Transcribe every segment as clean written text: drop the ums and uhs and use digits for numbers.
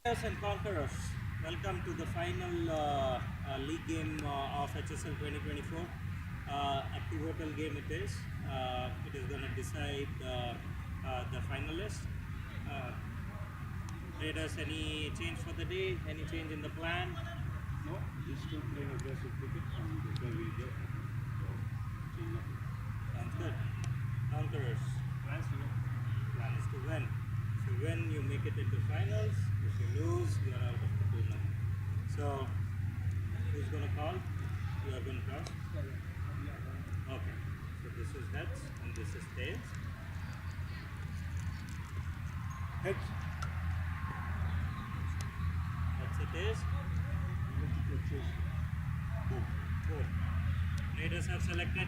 Yes, and Conquerors, welcome to the final league game of HSL 2024. A pivotal game it is. It is going to decide the finalists. Uh, Raiders, any change for the day? Any change in the plan? No, he's still playing aggressive cricket and that's where we'll get. So, change nothing. Sounds good. Conquerors, Plans to win. plan is to win. If you win, you make it into finals. If you lose, you are out of the tournament. So, who's going to call? You are going to call? Okay. So this is heads and this is tails. Heads. That's it is. Let's go chase. Four. Raiders have selected,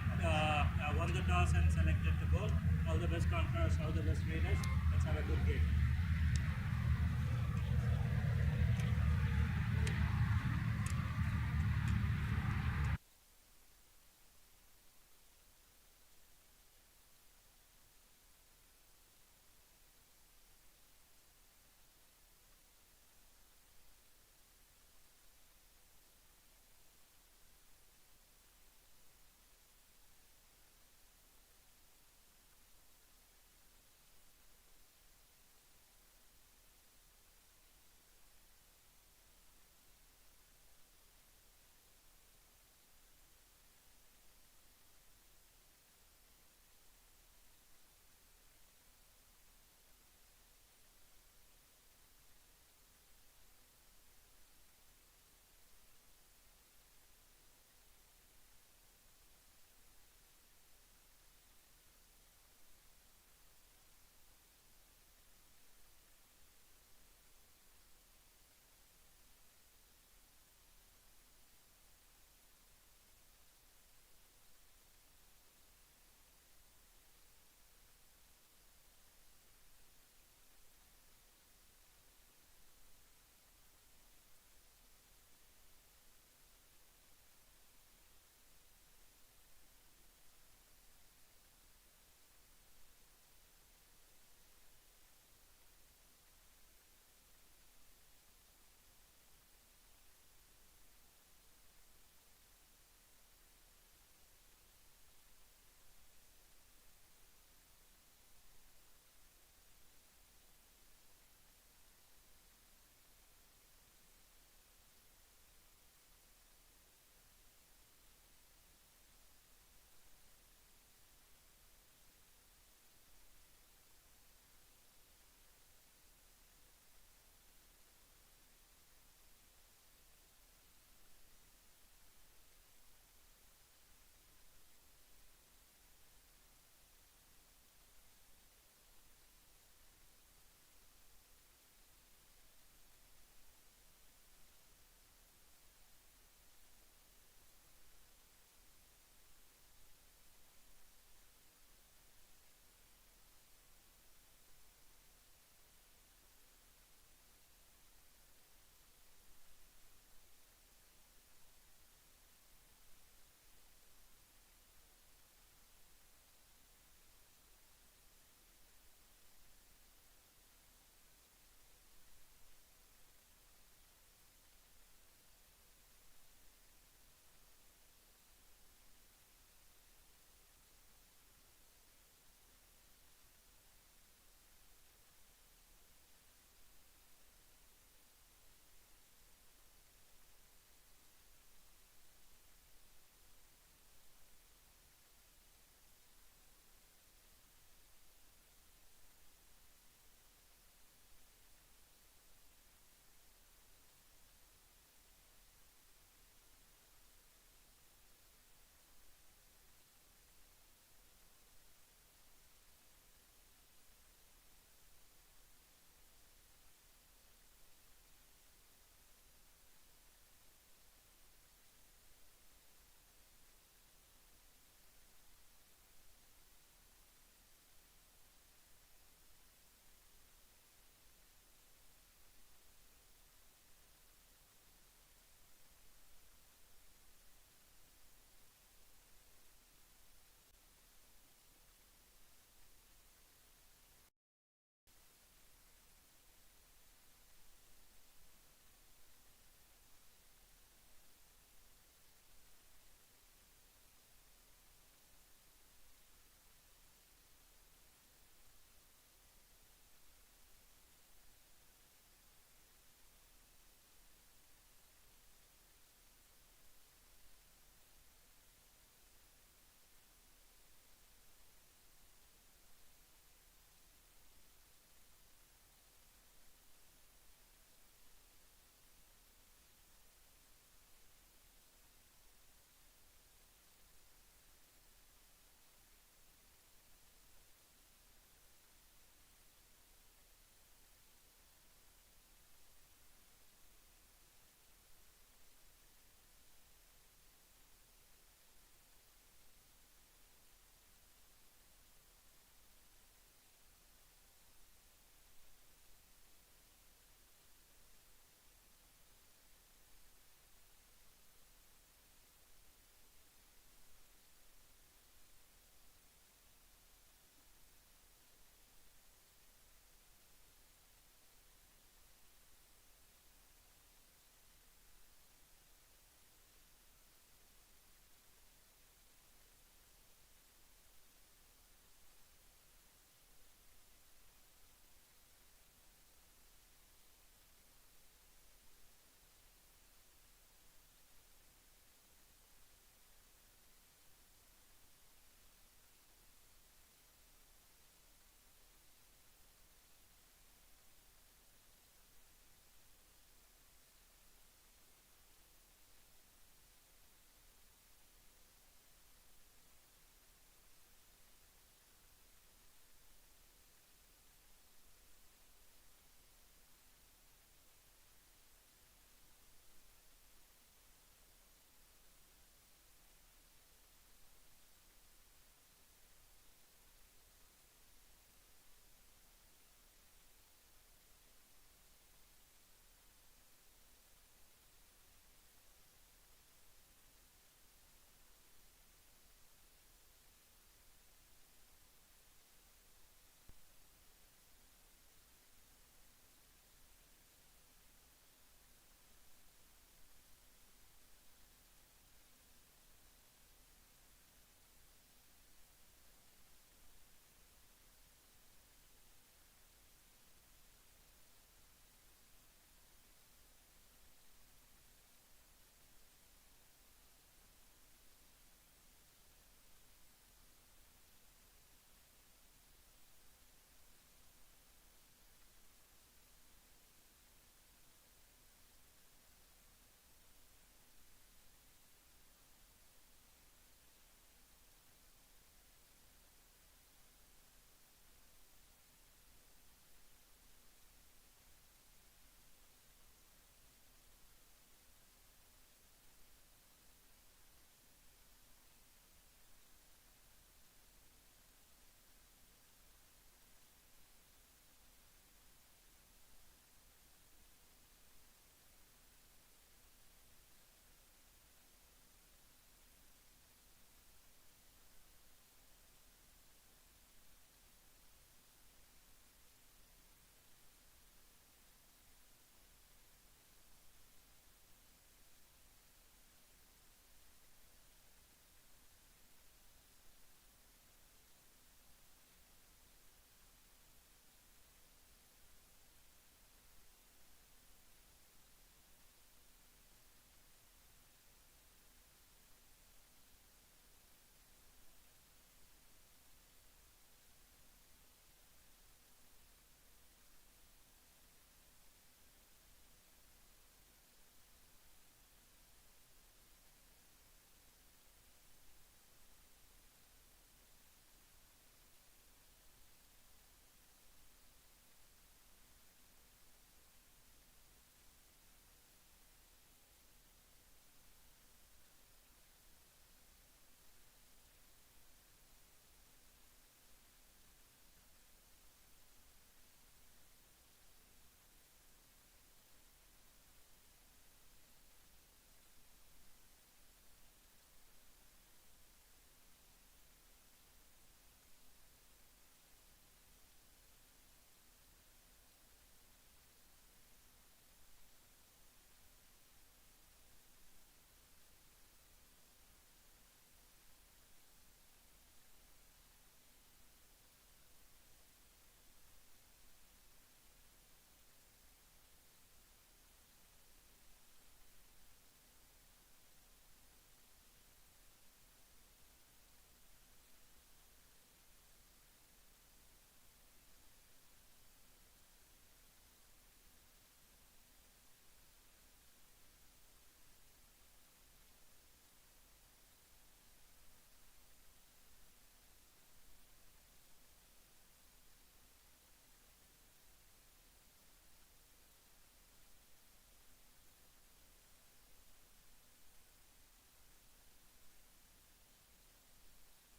won the toss and selected the ball. All the best Conquerors, all the best Raiders. Let's have a good game.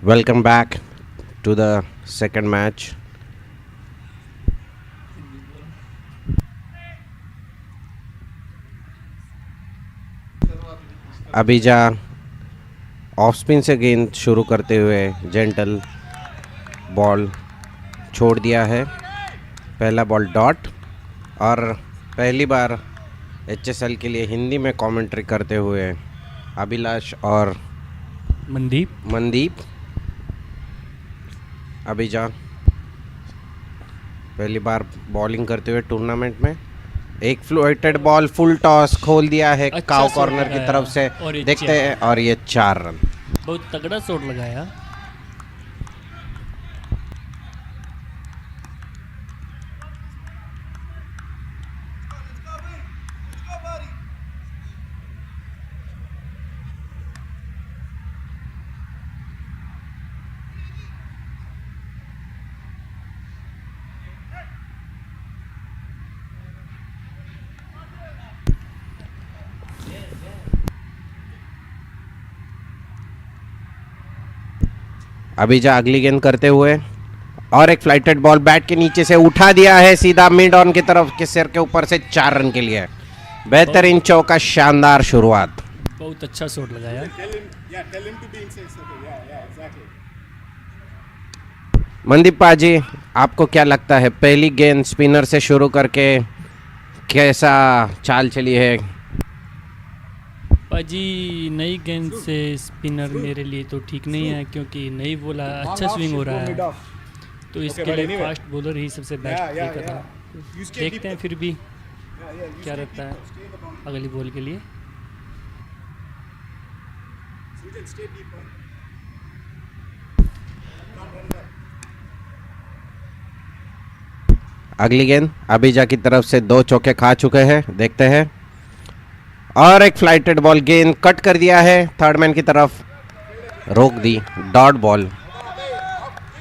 Welcome back to the second match. अभिजा off spin से गेंद शुरू करते हुए gentle ball छोड़ दिया है. पहला बॉल डॉट. और पहली बार एचएसएल के लिए हिंदी में कमेंट्री करते हुए अभिलाष और मनदीप. अभिजा पहली बार बॉलिंग करते हुए टूर्नामेंट में. एक फ्लोटेड बॉल फुल टॉस खोल दिया है अच्छा काव शॉट कॉर्नर की लगाया तरफ से. और ये देखते हैं और ये 4 रन. बहुत तगड़ा शॉट लगाया. अभिजा अगली गेंद करते हुए और एक फ्लाइटेड बॉल बैट के नीचे से उठा दिया है सीधा मिड ऑन की तरफ के सिर के ऊपर से 4 रन के लिए. बेहतरीन चौका, शानदार शुरुआत. बहुत अच्छा शॉट लगाया. Tell him to be inside circle. Yeah, exactly. Mandeep पाजी, आपको क्या लगता है पहली गेंद स्पिनर से शुरू करके कैसा चाल चली है? पाजी नई गेंद से स्पिनर मेरे लिए तो ठीक नहीं है, क्योंकि नई बोला अच्छा स्विंग हो रहा है, तो इसके लिए फास्ट बॉलर ही सबसे बेस्ट ठीक था. देखते हैं फिर भी क्या रहता है अगली बॉल के लिए. अगली गेंद अभिजा की तरफ से 2 चौके खा चुके हैं. देखते हैं. और एक फ्लाइटेड बॉल गेंद कट कर दिया है थर्ड मैन की तरफ, रोक दी. Dot ball.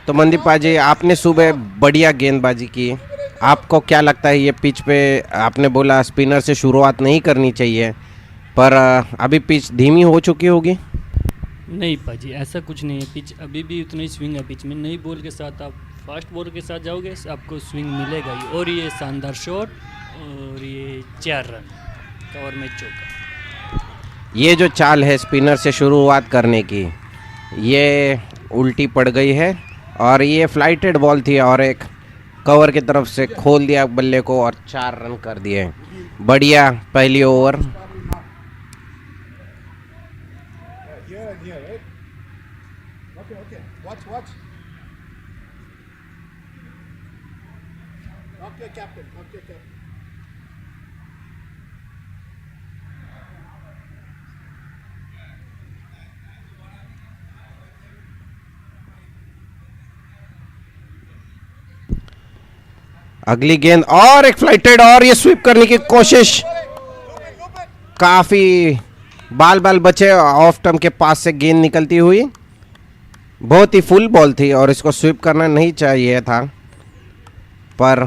तो मनदीप पाजी, आपने सुबह बढ़िया गेंदबाजी की. आपको क्या लगता है ये पिच पे, आपने बोला स्पिनर से शुरुआत नहीं करनी चाहिए, पर अभी पिच धीमी हो चुकी होगी? नहीं पाजी, ऐसा कुछ नहीं है. पिच अभी भी उतना ही स्विंग है पिच में. नई बॉल के साथ आप फास्ट बॉल के साथ जाओगे आपको स्विंग मिलेगा ही. और ये शानदार शॉट और ये 4 रन कवर में चौका. ये जो चाल है स्पिनर से शुरुआत करने की, ये उल्टी पड़ गई है. और ये फ्लाइटेड बॉल थी और एक कवर की तरफ से खोल दिया बल्ले को और 4 रन कर दिए. बढ़िया पहली over. Here and here, right? Okay. Watch. Knock your captain. अगली गेंद और एक फ्लाइटेड, और ये स्वीप करने की कोशिश. काफी बाल बचे. ऑफ टर्म के पास से गेंद निकलती हुई. बहुत ही फुल बॉल थी और इसको स्वीप करना नहीं चाहिए था, पर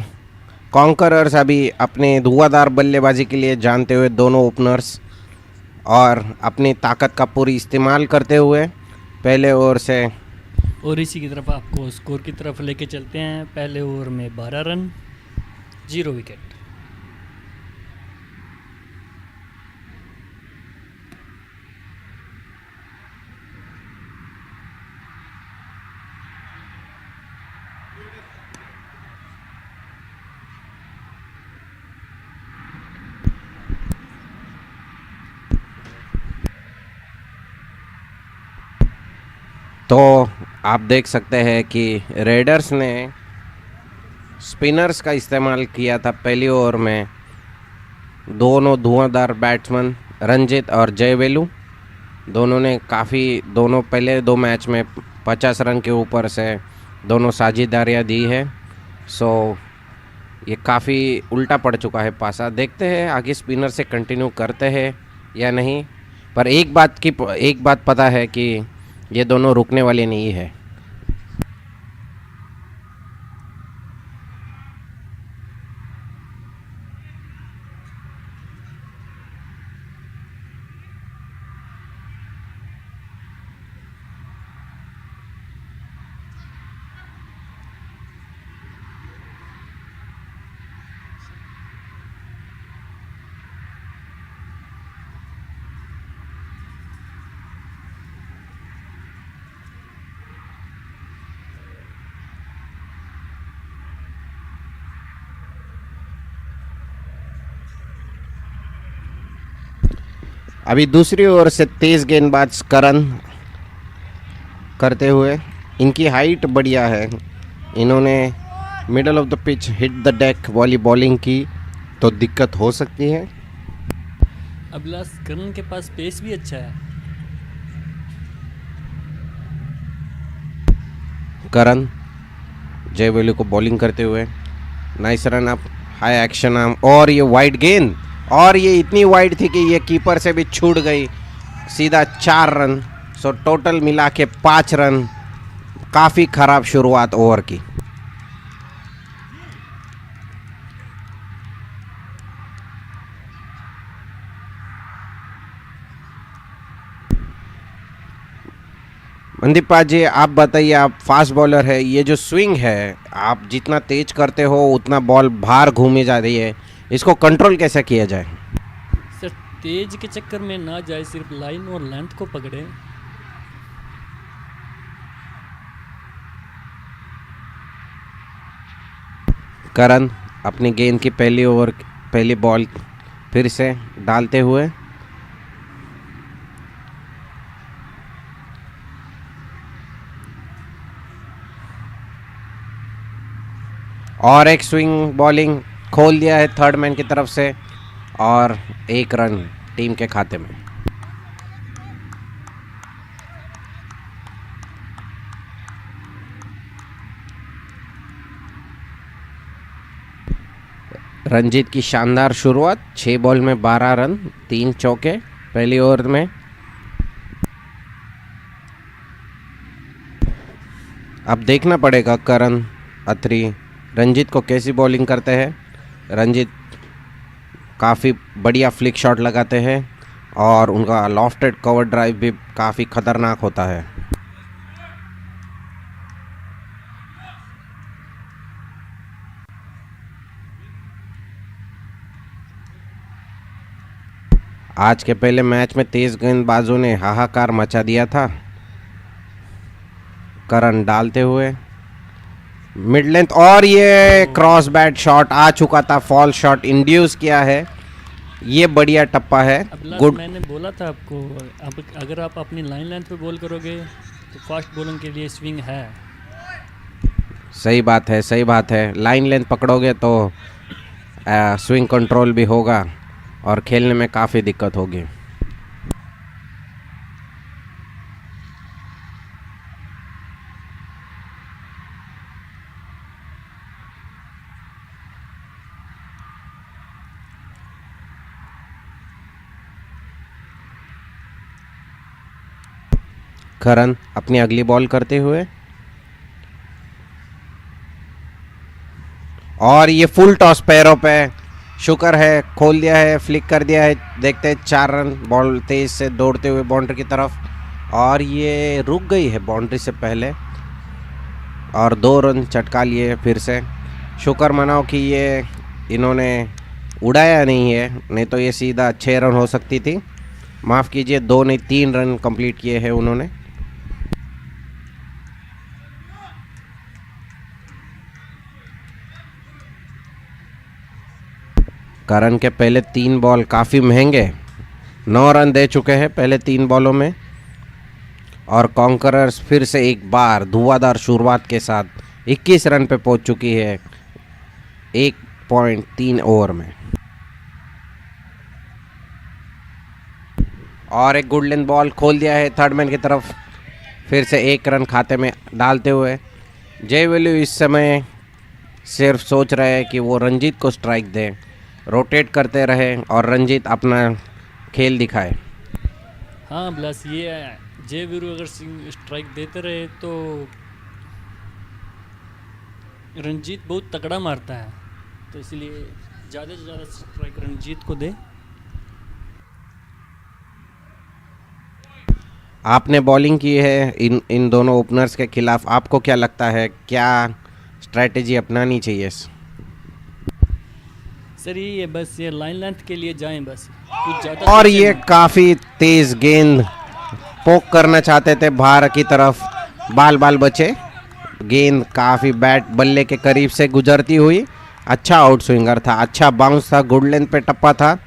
कॉन्करर्स अभी अपने धुआंधार बल्लेबाजी के लिए जानते हुए दोनों ओपनर्स और अपनी ताकत का पूरी इस्तेमाल करते हुए पहले ओवर से. और इसी की तरफ आपको स्कोर की तरफ लेके चलते हैं. पहले ओवर में 12 रन, 0 विकेट. तो आप देख सकते हैं कि रेडर्स ने स्पिनर्स का इस्तेमाल किया था पहली ओवर में. दोनों धुआंधार बैट्समैन रंजित और जयवेलू, दोनों ने दोनों पहले 2 मैच में 50 रन के ऊपर से दोनों साझेदारियां दी है. सो ये काफ़ी उल्टा पड़ चुका है पासा. देखते हैं आगे स्पिनर से कंटिन्यू करते हैं या नहीं, पर एक बात पता है कि ये दोनों रुकने वाले नहीं है. अभी दूसरी ओर से तेज गेंदबाज करण करते हुए, इनकी हाइट बढ़िया है, इन्होंने middle of the pitch hit the deck वाली बॉलिंग की तो दिक्कत हो सकती है। अभिलाष करण के पास पेस भी अच्छा है। करण जयवेलू को बॉलिंग करते हुए, nice run up, high action arm, और ये वाइड गेंद, और ये इतनी वाइड थी कि ये कीपर से भी छूट गई, सीधा 4 रन। सो टोटल मिला के 5 रन। काफ़ी ख़राब शुरुआत ओवर की। मनदीप पाजी, आप बताइए, आप फास्ट बॉलर है, ये जो स्विंग है आप जितना तेज करते हो उतना बॉल बाहर घूमे जा रही है, इसको कंट्रोल कैसे किया जाए? सर तेज के चक्कर में ना जाए, सिर्फ लाइन और लेंथ को पकड़े। करण अपनी गेंद की पहली ओवर पहली बॉल फिर से डालते हुए, और एक स्विंग बॉलिंग खोल दिया है थर्ड मैन की तरफ से, और 1 रन टीम के खाते में। रंजीत की शानदार शुरुआत, 6 बॉल में 12 रन, 3 चौके पहली ओवर में। अब देखना पड़ेगा करण अत्री रंजीत को कैसी बॉलिंग करते हैं। रंजीत काफ़ी बढ़िया फ्लिक शॉट लगाते हैं और उनका लॉफ्टेड कवर ड्राइव भी काफ़ी खतरनाक होता है। आज के पहले मैच में तेज गेंदबाजों ने हाहाकार मचा दिया था। करण डालते हुए मिड लेंथ, और ये क्रॉस बैट शॉट आ चुका था, फॉल शॉट इंड्यूस किया है, ये बढ़िया टप्पा है। गुड। मैंने बोला था आपको, अब अगर आप अपनी लाइन लेंथ पे बॉल करोगे तो फास्ट बॉलिंग के लिए स्विंग है। सही बात है, सही बात है, लाइन लेंथ पकड़ोगे तो स्विंग कंट्रोल भी होगा और खेलने में काफ़ी दिक्कत होगी। करण अपनी अगली बॉल करते हुए, और ये फुल टॉस पैरों पे, शुक्र है खोल दिया है, फ्लिक कर दिया है। देखते हैं 4 रन, बॉल तेज से दौड़ते हुए बाउंड्री की तरफ, और ये रुक गई है बाउंड्री से पहले, और 2 रन चटका लिए फिर से। शुक्र मनाओ कि ये इन्होंने उड़ाया नहीं है, नहीं तो ये सीधा 6 रन हो सकती थी। माफ़ कीजिए, 2 नहीं 3 रन कंप्लीट किए हैं उन्होंने। करण के पहले 3 बॉल काफ़ी महंगे, 9 रन दे चुके हैं पहले 3 बॉलों में, और कॉन्करर्स फिर से एक बार धुआंधार शुरुआत के साथ 21 रन पे पहुंच चुकी है 1.3 ओवर में। और एक गुड लेंथ बॉल खोल दिया है थर्ड मैन की तरफ, फिर से 1 रन खाते में डालते हुए। जयवेलू इस समय सिर्फ सोच रहे हैं कि वो रंजीत को स्ट्राइक दें, रोटेट करते रहे और रंजीत अपना खेल दिखाए। हाँ प्लस ये जयवीरू अगर स्ट्राइक देते रहे तो रंजीत बहुत तगड़ा मारता है, तो इसलिए ज़्यादा से ज़्यादा स्ट्राइक रंजीत को दे। आपने बॉलिंग की है इन दोनों ओपनर्स के खिलाफ, आपको क्या लगता है क्या स्ट्रैटेजी अपनानी चाहिए? सर ये बस ये लाइन लेंथ के लिए जाएं बस, कुछ ज़्यादा। और ये काफ़ी तेज़ गेंद पोक करना चाहते थे बाहर की तरफ, बाल बचे, गेंद काफ़ी बैट बल्ले के करीब से गुजरती हुई। अच्छा आउट स्विंगर था, अच्छा बाउंस था, गुड लेंथ पे टप्पा था।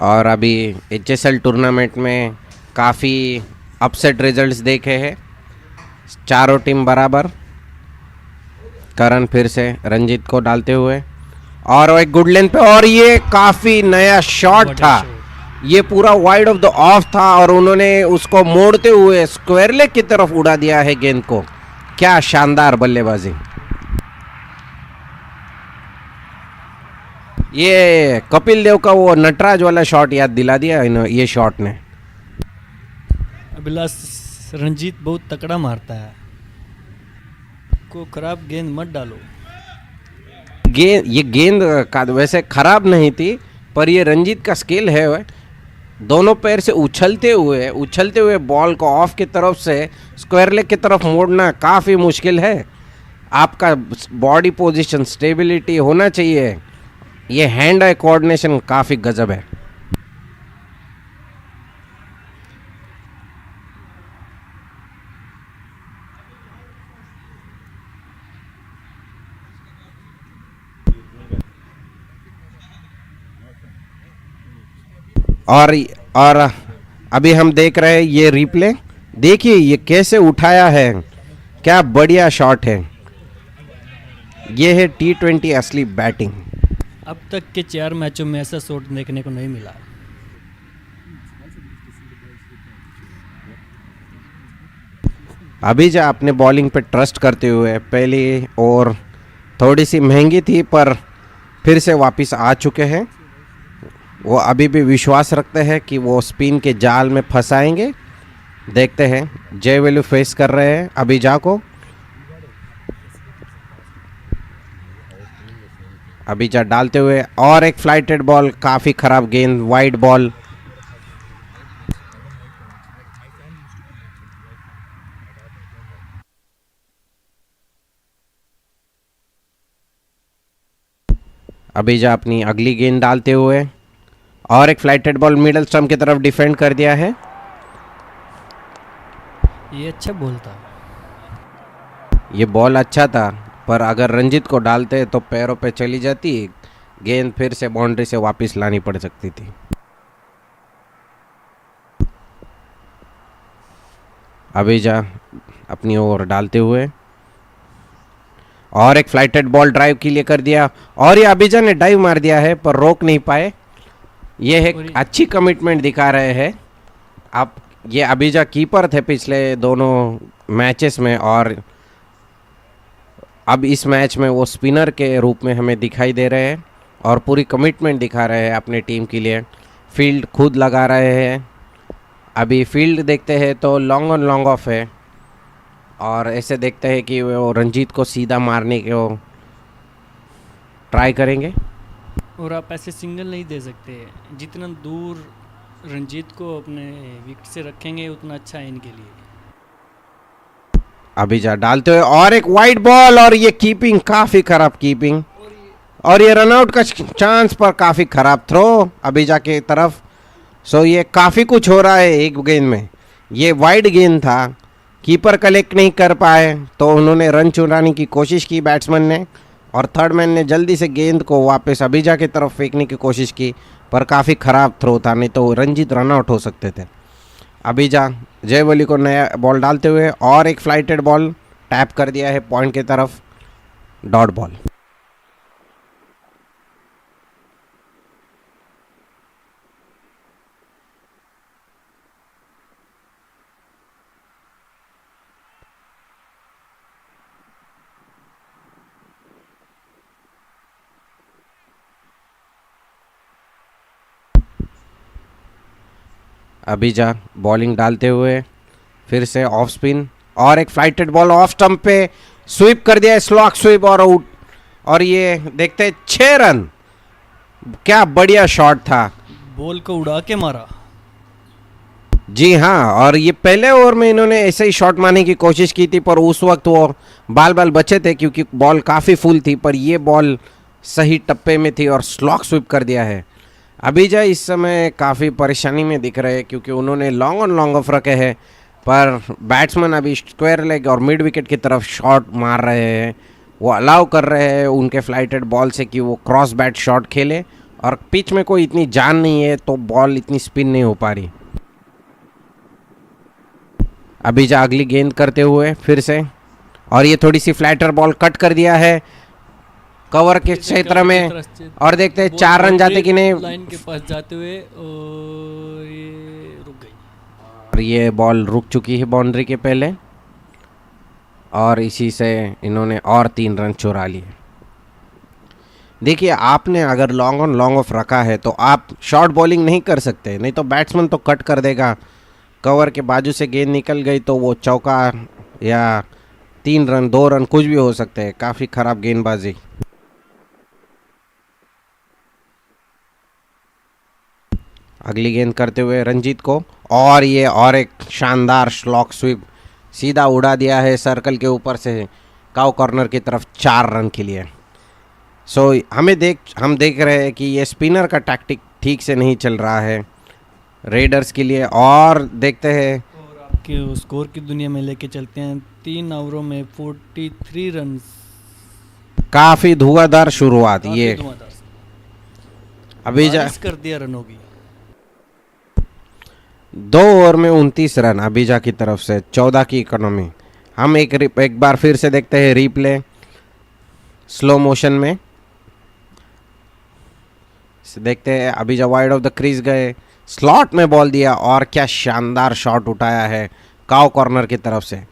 और अभी HSL टूर्नामेंट में काफ़ी अपसेट रिजल्ट्स देखे हैं, चारों टीम बराबर। करण फिर से रंजीत को डालते हुए और एक गुड लेंथ पे, और ये काफ़ी नया शॉट था, ये पूरा वाइड ऑफ द ऑफ था और उन्होंने उसको मोड़ते हुए स्क्वायर लेग की तरफ उड़ा दिया है गेंद को। क्या शानदार बल्लेबाजी। ये कपिल देव का वो नटराज वाला शॉट याद दिला दिया ये शॉट ने। अभिलाष, रंजीत बहुत तकड़ा मारता है, को खराब गेंद मत डालो। ये गेंद का वैसे खराब नहीं थी, पर ये रंजीत का स्किल है। दोनों पैर से उछलते हुए बॉल को ऑफ की तरफ से स्क्वायर लेग की तरफ मोड़ना काफ़ी मुश्किल है। आपका बॉडी पोजीशन, स्टेबिलिटी होना चाहिए। ये हैंड आई कोऑर्डिनेशन काफ़ी गजब है। और अभी हम देख रहे हैं ये रिप्ले, देखिए ये कैसे उठाया है, क्या बढ़िया शॉट है। ये है T20 असली बैटिंग। अब तक के 4 मैचों में ऐसा शॉट देखने को नहीं मिला। अभी जा अपने बॉलिंग पे ट्रस्ट करते हुए, पहली ओवर थोड़ी सी महंगी थी पर फिर से वापस आ चुके हैं। वो अभी भी विश्वास रखते हैं कि वो स्पिन के जाल में फंसाएंगे। देखते हैं, जयवेलू फेस कर रहे हैं अभिजा को। अभिजा डालते हुए और एक फ्लाइटेड बॉल, काफ़ी खराब गेंद, वाइड बॉल। अभिजा अपनी अगली गेंद डालते हुए और एक फ्लाइटेड बॉल मिडल स्टंप की तरफ डिफेंड कर दिया है। ये अच्छा बॉल था, ये बॉल अच्छा था, पर अगर रंजीत को डालते तो पैरों पे चली जाती, गेंद फिर से बाउंड्री से वापस लानी पड़ सकती थी। अभिजा अपनी ओवर डालते हुए और एक फ्लाइटेड बॉल ड्राइव के लिए कर दिया, और ये अभिजा ने डाइव मार दिया है पर रोक नहीं पाए। ये है अच्छी कमिटमेंट दिखा रहे हैं आप। ये अभिजा कीपर थे पिछले दोनों मैचेस में, और अब इस मैच में वो स्पिनर के रूप में हमें दिखाई दे रहे हैं और पूरी कमिटमेंट दिखा रहे हैं अपने टीम के लिए। फील्ड खुद लगा रहे हैं। अभी फील्ड देखते हैं तो लॉन्ग ऑन लॉन्ग ऑफ है, और ऐसे देखते हैं कि वो रंजीत को सीधा मारने को ट्राई करेंगे। और आप ऐसे सिंगल नहीं दे सकते, जितना दूर रंजीत को अपने विकेट से रखेंगे उतना अच्छा है इनके लिए। अभिजा डालते हुए और एक वाइड बॉल, और ये कीपिंग काफ़ी खराब कीपिंग, और ये रनआउट का चांस पर काफ़ी खराब थ्रो अभिजा के तरफ। सो ये काफ़ी कुछ हो रहा है एक गेंद में। ये वाइड गेंद था, कीपर कलेक्ट नहीं कर पाए तो उन्होंने रन चुराने की कोशिश की बैट्समैन ने, और थर्ड मैन ने जल्दी से गेंद को वापस अभिजा की तरफ फेंकने की कोशिश की, पर काफ़ी ख़राब थ्रो था, नहीं तो रंजीत रन आउट हो सकते थे। अभिजा जयवली को नया बॉल डालते हुए और एक फ्लाइटेड बॉल टैप कर दिया है पॉइंट की तरफ, डॉट बॉल। अभिजा बॉलिंग डालते हुए फिर से ऑफ स्पिन, और एक फ्लाइटेड बॉल ऑफ स्टंप पे स्वीप कर दिया, स्लॉक स्वीप और आउट। और ये देखते हैं 6 रन, क्या बढ़िया शॉट था, बॉल को उड़ा के मारा। जी हाँ, और ये पहले ओवर में इन्होंने ऐसे ही शॉट मारने की कोशिश की थी, पर उस वक्त वो बाल बचे थे क्योंकि बॉल काफ़ी फुल थी, पर ये बॉल सही टप्पे में थी और स्लॉक स्वीप कर दिया है। अभिजा इस समय काफ़ी परेशानी में दिख रहे हैं क्योंकि उन्होंने लॉन्ग ऑन लॉन्ग ऑफ रखे हैं, पर बैट्समैन अभी स्क्वायर लेग और मिड विकेट की तरफ शॉट मार रहे हैं। वो अलाउ कर रहे हैं उनके फ्लाइटेड बॉल से कि वो क्रॉस बैट शॉट खेले और पिच में कोई इतनी जान नहीं है तो बॉल इतनी स्पिन नहीं हो पा रही। अभिजा अगली गेंद करते हुए फिर से, और ये थोड़ी सी फ्लैटर बॉल कट कर दिया है कवर के क्षेत्र में, और देखते हैं 4 रन जाते कि नहीं। लाइन के पास जाते हुए और ये रुक गई, और ये बॉल रुक चुकी है बाउंड्री के पहले, और इसी से इन्होंने और 3 रन चुरा लिए। देखिए, आपने अगर लॉन्ग ऑन लॉन्ग ऑफ रखा है तो आप शॉर्ट बॉलिंग नहीं कर सकते, नहीं तो बैट्समैन तो कट कर देगा। कवर के बाजू से गेंद निकल गई तो वो चौका या 3 रन 2 रन कुछ भी हो सकते हैं। काफ़ी खराब गेंदबाजी। अगली गेंद करते हुए रंजीत को, और ये और एक शानदार स्लॉक स्वीप सीधा उड़ा दिया है सर्कल के ऊपर से काउ कॉर्नर की तरफ 4 रन के लिए। हम देख रहे हैं कि ये स्पिनर का टैक्टिक ठीक से नहीं चल रहा है रेडर्स के लिए। और देखते हैं और आपके स्कोर की दुनिया में लेके चलते हैं। 3 ओवरों में 43 रन, काफ़ी धुआंधार शुरुआत। ये अभी कर दिया रनों की। 2 ओवर में 29 रन अभिजा की तरफ से, 14 की इकोनॉमी। हम एक बार फिर से देखते हैं रिप्ले स्लो मोशन में। देखते हैं अभिजा वाइड ऑफ द क्रीज गए, स्लॉट में बॉल दिया, और क्या शानदार शॉट उठाया है काउ कॉर्नर की तरफ से।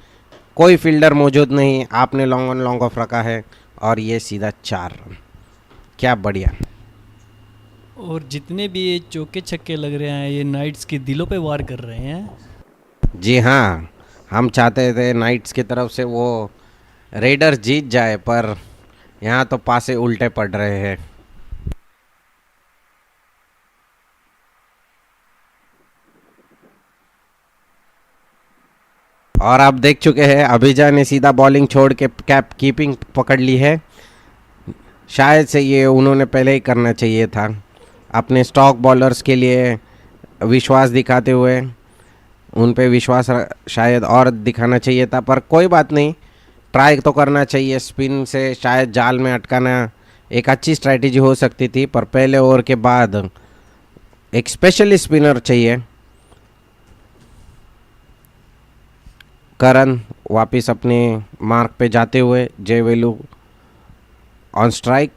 कोई फील्डर मौजूद नहीं, आपने लॉन्ग ऑन लॉन्ग ऑफ रखा है, और ये सीधा 4 रन। क्या बढ़िया। और जितने भी ये चौके छक्के लग रहे हैं, ये नाइट्स के दिलों पे वार कर रहे हैं। जी हाँ, हम चाहते थे नाइट्स की तरफ से वो रेडर्स जीत जाए, पर यहाँ तो पासे उल्टे पड़ रहे हैं। और आप देख चुके हैं अभिजा ने सीधा बॉलिंग छोड़ के कैप कीपिंग पकड़ ली है। शायद से ये उन्होंने पहले ही करना चाहिए था, अपने स्टॉक बॉलर्स के लिए विश्वास दिखाते हुए उन पे विश्वास शायद और दिखाना चाहिए था। पर कोई बात नहीं, ट्राई तो करना चाहिए। स्पिन से शायद जाल में अटकाना एक अच्छी स्ट्रैटेजी हो सकती थी, पर पहले ओवर के बाद एक स्पेशलिस्ट स्पिनर चाहिए। करण वापस अपने मार्क पे जाते हुए, जयवेलू ऑन स्ट्राइक।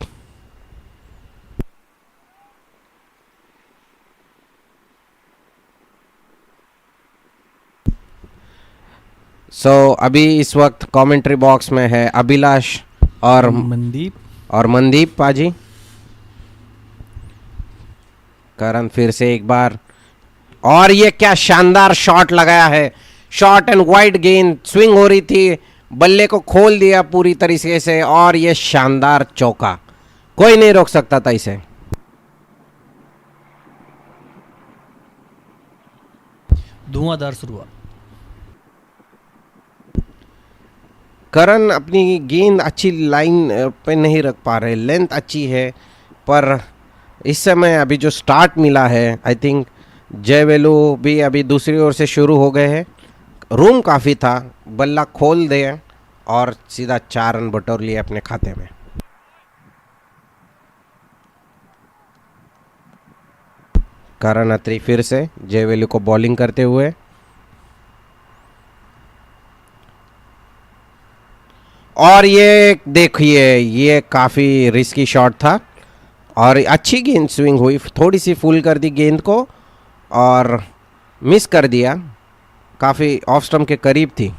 अभी इस वक्त कमेंट्री बॉक्स में है अभिलाष और मनदीप पाजी। करण फिर से एक बार, और ये क्या शानदार शॉट लगाया है। शॉर्ट एंड वाइड गेंद स्विंग हो रही थी, बल्ले को खोल दिया पूरी तरीके से, और ये शानदार चौका, कोई नहीं रोक सकता था इसे। धुआंधार शुरुआत। करण अपनी गेंद अच्छी लाइन पे नहीं रख पा रहे, लेंथ अच्छी है, पर इस समय अभी जो स्टार्ट मिला है, आई थिंक जयवेलू भी अभी दूसरी ओर से शुरू हो गए हैं। रूम काफ़ी था, बल्ला खोल दे और सीधा 4 रन बटोर लिए अपने खाते में। करण अत्री फिर से जयवेलू को बॉलिंग करते हुए, और ये देखिए ये काफ़ी रिस्की शॉट था, और अच्छी गेंद स्विंग हुई, थोड़ी सी फुल कर दी गेंद को और मिस कर दिया, काफ़ी ऑफ स्टंप के करीब थी।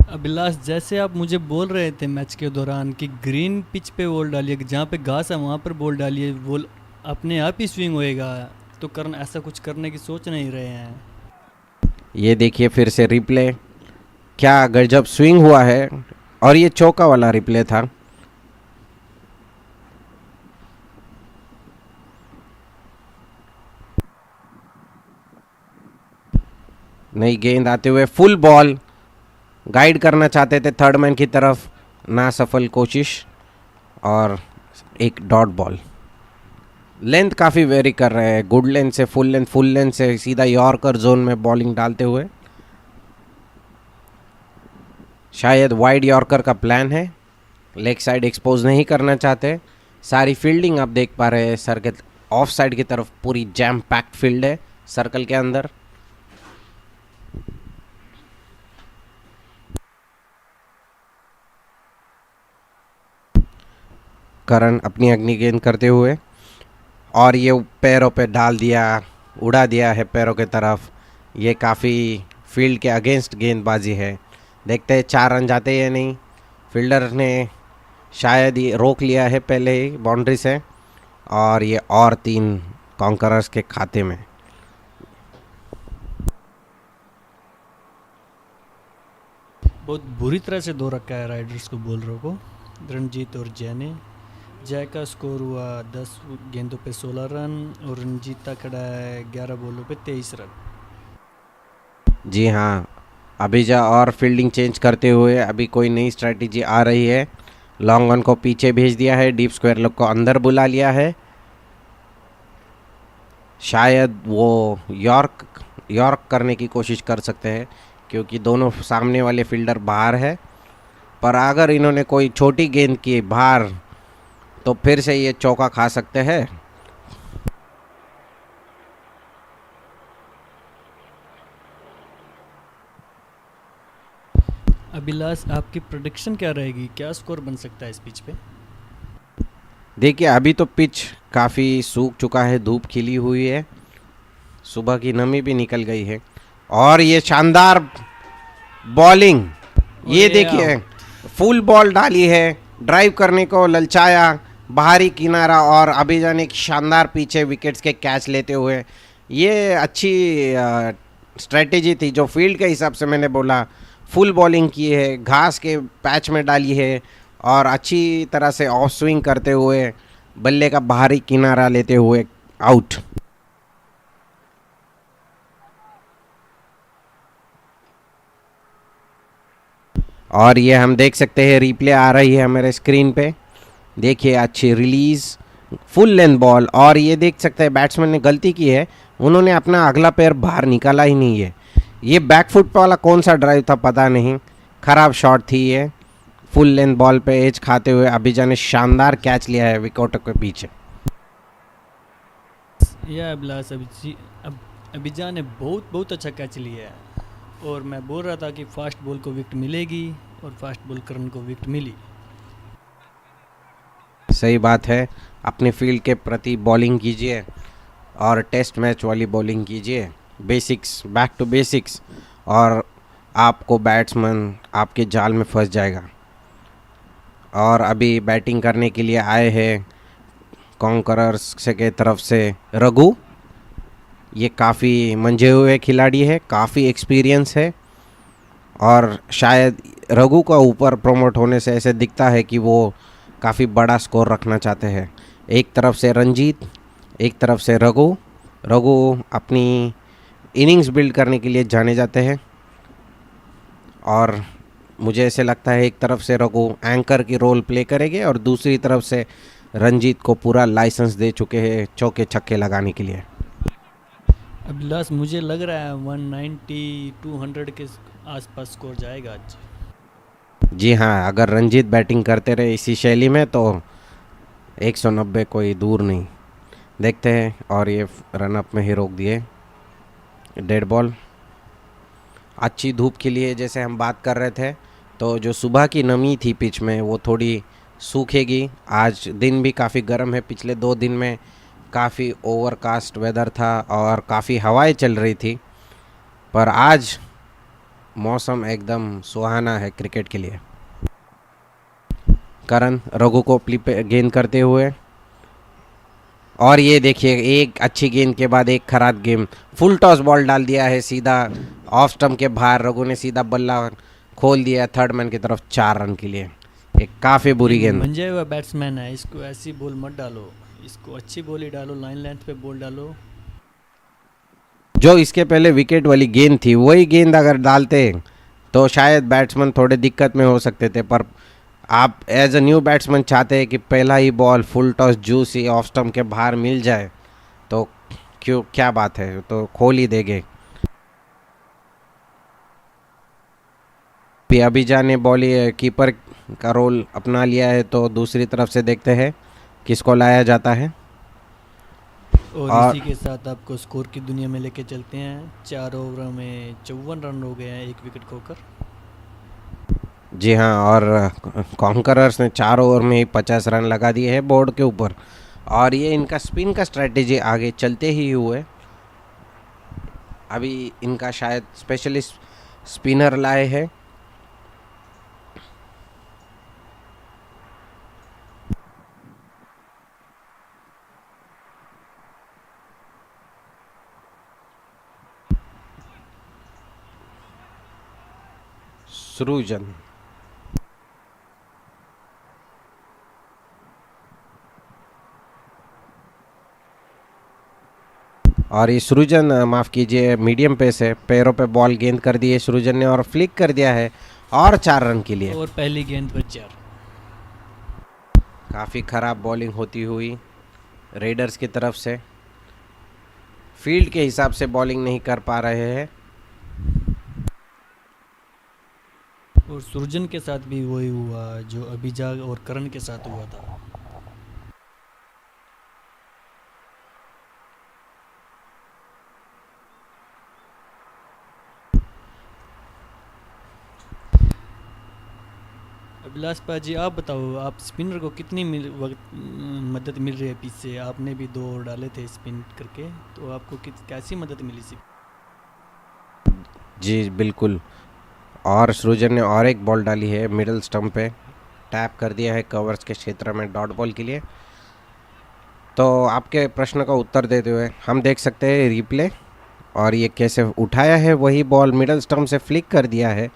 अभिलाष, जैसे आप मुझे बोल रहे थे मैच के दौरान कि ग्रीन पिच पे बॉल डालिए, जहाँ पे घास है वहाँ पर बॉल डालिए, बॉल अपने आप ही स्विंग होएगा, तो करण ऐसा कुछ करने की सोच नहीं रहे हैं। ये देखिए फिर से रिप्ले, क्या गजब स्विंग हुआ है, और ये चौका वाला रिप्ले था। नई गेंद आते हुए फुल बॉल, गाइड करना चाहते थे थर्ड मैन की तरफ, ना सफल कोशिश, और एक डॉट बॉल। लेंथ काफ़ी वेरी कर रहे हैं, गुड लेंथ से फुल लेंथ से सीधा यॉर्कर जोन में बॉलिंग डालते हुए। शायद वाइड यॉर्कर का प्लान है, लेग साइड एक्सपोज नहीं करना चाहते। सारी फील्डिंग आप देख पा रहे हैं सर के ऑफ साइड की तरफ पूरी जैम पैक्ड फील्ड है सर्कल के अंदर। करण अपनी अग्नि गेंद करते हुए, और ये पैरों पे डाल दिया, उड़ा दिया है पैरों की तरफ। ये काफ़ी फील्ड के अगेंस्ट गेंदबाजी है। देखते हैं 4 रन जाते या नहीं। फील्डर ने शायद ही रोक लिया है पहले ही बाउंड्री से, और ये और 3 कॉन्करर्स के खाते में। बहुत बुरी तरह से धो रखा है राइडर्स को, बॉलरों को। रणजीत और जय ने। जय का स्कोर हुआ 10 गेंदों पे 16 रन और रणजीत का खड़ा है 11 बॉलों पे 23 रन। जी हाँ, अभिजा और फील्डिंग चेंज करते हुए अभी कोई नई स्ट्रेटजी आ रही है। लॉन्ग ऑन को पीछे भेज दिया है, डीप स्क्वायर लुक को अंदर बुला लिया है। शायद वो यॉर्क करने की कोशिश कर सकते हैं, क्योंकि दोनों सामने वाले फील्डर बाहर है। पर अगर इन्होंने कोई छोटी गेंद की बाहर, तो फिर से ये चौका खा सकते हैं। अभिलाष, आपकी प्रेडिक्शन क्या रहेगी? क्या स्कोर बन सकता है इस पिच पे? देखिए, अभी तो पिच काफ़ी सूख चुका है, धूप खिली हुई है, सुबह की नमी भी निकल गई है। और ये शानदार बॉलिंग, ये देखिए फुल बॉल डाली है, ड्राइव करने को ललचाया, बाहरी किनारा, और अभिजा ने एक शानदार पीछे विकेट्स के कैच लेते हुए। ये अच्छी स्ट्रेटेजी थी जो फील्ड के हिसाब से मैंने बोला। फुल बॉलिंग की है, घास के पैच में डाली है, और अच्छी तरह से ऑफ स्विंग करते हुए बल्ले का बाहरी किनारा लेते हुए आउट। और ये हम देख सकते हैं, रिप्ले आ रही है हमारे स्क्रीन पे। देखिए, अच्छी रिलीज, फुल लेंथ बॉल। और ये देख सकते हैं बैट्समैन ने गलती की है, उन्होंने अपना अगला पैर बाहर निकाला ही नहीं है। ये बैकफुट वाला कौन सा ड्राइव था पता नहीं, खराब शॉट थी ये। फुल लेंथ बॉल पे एज खाते हुए अभिजा ने शानदार कैच लिया है विकेट के पीछे। यह अभिलाष, अभिजा ने बहुत अच्छा कैच लिया है। और मैं बोल रहा था कि फास्ट बॉल को विकेट मिलेगी, और फास्ट बॉल करण को विकेट मिली। सही बात है, अपने फील्ड के प्रति बॉलिंग कीजिए और टेस्ट मैच वाली बॉलिंग कीजिए, बेसिक्स, बैक टू बेसिक्स, और आपको बैट्समैन आपके जाल में फंस जाएगा। और अभी बैटिंग करने के लिए आए हैं कॉन्करर्स के तरफ से रघु। ये काफ़ी मंझे हुए खिलाड़ी है, काफ़ी एक्सपीरियंस है, और शायद रघु का ऊपर प्रमोट होने से ऐसे दिखता है कि वो काफ़ी बड़ा स्कोर रखना चाहते हैं। एक तरफ से रंजीत, एक तरफ से रघु। रघु अपनी इनिंग्स बिल्ड करने के लिए जाने जाते हैं, और मुझे ऐसे लगता है एक तरफ से रघु एंकर की रोल प्ले करेंगे, और दूसरी तरफ से रंजीत को पूरा लाइसेंस दे चुके हैं चौके छक्के लगाने के लिए। अभिलाष, मुझे लग रहा है 190 200 के आसपास स्कोर जाएगा आज। जी हाँ, अगर रंजीत बैटिंग करते रहे इसी शैली में तो 190 कोई दूर नहीं। देखते हैं, और ये रन अप में ही रोक दिए, डेड बॉल। अच्छी धूप के लिए जैसे हम बात कर रहे थे, तो जो सुबह की नमी थी पिच में वो थोड़ी सूखेगी। आज दिन भी काफ़ी गर्म है, पिछले 2 दिन में काफ़ी ओवरकास्ट वेदर था और काफ़ी हवाएं चल रही थी, पर आज मौसम एकदम सुहाना है क्रिकेट के लिए। करण रघु को गेंद करते हुए, और ये देखिए एक अच्छी गेंद के बाद एक खराब गेंद, फुल टॉस बॉल डाल दिया है सीधा ऑफ स्टंप के बाहर। रघु ने सीधा बल्ला खोल दिया थर्ड मैन की तरफ 4 रन के लिए। एक काफ़ी बुरी गेंद। मंजे हुआ बैट्समैन है, इसको ऐसी बॉल मत डालो, इसको अच्छी बॉल ही डालो, लाइन लेंथ पे बॉल डालो। जो इसके पहले विकेट वाली गेंद थी वही गेंद अगर डालते तो शायद बैट्समैन थोड़े दिक्कत में हो सकते थे, पर आप एज अ न्यू बैट्समैन चाहते हैं कि पहला ही ball full toss juicy off stump के बाहर मिल जाए, तो क्यों, क्या बात है, तो खोल ही देंगे। अभिजा ने कीपर का रोल अपना लिया है, तो दूसरी तरफ से देखते हैं किसको लाया जाता है। और और इसी के साथ आपको स्कोर की दुनिया में लेके चलते हैं। 4 ओवरों में 54 रन हो गए हैं, एक विकेट खोकर। जी हाँ, और कॉन्करर्स ने 4 ओवर में ही 50 रन लगा दिए हैं बोर्ड के ऊपर। और ये इनका स्पिन का स्ट्रेटेजी आगे चलते ही हुए। अभी इनका शायद स्पेशलिस्ट स्पिनर लाए हैं। सृजन, और ये सृजन माफ़ कीजिए मीडियम पेस है, पैरों पे बॉल गेंद कर दी है सृजन ने और फ्लिक कर दिया है और 4 रन के लिए। और पहली गेंद पर 4। काफ़ी ख़राब बॉलिंग होती हुई रेडर्स की तरफ से। फील्ड के हिसाब से बॉलिंग नहीं कर पा रहे हैं। और सृजन के साथ भी वही हुआ जो अभिजाग और करण के साथ हुआ था। अभिलाष पाजी, आप बताओ, आप स्पिनर को कितनी मदद मिल रही है पीछे? आपने भी 2 ओवर डाले थे स्पिन करके, तो आपको कैसी मदद मिली सी? जी बिल्कुल। और सृजन ने और एक बॉल डाली है मिडल स्टंप पे, टैप कर दिया है कवर्स के क्षेत्र में डॉट बॉल के लिए। तो आपके प्रश्न का उत्तर देते हुए हम देख सकते हैं रिप्ले, और ये कैसे उठाया है वही बॉल मिडल स्टंप से फ्लिक कर दिया है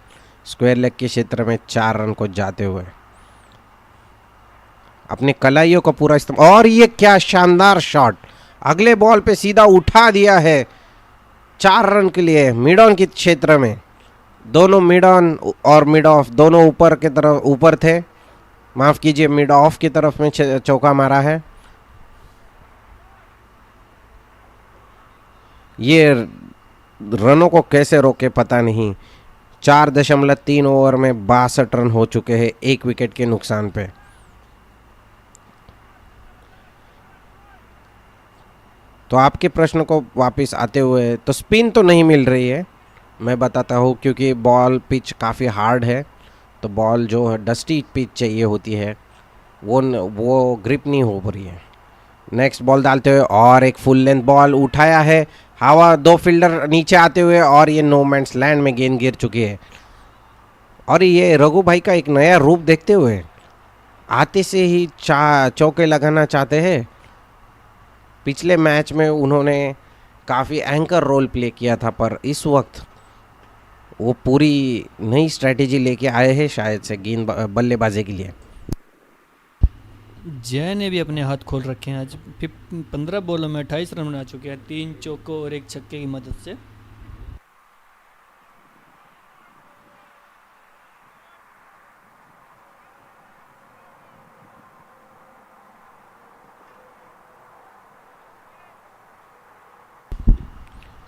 स्क्वायर लेग के क्षेत्र में 4 रन को जाते हुए। अपनी कलाइयों का पूरा इस्तेमाल, और ये क्या शानदार शॉट, अगले बॉल पे सीधा उठा दिया है 4 रन के लिए मिड ऑन के क्षेत्र में। दोनों मिड ऑन और मिड ऑफ दोनों ऊपर के तरफ ऊपर थे, माफ़ कीजिए मिड ऑफ की तरफ में चौका मारा है। ये रनों को कैसे रोके पता नहीं। 4.3 ओवर में 62 रन हो चुके हैं, 1 विकेट के नुकसान पे। तो आपके प्रश्न को वापस आते हुए, तो स्पिन तो नहीं मिल रही है, मैं बताता हूँ, क्योंकि बॉल पिच काफ़ी हार्ड है। तो बॉल जो है डस्टी पिच चाहिए होती है, वो ग्रिप नहीं हो रही है। नेक्स्ट बॉल डालते हुए और एक फुल लेंथ बॉल उठाया है, हवा 2 फील्डर नीचे आते हुए, और ये नो मैंस लैंड में गेंद गिर चुकी है। और ये रघु भाई का एक नया रूप देखते हुए आते से ही चौके लगाना चाहते हैं। पिछले मैच में उन्होंने काफ़ी एंकर रोल प्ले किया था, पर इस वक्त वो पूरी नई स्ट्रेटेजी लेके आए हैं शायद से गेंद बल्लेबाजी के लिए। जय ने भी अपने हाथ खोल रखे हैं आज। 15 बॉलों में 28 रन बना चुके हैं, 3 चौकों और 1 छक्के की मदद से।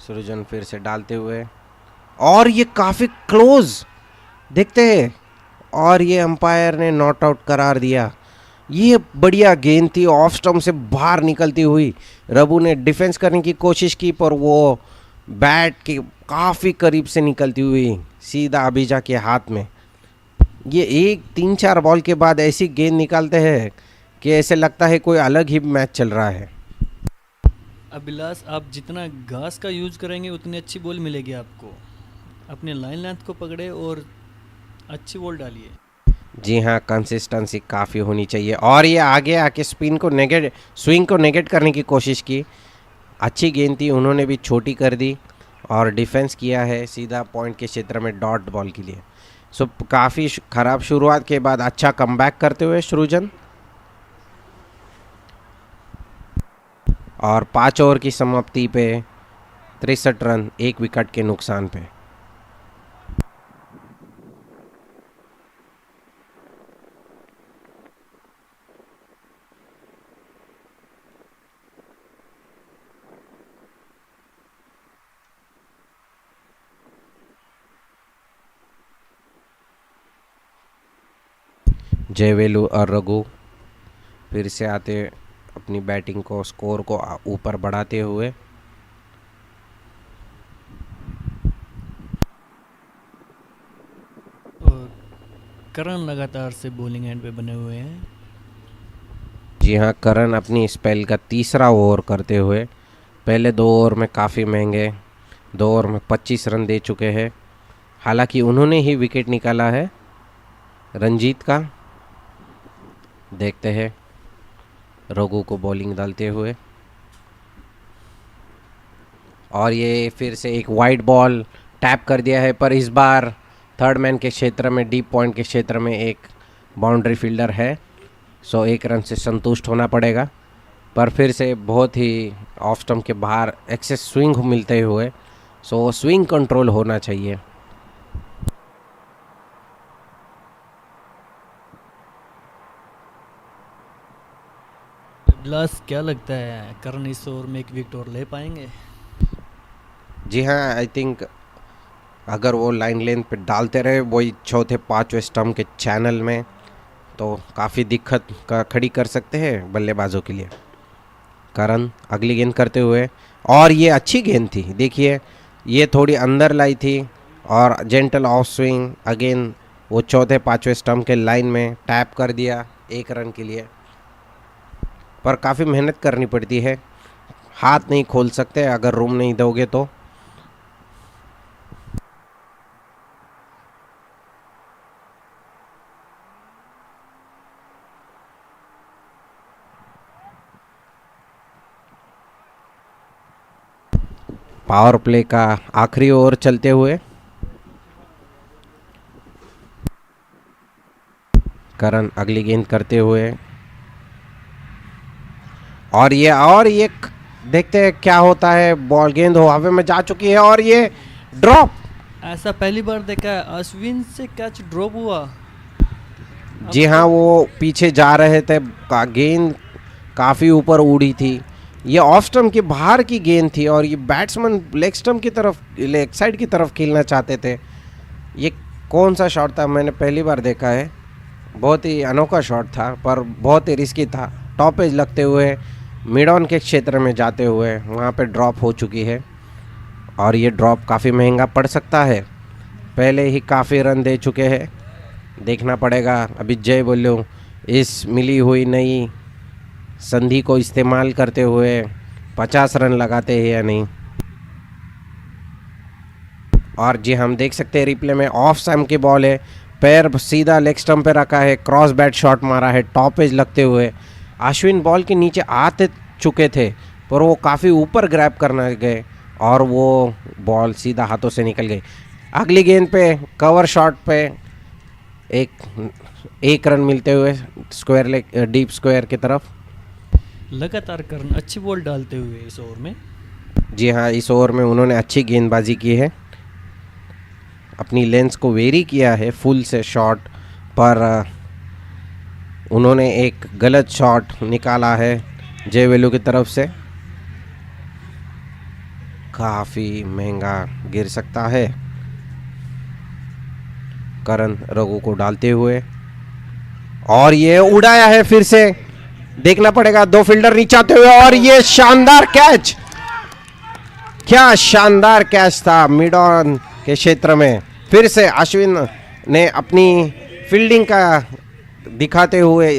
सृजन फिर से डालते हुए, और ये काफ़ी क्लोज देखते हैं, और ये अंपायर ने नॉट आउट करार दिया। ये बढ़िया गेंद थी, ऑफ स्टंप से बाहर निकलती हुई। रघु ने डिफेंस करने की कोशिश की, पर वो बैट के काफ़ी करीब से निकलती हुई सीधा अभिजा के हाथ में। ये 3-4 बॉल के बाद ऐसी गेंद निकालते हैं कि ऐसे लगता है कोई अलग ही मैच चल रहा है। अभिलाष, आप जितना घास का यूज करेंगे उतनी अच्छी बॉल मिलेगी आपको। अपने लाइन लेंथ को पकड़े और अच्छी बॉल डालिए। जी हाँ, कंसिस्टेंसी काफ़ी होनी चाहिए। और ये आगे आके स्विंग को नेगेट करने की कोशिश की। अच्छी गेंद थी, उन्होंने भी छोटी कर दी और डिफेंस किया है सीधा पॉइंट के क्षेत्र में डॉट बॉल के लिए। सो काफ़ी ख़राब शुरुआत के बाद अच्छा कमबैक करते हुए सृजन, और 5 ओवर की समाप्ति पे 63 रन 1 विकेट के नुकसान पे। जयवेलू और रघु फिर से आते अपनी बैटिंग को, स्कोर को ऊपर बढ़ाते हुए। और करण लगातार से बॉलिंग एंड पे बने हुए हैं। जी हाँ, करण अपनी स्पेल का तीसरा ओवर करते हुए पहले 2 ओवर में काफ़ी महंगे 2 ओवर में 25 रन दे चुके हैं। हालांकि उन्होंने ही विकेट निकाला है रंजीत का। देखते हैं रघु को बॉलिंग डालते हुए, और ये फिर से एक वाइड बॉल टैप कर दिया है, पर इस बार थर्ड मैन के क्षेत्र में, डीप पॉइंट के क्षेत्र में एक बाउंड्री फील्डर है, सो 1 रन से संतुष्ट होना पड़ेगा। पर फिर से बहुत ही ऑफ स्टंप के बाहर एक्सेस स्विंग मिलते हुए, सो स्विंग कंट्रोल होना चाहिए। लास्ट क्या लगता है, करण इस ओवर में एक विकेट और ले पाएंगे? जी हाँ, आई थिंक अगर वो लाइन लेंथ पे डालते रहे वही चौथे 5वें स्टंप के चैनल में, तो काफ़ी दिक्कत का खड़ी कर सकते हैं बल्लेबाजों के लिए। करण अगली गेंद करते हुए, और ये अच्छी गेंद थी, देखिए ये थोड़ी अंदर लाई थी और जेंटल ऑफ स्विंग अगेन वो चौथे 5वें स्टंप के लाइन में टैप कर दिया 1 रन के लिए। पर काफ़ी मेहनत करनी पड़ती है, हाथ नहीं खोल सकते अगर रूम नहीं दोगे तो। पावर प्ले का आखिरी ओवर चलते हुए करण अगली गेंद करते हुए, और ये देखते हैं क्या होता है। बॉल गेंद हवा में जा चुकी है और ये ड्रॉप। ऐसा पहली बार देखा है, अश्विन से कैच ड्रॉप हुआ। जी हाँ, वो पीछे जा रहे थे, गेंद काफ़ी ऊपर उड़ी थी, ये ऑफ स्टंप के बाहर की गेंद थी और ये बैट्समैन लेग स्टंप की तरफ, लेग साइड की तरफ खेलना चाहते थे। ये कौन सा शॉट था, मैंने पहली बार देखा है। बहुत ही अनोखा शॉट था पर बहुत ही रिस्की था। टॉप एज लगते हुए मिड ऑन के क्षेत्र में जाते हुए वहाँ पे ड्रॉप हो चुकी है, और ये ड्रॉप काफ़ी महंगा पड़ सकता है। पहले ही काफ़ी रन दे चुके हैं, देखना पड़ेगा अभी जय बोलो इस मिली हुई नई संधि को इस्तेमाल करते हुए 50 रन लगाते हैं या नहीं। और जी हम देख सकते हैं रिप्ले में, ऑफ स्टंप की बॉल है, पैर सीधा लेग स्टंप पे रखा है, क्रॉस बैट शॉट मारा है टॉप एज लगते हुए। अश्विन बॉल के नीचे आते चुके थे पर वो काफ़ी ऊपर ग्रैब करना गए और वो बॉल सीधा हाथों से निकल गई। अगली गेंद पे कवर शॉट पे एक रन मिलते हुए स्क्वायर लेग, डीप स्क्वायर की तरफ। लगातार करण अच्छी बॉल डालते हुए इस ओवर में। जी हाँ, इस ओवर में उन्होंने अच्छी गेंदबाजी की है, अपनी लेंस को वेरी किया है फुल से शॉट, पर उन्होंने एक गलत शॉट निकाला है जय वेलू की तरफ से, काफ़ी महंगा गिर सकता है। करण रघु को डालते हुए, और ये उड़ाया है फिर से, देखना पड़ेगा 2 फील्डर नीचे आते हुए, और ये शानदार कैच, क्या शानदार कैच था मिड ऑन के क्षेत्र में। फिर से अश्विन ने अपनी फील्डिंग का दिखाते हुए,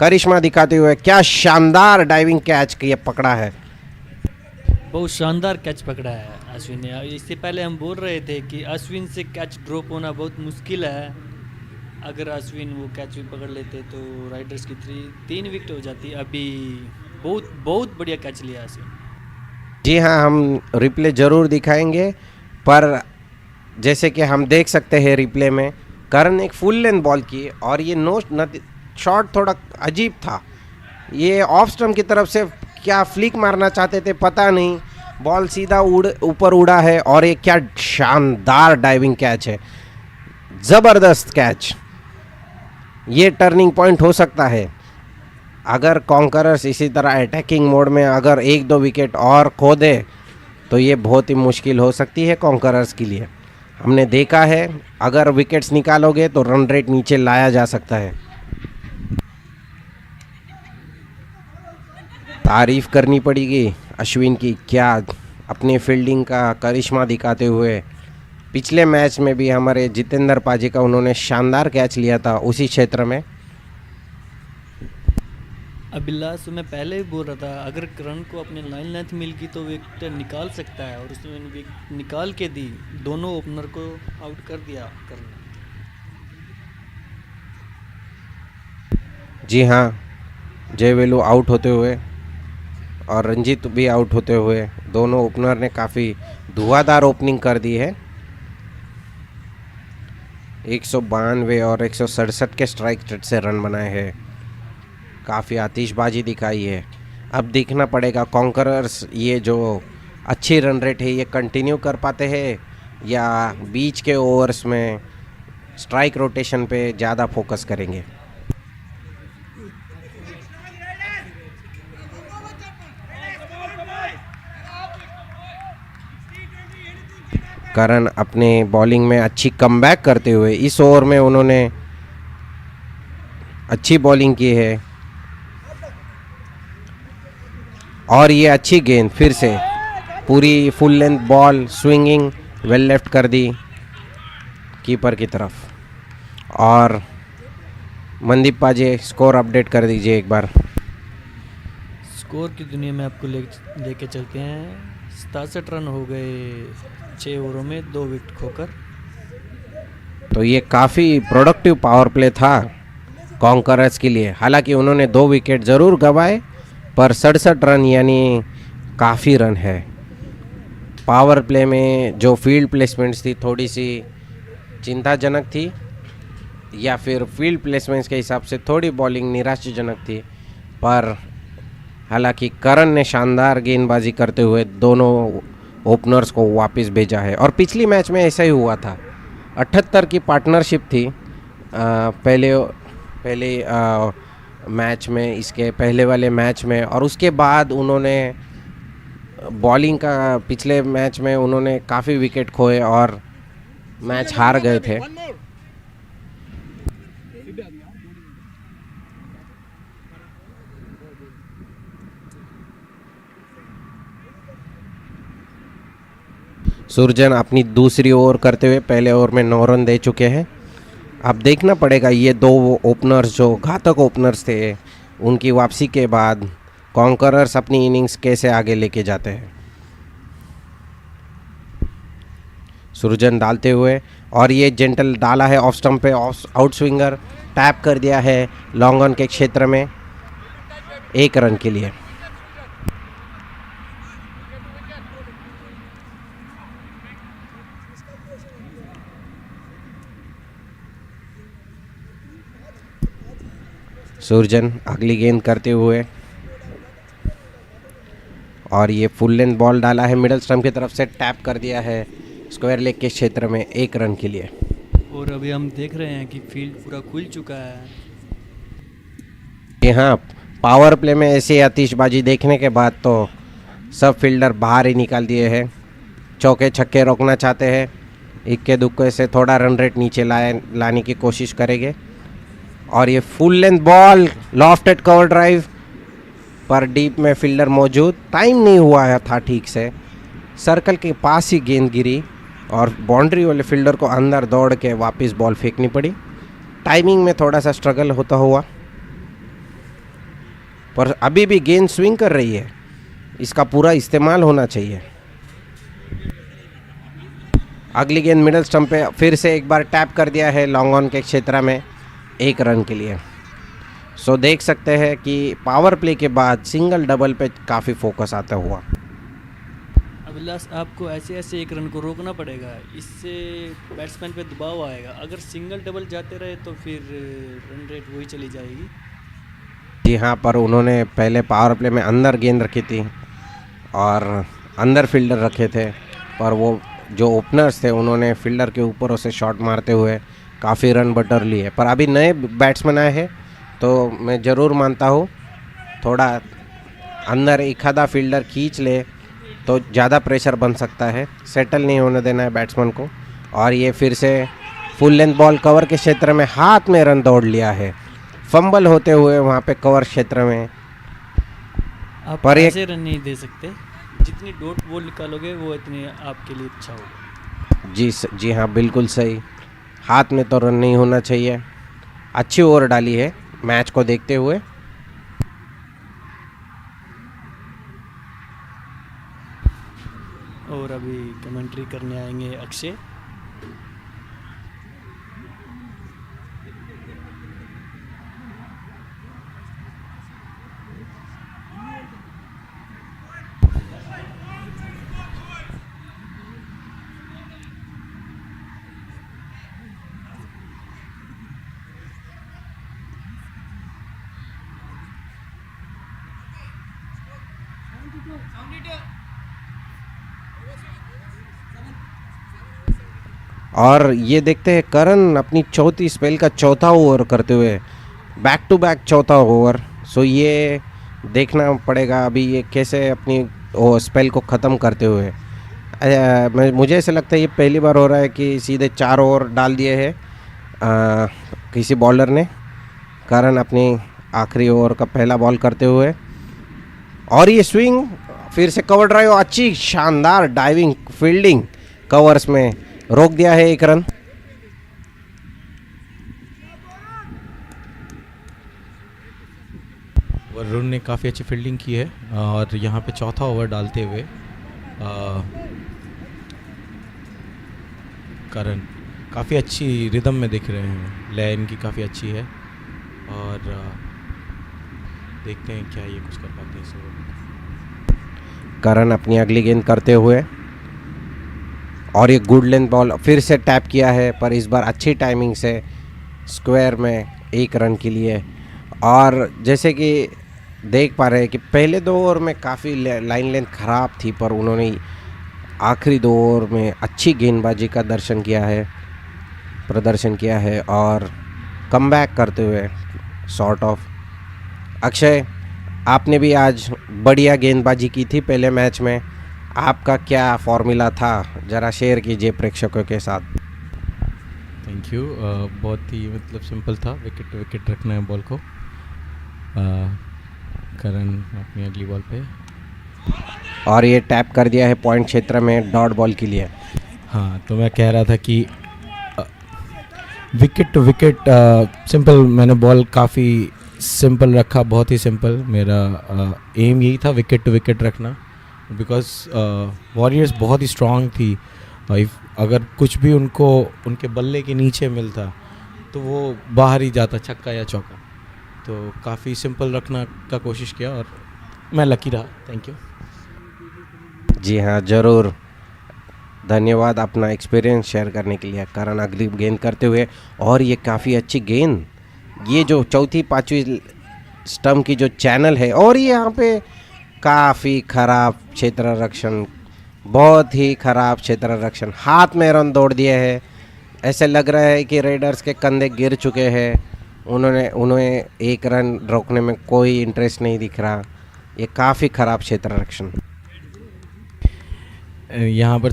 करिश्मा दिखाते हुए, क्या शानदार डाइविंग कैच किया पकड़ा है। बहुत शानदार कैच पकड़ा है अश्विन ने। इससे पहले हम बोल रहे थे कि अश्विन से कैच ड्रॉप होना बहुत मुश्किल है। अगर अश्विन वो कैच भी पकड़ लेते तो राइडर्स की 3 विकेट हो जाती। अभी बहुत बढ़िया कैच लिया अश्विन। जी हाँ, हम रिप्ले ज़रूर दिखाएंगे, पर जैसे कि हम देख सकते हैं रिप्ले में, करण एक फुल लेंथ बॉल की और ये शॉट थोड़ा अजीब था। ये ऑफ स्टंप की तरफ से क्या फ्लिक मारना चाहते थे पता नहीं, बॉल सीधा ऊपर उड़ा है, और ये क्या शानदार डाइविंग कैच है, ज़बरदस्त कैच। ये टर्निंग पॉइंट हो सकता है अगर कॉन्करर्स इसी तरह अटैकिंग मोड में अगर 1-2 विकेट और खो दे तो ये बहुत ही मुश्किल हो सकती है कॉन्करर्स के लिए। हमने देखा है अगर विकेट्स निकालोगे तो रन रेट नीचे लाया जा सकता है। तारीफ़ करनी पड़ेगी अश्विन की, क्या अपनी फील्डिंग का करिश्मा दिखाते हुए पिछले मैच में भी हमारे जितेंद्र पाजी का उन्होंने शानदार कैच लिया था उसी क्षेत्र में। अभिलाष, मैं पहले भी बोल रहा था, अगर करण को अपने लाइन लेंथ मिल गई तो विकेट निकाल सकता है, और उसने विकेट निकाल के दी, दोनों ओपनर को आउट कर दिया करण। जी हाँ, जयवेलू आउट होते हुए और रंजीत भी आउट होते हुए दोनों ओपनर ने काफ़ी धुआंधार ओपनिंग कर दी है। 192 और 167 के स्ट्राइक रेट से रन बनाए हैं, काफ़ी आतिशबाजी दिखाई है। अब देखना पड़ेगा कॉन्करर्स ये जो अच्छी रन रेट है ये कंटिन्यू कर पाते हैं या बीच के ओवर्स में स्ट्राइक रोटेशन पे ज़्यादा फोकस करेंगे। करण अपने बॉलिंग में अच्छी कमबैक करते हुए इस ओवर में उन्होंने अच्छी बॉलिंग की है, और ये अच्छी गेंद फिर से पूरी full length ball swinging well left कर दी कीपर की तरफ। और मनदीप पाजी स्कोर अपडेट कर दीजिए एक बार। स्कोर की दुनिया में आपको लेके चलते हैं। 67 रन हो गए 6 ओवरों में 2 विकेट खोकर। तो ये काफ़ी प्रोडक्टिव पावर प्ले था कॉन्करर्स के लिए। हालांकि उन्होंने 2 विकेट ज़रूर गंवाए, पर 67 रन यानी काफ़ी रन है। पावर प्ले में जो फील्ड प्लेसमेंट्स थी थोड़ी सी चिंताजनक थी, या फिर फील्ड प्लेसमेंट्स के हिसाब से थोड़ी बॉलिंग निराशाजनक थी, पर हालांकि करण ने शानदार गेंदबाजी करते हुए दोनों ओपनर्स को वापस भेजा है। और पिछली मैच में ऐसा ही हुआ था, 78 की पार्टनरशिप थी पहले मैच में, इसके पहले वाले मैच में, और उसके बाद उन्होंने बॉलिंग का पिछले मैच में उन्होंने काफ़ी विकेट खोए और मैच हार गए थे। सुरजन अपनी दूसरी ओवर करते हुए पहले ओवर में 9 रन दे चुके हैं। अब देखना पड़ेगा ये 2 ओपनर्स जो घातक ओपनर्स थे उनकी वापसी के बाद कॉन्करर्स अपनी इनिंग्स कैसे आगे लेके जाते हैं। सुरजन डालते हुए, और ये जेंटल डाला है ऑफ स्टंप पे, आउट स्विंगर टैप कर दिया है लॉन्ग ऑन के क्षेत्र में 1 रन के लिए। सुरजन अगली गेंद करते हुए, और ये फुल लेंथ बॉल डाला है मिडल स्टंप की तरफ से, टैप कर दिया है स्क्वायर लेग के क्षेत्र में 1 रन के लिए। और अभी हम देख रहे हैं कि फील्ड पूरा खुल चुका है। यहाँ पावर प्ले में ऐसी आतिशबाजी देखने के बाद तो सब फील्डर बाहर ही निकाल दिए हैं। चौके छक्के रोकना चाहते हैं, इक्के दुक्के से थोड़ा रन रेट नीचे लाने की कोशिश करेंगे। और ये full length ball lofted cover drive पर डीप में फील्डर मौजूद, टाइम नहीं हुआ था ठीक से, सर्कल के पास ही गेंद गिरी और बाउंड्री वाले फील्डर को अंदर दौड़ के वापस बॉल फेंकनी पड़ी। टाइमिंग में थोड़ा सा स्ट्रगल होता हुआ, पर अभी भी गेंद स्विंग कर रही है, इसका पूरा इस्तेमाल होना चाहिए। अगली गेंद मिडल स्टंप पे फिर से एक बार टैप कर दिया है लॉन्ग ऑन के क्षेत्र में 1 रन के लिए। सो देख सकते हैं कि पावर प्ले के बाद सिंगल डबल पे काफ़ी फोकस आता हुआ। अभिलाष, आपको ऐसे 1 रन को रोकना पड़ेगा, इससे बैट्समैन पे दबाव आएगा। अगर सिंगल डबल जाते रहे तो फिर रन रेट वही चली जाएगी। जी हाँ, पर उन्होंने पहले पावर प्ले में अंदर गेंद रखी थी और अंदर फील्डर रखे थे, पर वो जो ओपनर्स थे उन्होंने फील्डर के ऊपर उसे शॉट मारते हुए काफ़ी रन बटर लिए। पर अभी नए बैट्समैन आए हैं तो मैं ज़रूर मानता हूँ थोड़ा अंदर एक आधा फील्डर खींच ले तो ज़्यादा प्रेशर बन सकता है, सेटल नहीं होने देना है बैट्समैन को। और ये फिर से फुल लेंथ बॉल कवर के क्षेत्र में हाथ में रन दौड़ लिया है, फंबल होते हुए वहाँ पे कवर क्षेत्र में। आप पर ऐसे रन नहीं दे सकते, जितनी डॉट बॉल निकालोगे वो इतने आपके लिए अच्छा होगा। जी हाँ, बिल्कुल सही। हाथ में तो रन नहीं होना चाहिए। अच्छी ओवर डाली है मैच को देखते हुए। और अभी कमेंट्री करने आएंगे अक्षय। और ये देखते हैं करण अपनी चौथी स्पेल का चौथा ओवर करते हुए, बैक टू बैक चौथा ओवर। सो ये देखना पड़ेगा अभी ये कैसे अपनी स्पेल को ख़त्म करते हुए। मुझे ऐसा लगता है ये पहली बार हो रहा है कि सीधे 4 ओवर डाल दिए हैं किसी बॉलर ने। करण अपनी आखिरी ओवर का पहला बॉल करते हुए, और ये स्विंग फिर से कवर ड्राइव, अच्छी शानदार डाइविंग फील्डिंग, कवर्स में रोक दिया है 1 रन। वरुण ने काफ़ी अच्छी फील्डिंग की है और यहाँ पे चौथा ओवर डालते हुए करण काफ़ी अच्छी रिदम में दिख रहे हैं। लय इनकी काफ़ी अच्छी है और देखते हैं क्या ये कुछ कर पाते हैं इस ओवर में। करण अपनी अगली गेंद करते हुए, और ये गुड लेंथ बॉल फिर से टैप किया है, पर इस बार अच्छी टाइमिंग से स्क्वायर में 1 रन के लिए। और जैसे कि देख पा रहे हैं कि पहले 2 ओवर में काफ़ी लाइन लेंथ ख़राब थी, पर उन्होंने आखिरी 2 ओवर में अच्छी गेंदबाजी का प्रदर्शन किया है और कमबैक करते हुए सॉर्ट ऑफ। अक्षय, आपने भी आज बढ़िया गेंदबाजी की थी पहले मैच में। आपका क्या फॉर्मूला था, ज़रा शेयर कीजिए प्रेक्षकों के साथ। Thank you. बहुत ही मतलब सिंपल था, विकेट रखना है बॉल को। करण अपनी अगली बॉल पे, और ये टैप कर दिया है पॉइंट क्षेत्र में डॉट बॉल के लिए। हाँ तो मैं कह रहा था कि विकेट टू विकेट सिंपल, मैंने बॉल काफ़ी सिंपल रखा, बहुत ही सिंपल। मेरा एम यही था विकेट टू विकेट रखना, बिकॉज वॉरियर्स बहुत ही स्ट्रांग थी। अगर कुछ भी उनको उनके बल्ले के नीचे मिलता तो वो बाहर ही जाता, छक्का या चौका। तो काफ़ी सिंपल रखना का कोशिश किया और मैं लकी रहा। Thank you. जी हाँ, ज़रूर, धन्यवाद अपना एक्सपीरियंस शेयर करने के लिए। करण अगली गेंद करते हुए, और ये काफ़ी अच्छी गेंद, ये जो चौथी पांचवी स्टंप की जो चैनल है, और ये यहाँ पे काफ़ी ख़राब क्षेत्र रक्षण, बहुत ही ख़राब क्षेत्र रक्षण, हाथ में रन दौड़ दिए हैं। ऐसे लग रहा है कि रेडर्स के कंधे गिर चुके हैं। उन्हें 1 रन रोकने में कोई इंटरेस्ट नहीं दिख रहा। ये काफ़ी ख़राब क्षेत्र रक्षण। यहाँ पर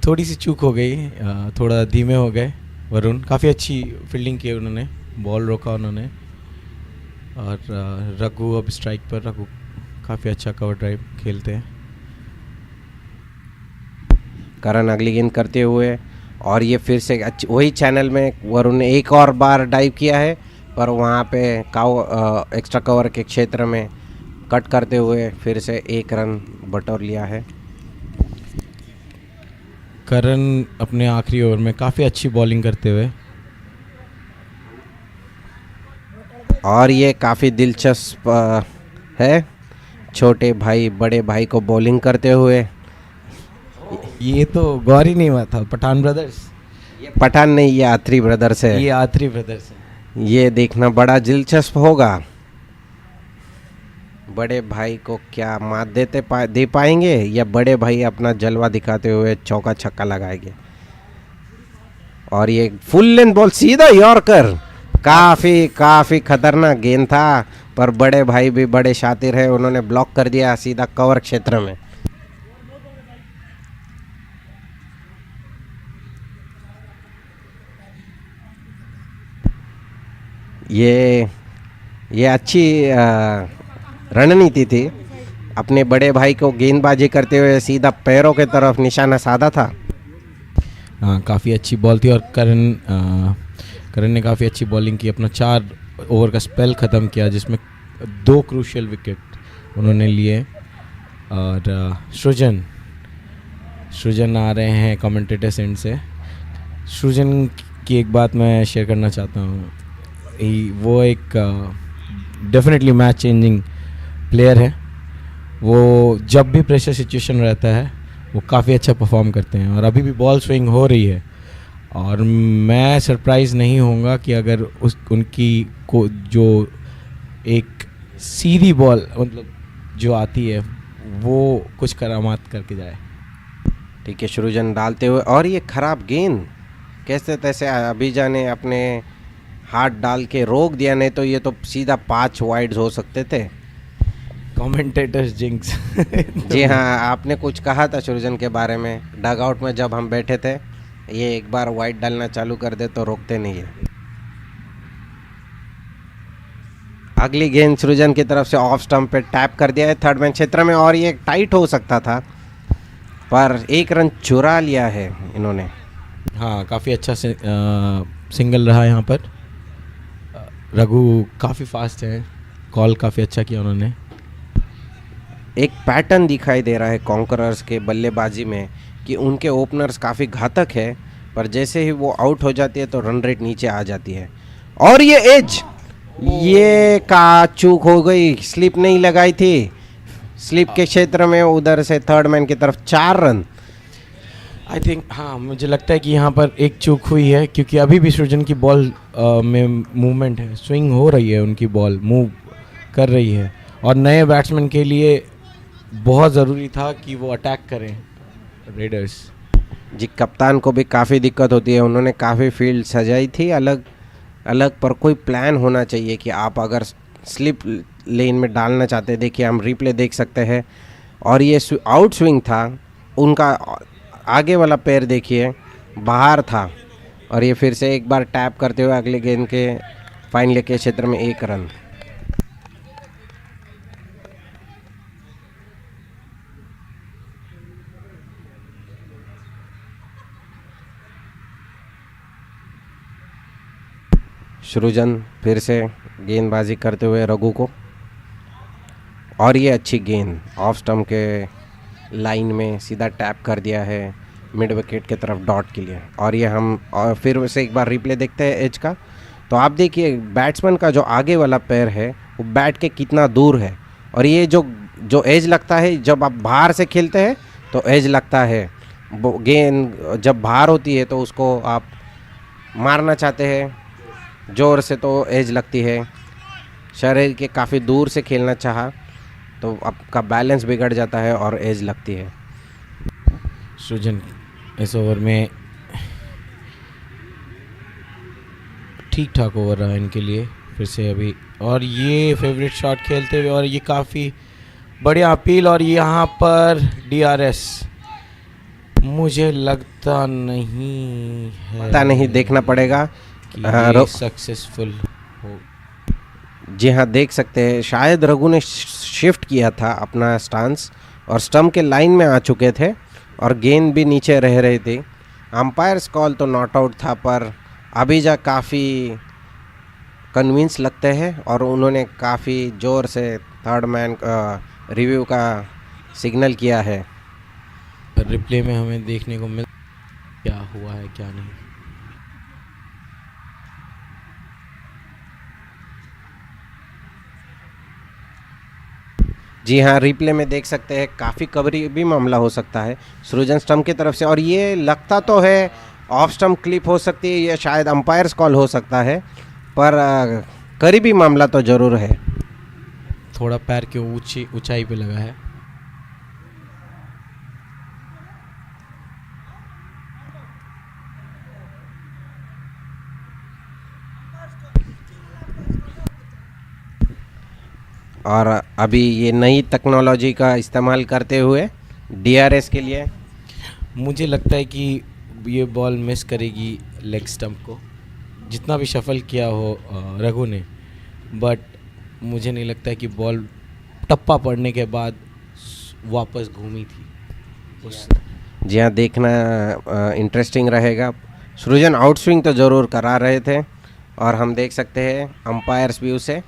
थोड़ी सी चूक हो गई, थोड़ा धीमे हो गए वरुण। काफ़ी अच्छी फील्डिंग की उन्होंने, बॉल रोका उन्होंने। और रघु अब स्ट्राइक पर, रघु काफ़ी अच्छा कवर ड्राइव खेलते हैं। करण अगली गेंद करते हुए, और ये फिर से वही चैनल में वरुण ने एक और बार डाइव किया है, पर वहाँ पे एक्स्ट्रा कवर के क्षेत्र में कट करते हुए फिर से 1 रन बटोर लिया है। करण अपने आखिरी ओवर में काफ़ी अच्छी बॉलिंग करते हुए, और ये काफ़ी दिलचस्प है, छोटे भाई बड़े भाई को बॉलिंग करते हुए। ये तो गौर ही नहीं हुआ था, पठान ब्रदर्स। ये पठान नहीं, ये आत्री ब्रदर्स है। ये आत्री ब्रदर्स है। ये देखना बड़ा दिलचस्प होगा, बड़े भाई को क्या मात दे पाएंगे, या बड़े भाई अपना जलवा दिखाते हुए चौका छक्का लगाएंगे। और ये फुल लेंथ बॉल सीधा यॉर्कर, काफ़ी खतरनाक गेंद था, पर बड़े भाई भी बड़े शातिर है, उन्होंने ब्लॉक कर दिया सीधा कवर क्षेत्र में। ये ये अच्छी रणनीति थी। अपने बड़े भाई को गेंदबाजी करते हुए सीधा पैरों के तरफ निशाना साधा था। हाँ, काफ़ी अच्छी बॉल थी और करण ने काफ़ी अच्छी बॉलिंग की, अपना 4 ओवर का स्पेल ख़त्म किया जिसमें 2 क्रूशियल विकेट उन्होंने लिए। और सृजन आ रहे हैं कमेंटेटर्स एंड से। सृजन की एक बात मैं शेयर करना चाहता हूँ, वो एक डेफिनेटली मैच चेंजिंग प्लेयर है। वो जब भी प्रेशर सिचुएशन रहता है वो काफ़ी अच्छा परफॉर्म करते हैं और अभी भी बॉल स्विंग हो रही है और मैं सरप्राइज़ नहीं होऊंगा कि अगर उनकी को जो एक सीधी बॉल मतलब जो आती है वो कुछ करामात करके जाए। ठीक है, सृजन डालते हुए और ये खराब गेंद कैसे तैसे अभिजा ने अपने हाथ डाल के रोक दिया, नहीं तो ये तो सीधा 5 वाइड्स हो सकते थे। Commentators jinx. जी हाँ, आपने कुछ कहा था सृजन के बारे में डग आउट में जब हम बैठे थे, ये एक बार वाइड डालना चालू कर दे तो रोकते नहीं है। अगली गेंद सृजन की तरफ से ऑफ स्टंप पे टैप कर दिया है थर्ड मैन क्षेत्र में और ये टाइट हो सकता था पर 1 रन चुरा लिया है इन्होंने। हाँ, काफ़ी अच्छा सिंगल रहा यहाँ पर। रघु काफ़ी फास्ट है, कॉल काफ़ी अच्छा किया उन्होंने। एक पैटर्न दिखाई दे रहा है कॉन्करर्स के बल्लेबाजी में कि उनके ओपनर्स काफ़ी घातक है पर जैसे ही वो आउट हो जाती है तो रन रेट नीचे आ जाती है। और ये एज, ये का चूक हो गई, स्लिप नहीं लगाई थी। स्लिप के क्षेत्र में उधर से थर्ड मैन की तरफ 4 रन। आई थिंक हाँ, मुझे लगता है कि यहाँ पर एक चूक हुई है क्योंकि अभी भी सृजन की बॉल में मूवमेंट है, स्विंग हो रही है, उनकी बॉल मूव कर रही है और नए बैट्समैन के लिए बहुत ज़रूरी था कि वो अटैक करें रेडर्स। जी, कप्तान को भी काफ़ी दिक्कत होती है, उन्होंने काफ़ी फील्ड सजाई थी अलग अलग, पर कोई प्लान होना चाहिए कि आप अगर स्लिप लेन में डालना चाहते हैं। देखिए हम रिप्ले देख सकते हैं और ये आउट स्विंग था, उनका आगे वाला पैर देखिए बाहर था और ये फिर से एक बार टैप करते हुए अगले गेंद के फाइनल के क्षेत्र में 1 रन। सृजन फिर से गेंदबाजी करते हुए रघु को और ये अच्छी गेंद ऑफ स्टंप के लाइन में सीधा टैप कर दिया है मिड विकेट की तरफ डॉट के लिए। और ये हम और फिर से एक बार रिप्ले देखते हैं एज का, तो आप देखिए बैट्समैन का जो आगे वाला पैर है वो बैट के कितना दूर है और ये जो एज लगता है जब आप बाहर से खेलते हैं तो एज लगता है। गेंद जब बाहर होती है तो उसको आप मारना चाहते हैं जोर से तो एज लगती है। शरीर के काफ़ी दूर से खेलना चाहा तो आपका बैलेंस बिगड़ जाता है और एज लगती है। सृजन इस ओवर में ठीक ठाक ओवर रहा इनके लिए फिर से अभी, और ये फेवरेट शॉट खेलते हुए और ये काफ़ी बढ़िया अपील और यहाँ पर DRS मुझे लगता नहीं है, पता नहीं, देखना पड़ेगा कि सक्सेसफुल हो। जी हाँ, देख सकते हैं शायद रघु ने शिफ्ट किया था अपना स्टांस और स्टंप के लाइन में आ चुके थे और गेंद भी नीचे रह रही थी। अंपायर्स कॉल तो नॉट आउट था पर अभिजा काफ़ी कन्विंस लगते हैं और उन्होंने काफ़ी ज़ोर से थर्ड मैन रिव्यू का सिग्नल किया है। रिप्ले में हमें देखने को मिल क्या हुआ है क्या नहीं। जी हाँ, रिप्ले में देख सकते हैं काफ़ी कवरी भी मामला हो सकता है सृजन स्टंप की तरफ से और ये लगता तो है ऑफ स्टंप क्लिप हो सकती है, ये शायद अंपायर्स कॉल हो सकता है पर करीबी मामला तो ज़रूर है। थोड़ा पैर के ऊंचाई पे लगा है। और अभी ये नई टेक्नोलॉजी का इस्तेमाल करते हुए DRS के लिए मुझे लगता है कि ये बॉल मिस करेगी लेग स्टंप को, जितना भी शफल किया हो रघु ने, बट मुझे नहीं लगता है कि बॉल टप्पा पड़ने के बाद वापस घूमी थी उस। जी हाँ, देखना इंटरेस्टिंग रहेगा। सृजन आउट स्विंग तो ज़रूर करा रहे थे और हम देख सकते हैं अंपायर्स भी उसे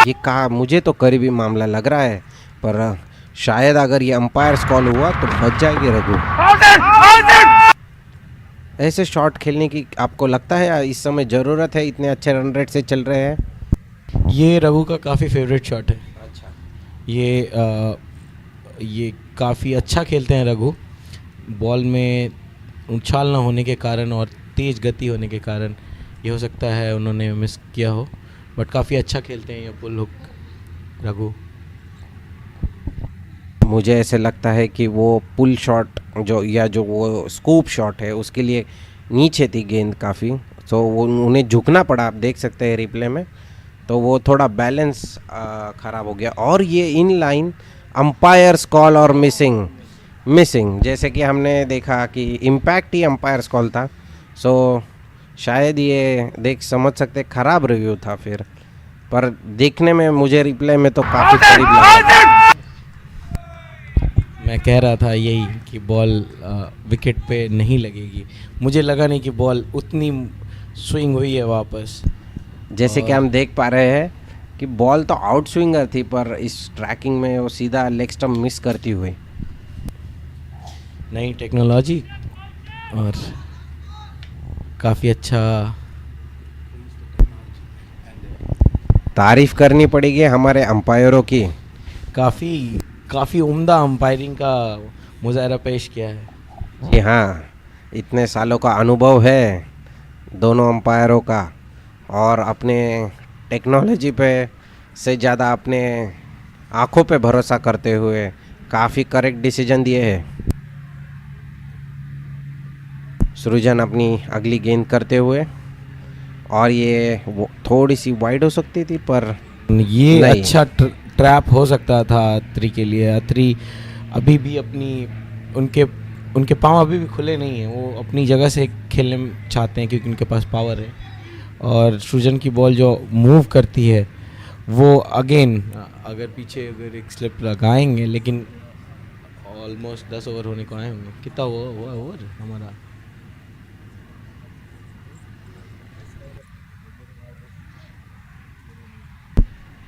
ये कहा, मुझे तो करीबी मामला लग रहा है, पर शायद अगर ये अंपायर्स कॉल हुआ तो बच जाएगी रघु। ऐसे शॉट खेलने की आपको लगता है इस समय ज़रूरत है, इतने अच्छे रन रेट से चल रहे हैं? ये रघु का काफ़ी फेवरेट शॉट है। अच्छा, ये काफ़ी अच्छा खेलते हैं रघु। बॉल में उछाल ना होने के कारण और तेज़ गति होने के कारण ये हो सकता है उन्होंने मिस किया हो, बट काफ़ी अच्छा खेलते हैं ये पुल हुक रघु। मुझे ऐसे लगता है कि वो पुल शॉट जो वो स्कूप शॉट है उसके लिए नीचे थी गेंद काफ़ी, तो वो उन्हें झुकना पड़ा, आप देख सकते हैं रिप्ले में, तो वो थोड़ा बैलेंस ख़राब हो गया। और ये इन लाइन अंपायर्स कॉल और मिसिंग जैसे कि हमने देखा कि इम्पैक्ट ही अंपायर्स कॉल था, सो शायद ये समझ सकते ख़राब रिव्यू था फिर, पर देखने में मुझे रिप्ले में तो काफ़ी करीब लगा। मैं कह रहा था यही कि बॉल विकेट पे नहीं लगेगी, मुझे लगा नहीं कि बॉल उतनी स्विंग हुई है वापस। जैसे कि हम देख पा रहे हैं कि बॉल तो आउट स्विंगर थी, पर इस ट्रैकिंग में वो सीधा लेग स्टंप मिस करती हुई। नई टेक्नोलॉजी और काफ़ी अच्छा, तारीफ करनी पड़ेगी हमारे अंपायरों की। काफ़ी उम्दा अंपायरिंग का मुजाहरा पेश किया है। जी हाँ, इतने सालों का अनुभव है दोनों अंपायरों का, और अपने टेक्नोलॉजी पे से ज़्यादा अपने आँखों पे भरोसा करते हुए काफ़ी करेक्ट डिसीजन दिए हैं। सृजन अपनी अगली गेंद करते हुए, और ये वो थोड़ी सी वाइड हो सकती थी, पर ये नहीं। अच्छा ट्रैप हो सकता था अत्री के लिए। अत्री अभी भी उनके पाँव अभी भी खुले नहीं हैं, वो अपनी जगह से खेलने चाहते हैं क्योंकि उनके पास पावर है। और सृजन की बॉल जो मूव करती है वो अगेन अगर पीछे एक स्लिप लगाएंगे, लेकिन ऑलमोस्ट 10 ओवर होने को आए होंगे। कितना हुआ ओवर हमारा?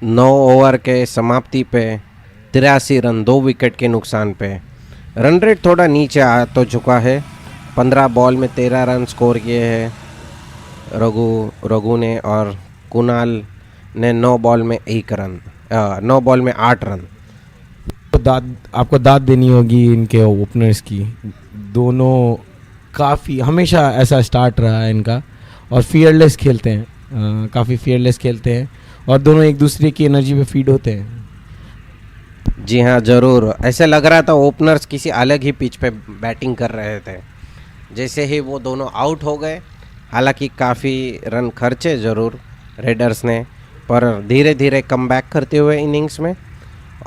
नौ ओवर के समाप्ति पे 83 रन, 2 विकेट के नुकसान पे। रन रेट थोड़ा नीचे आ तो चुका है, 15 बॉल में 13 रन स्कोर किए हैं रघु ने, और कुणाल ने 9 बॉल में 8 रन। आपको दाद देनी होगी इनके ओपनर्स की। दोनों काफ़ी हमेशा ऐसा स्टार्ट रहा है इनका, और फियरलेस खेलते हैं, काफ़ी फियरलेस खेलते हैं, और दोनों एक दूसरे की एनर्जी पे फीड होते हैं। जी हाँ, ज़रूर ऐसे लग रहा था ओपनर्स किसी अलग ही पिच पे बैटिंग कर रहे थे। जैसे ही वो दोनों आउट हो गए, हालांकि काफ़ी रन खर्चे ज़रूर रेडर्स ने, पर धीरे धीरे कम बैक करते हुए इनिंग्स में,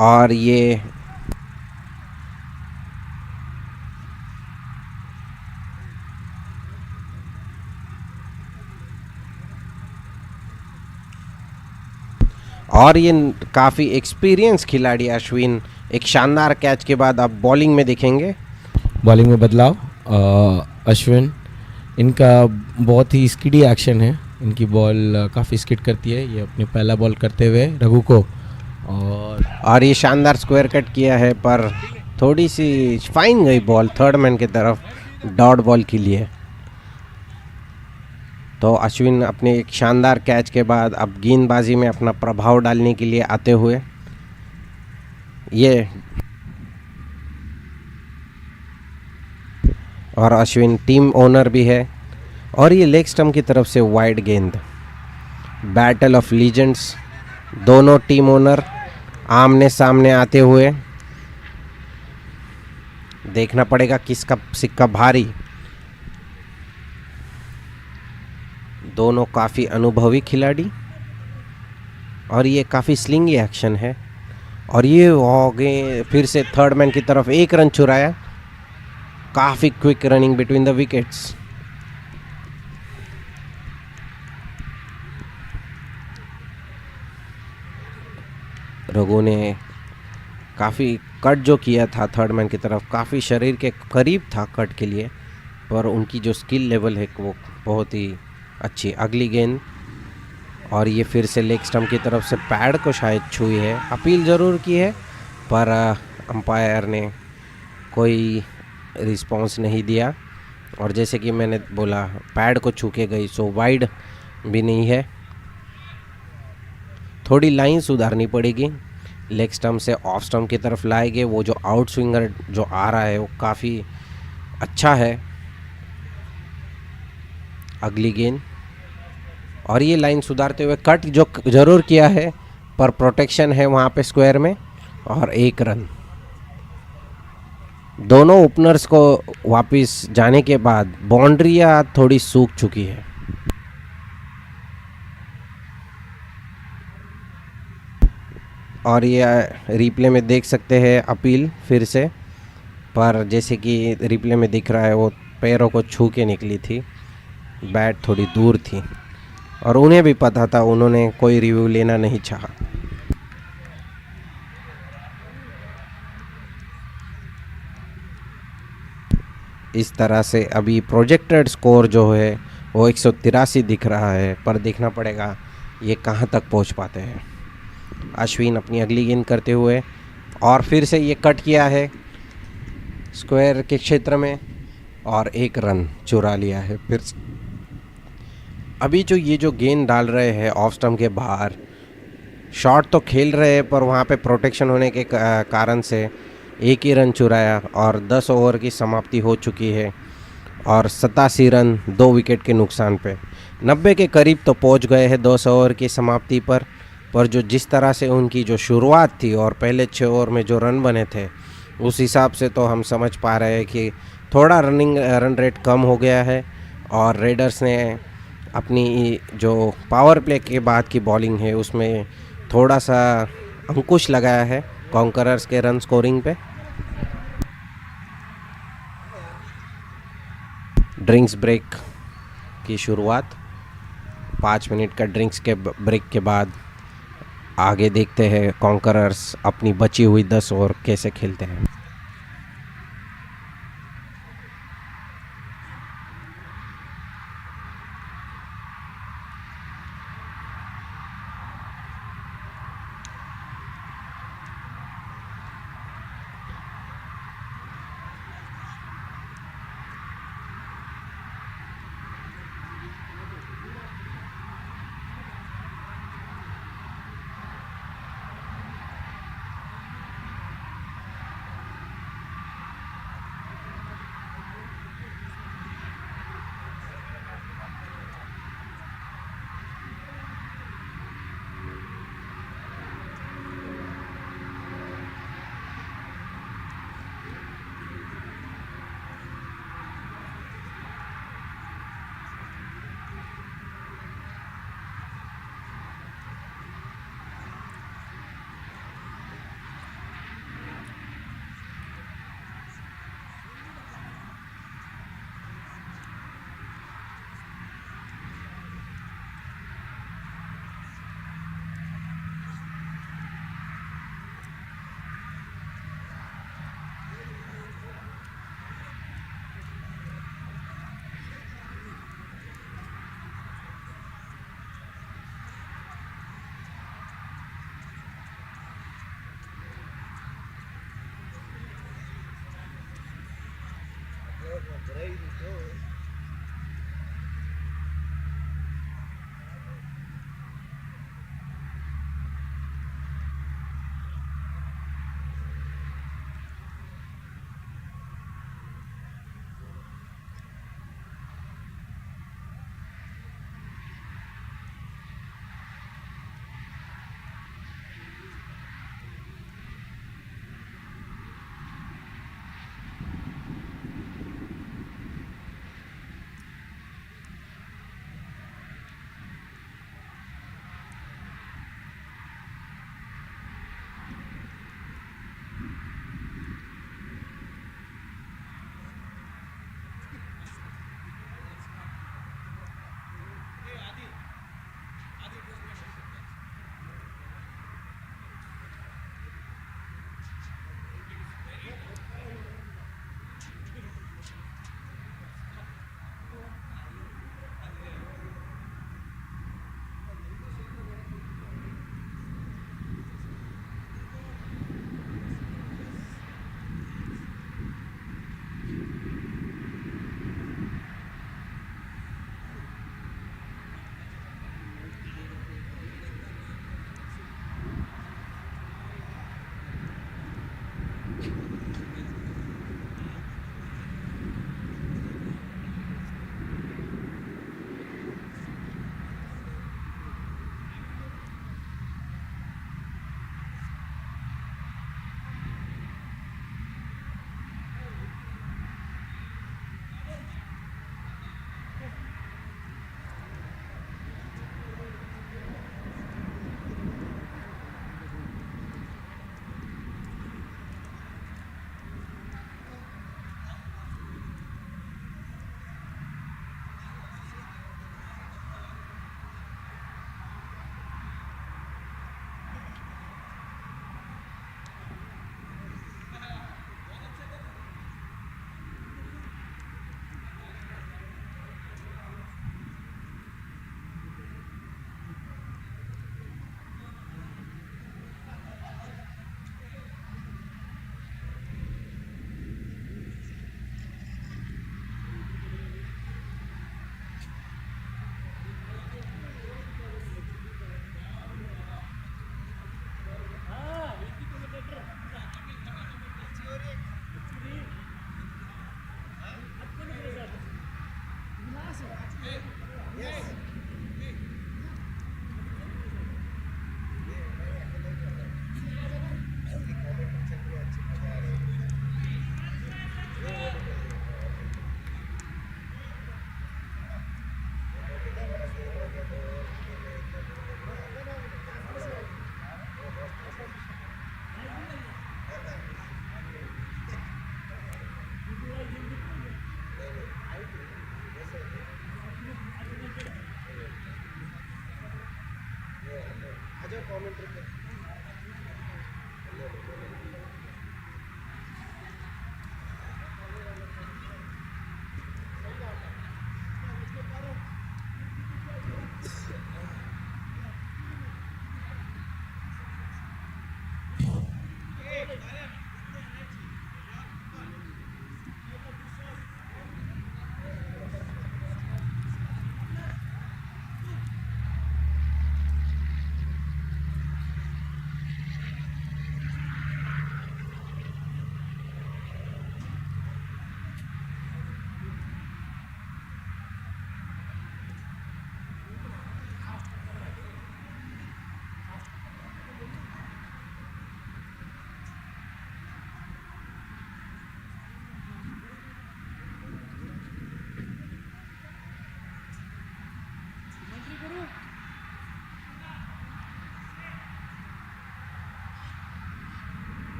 और ये काफ़ी एक्सपीरियंस खिलाड़ी अश्विन एक शानदार कैच के बाद अब बॉलिंग में दिखेंगे। बॉलिंग में बदलाव, अश्विन, इनका बहुत ही स्किडी एक्शन है, इनकी बॉल काफ़ी स्किड करती है। ये अपने पहला बॉल करते हुए रघु को, और ये शानदार स्क्वायर कट किया है, पर थोड़ी सी फाइन गई बॉल थर्ड मैन की तरफ डॉट बॉल के लिए। तो अश्विन अपने एक शानदार कैच के बाद अब गेंदबाजी में अपना प्रभाव डालने के लिए आते हुए, ये और अश्विन टीम ओनर भी है, और ये लेग स्टंप की तरफ से वाइड गेंद। बैटल ऑफ लीजेंड्स, दोनों टीम ओनर आमने सामने आते हुए, देखना पड़ेगा किसका सिक्का भारी। दोनों काफ़ी अनुभवी खिलाड़ी, और ये काफ़ी स्लिंगी एक्शन है, और ये हो गए फिर से थर्ड मैन की तरफ 1 रन चुराया। काफ़ी quick running between the wickets. Raghu ने काफ़ी कट जो किया था थर्ड मैन की तरफ, काफ़ी शरीर के करीब था कट के लिए, पर उनकी जो स्किल लेवल है वो बहुत ही अच्छी। अगली गेंद, और ये फिर से लेग स्टंप की तरफ से पैड को शायद छुई है, अपील ज़रूर की है पर अंपायर ने कोई रिस्पॉन्स नहीं दिया। और जैसे कि मैंने बोला पैड को छू के गई, सो वाइड भी नहीं है। थोड़ी लाइन सुधारनी पड़ेगी, लेग स्टंप से ऑफ स्टंप की तरफ लाएंगे। वो जो आउट स्विंगर जो आ रहा है वो काफ़ी अच्छा है। अगली गेंद, और ये लाइन सुधारते हुए कट जो ज़रूर किया है पर प्रोटेक्शन है वहाँ पे स्क्वायर में, और 1 रन। दोनों ओपनर्स को वापस जाने के बाद बाउंड्रियाँ थोड़ी सूख चुकी है। और ये रिप्ले में देख सकते हैं अपील फिर से, पर जैसे कि रिप्ले में दिख रहा है वो पैरों को छू के निकली थी, बैट थोड़ी दूर थी और उन्हें भी पता था, उन्होंने कोई रिव्यू लेना नहीं चाहा। इस तरह से अभी प्रोजेक्टेड स्कोर जो है वो 183 दिख रहा है, पर देखना पड़ेगा ये कहाँ तक पहुँच पाते हैं। अश्विन अपनी अगली गेंद करते हुए, और फिर से ये कट किया है स्क्वायर के क्षेत्र में और 1 रन चुरा लिया है फिर। अभी ये जो गेंद डाल रहे हैं ऑफ स्टंप के बाहर, शॉट तो खेल रहे हैं पर वहाँ पे प्रोटेक्शन होने के कारण से 1 ही रन चुराया और 10 ओवर की समाप्ति हो चुकी है और 87 रन 2 विकेट के नुकसान पे। 90 के करीब तो पहुँच गए हैं 200 ओवर की समाप्ति पर जो जिस तरह से उनकी जो शुरुआत थी और पहले 6 ओवर में जो रन बने थे उस हिसाब से तो हम समझ पा रहे हैं कि थोड़ा रन रेट कम हो गया है। और रेडर्स ने अपनी जो पावर प्ले के बाद की बॉलिंग है उसमें थोड़ा सा अंकुश लगाया है कॉन्करर्स के रन स्कोरिंग पे। ड्रिंक्स ब्रेक की शुरुआत, 5 मिनट का ड्रिंक्स के ब्रेक के बाद आगे देखते हैं कॉन्करर्स अपनी बची हुई 10 ओवर कैसे खेलते हैं।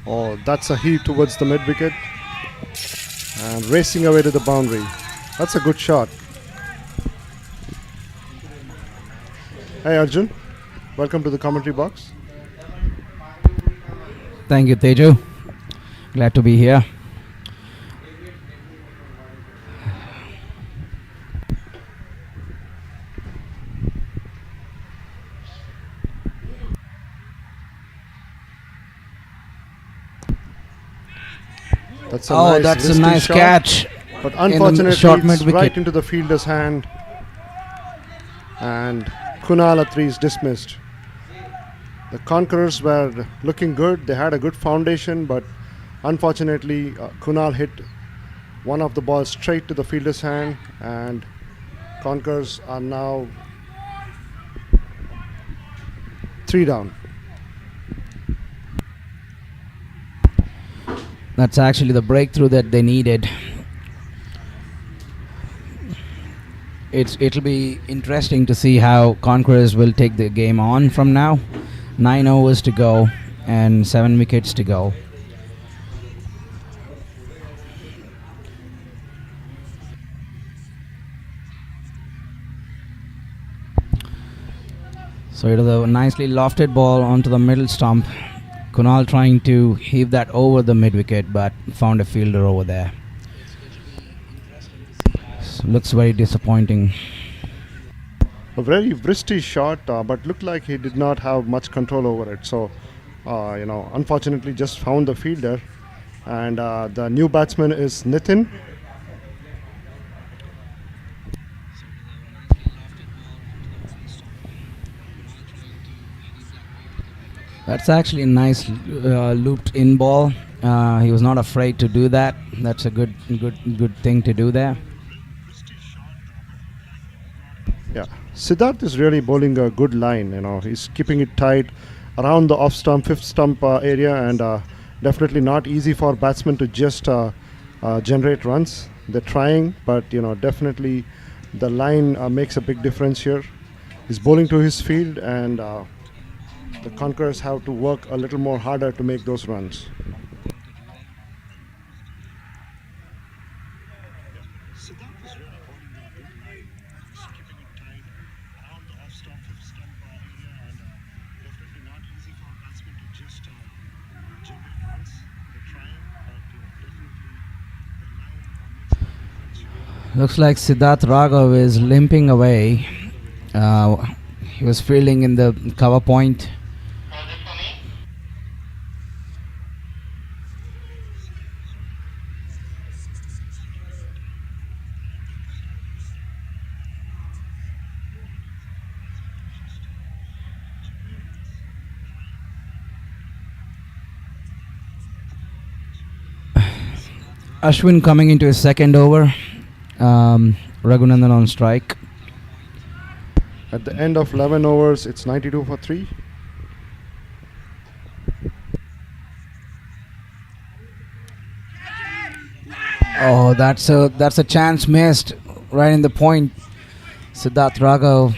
Oh, that's a heat towards the mid wicket and racing away to the boundary. That's a good shot. Hey Arjun, welcome to the commentary box. Thank you, Teju. Glad to be here. That's a nice, that's a risky nice shot, catch. but in the unfortunately short it's mid-wicket. right into the fielder's hand, and Kunal Atri is dismissed. The Conquerors were looking good. They had a good foundation, but unfortunately Kunal hit one of the balls straight to the fielder's hand, and Conquerors are now 3 down. That's actually the breakthrough that they needed. It'll be interesting to see how Conquerors will take the game on from now. 9 overs to go and 7 wickets to go. So it was a nicely lofted ball onto the middle stump. Kunal trying to heave that over the mid wicket, but found a fielder over there. So looks very disappointing. A very wristy shot, but looked like he did not have much control over it. So, unfortunately, just found the fielder. And the new batsman is Nitin. That's actually a nice looped in ball. He was not afraid to do that. That's a good thing to do there. Yeah, Siddharth is really bowling a good line. He's keeping it tight around the off stump, fifth stump area, and definitely not easy for batsmen to just generate runs. They're trying, but definitely the line makes a big difference here. He's bowling to his field, and the Conquerors have to work a little more harder to make those runs. Looks like Siddharth Raghav is limping away. He was fielding in the cover point. Ashwin coming into his second over. Raghunandan on strike. At the end of 11 overs, it's 92 for 3. Oh, that's a chance missed right in the point. Siddharth Raghav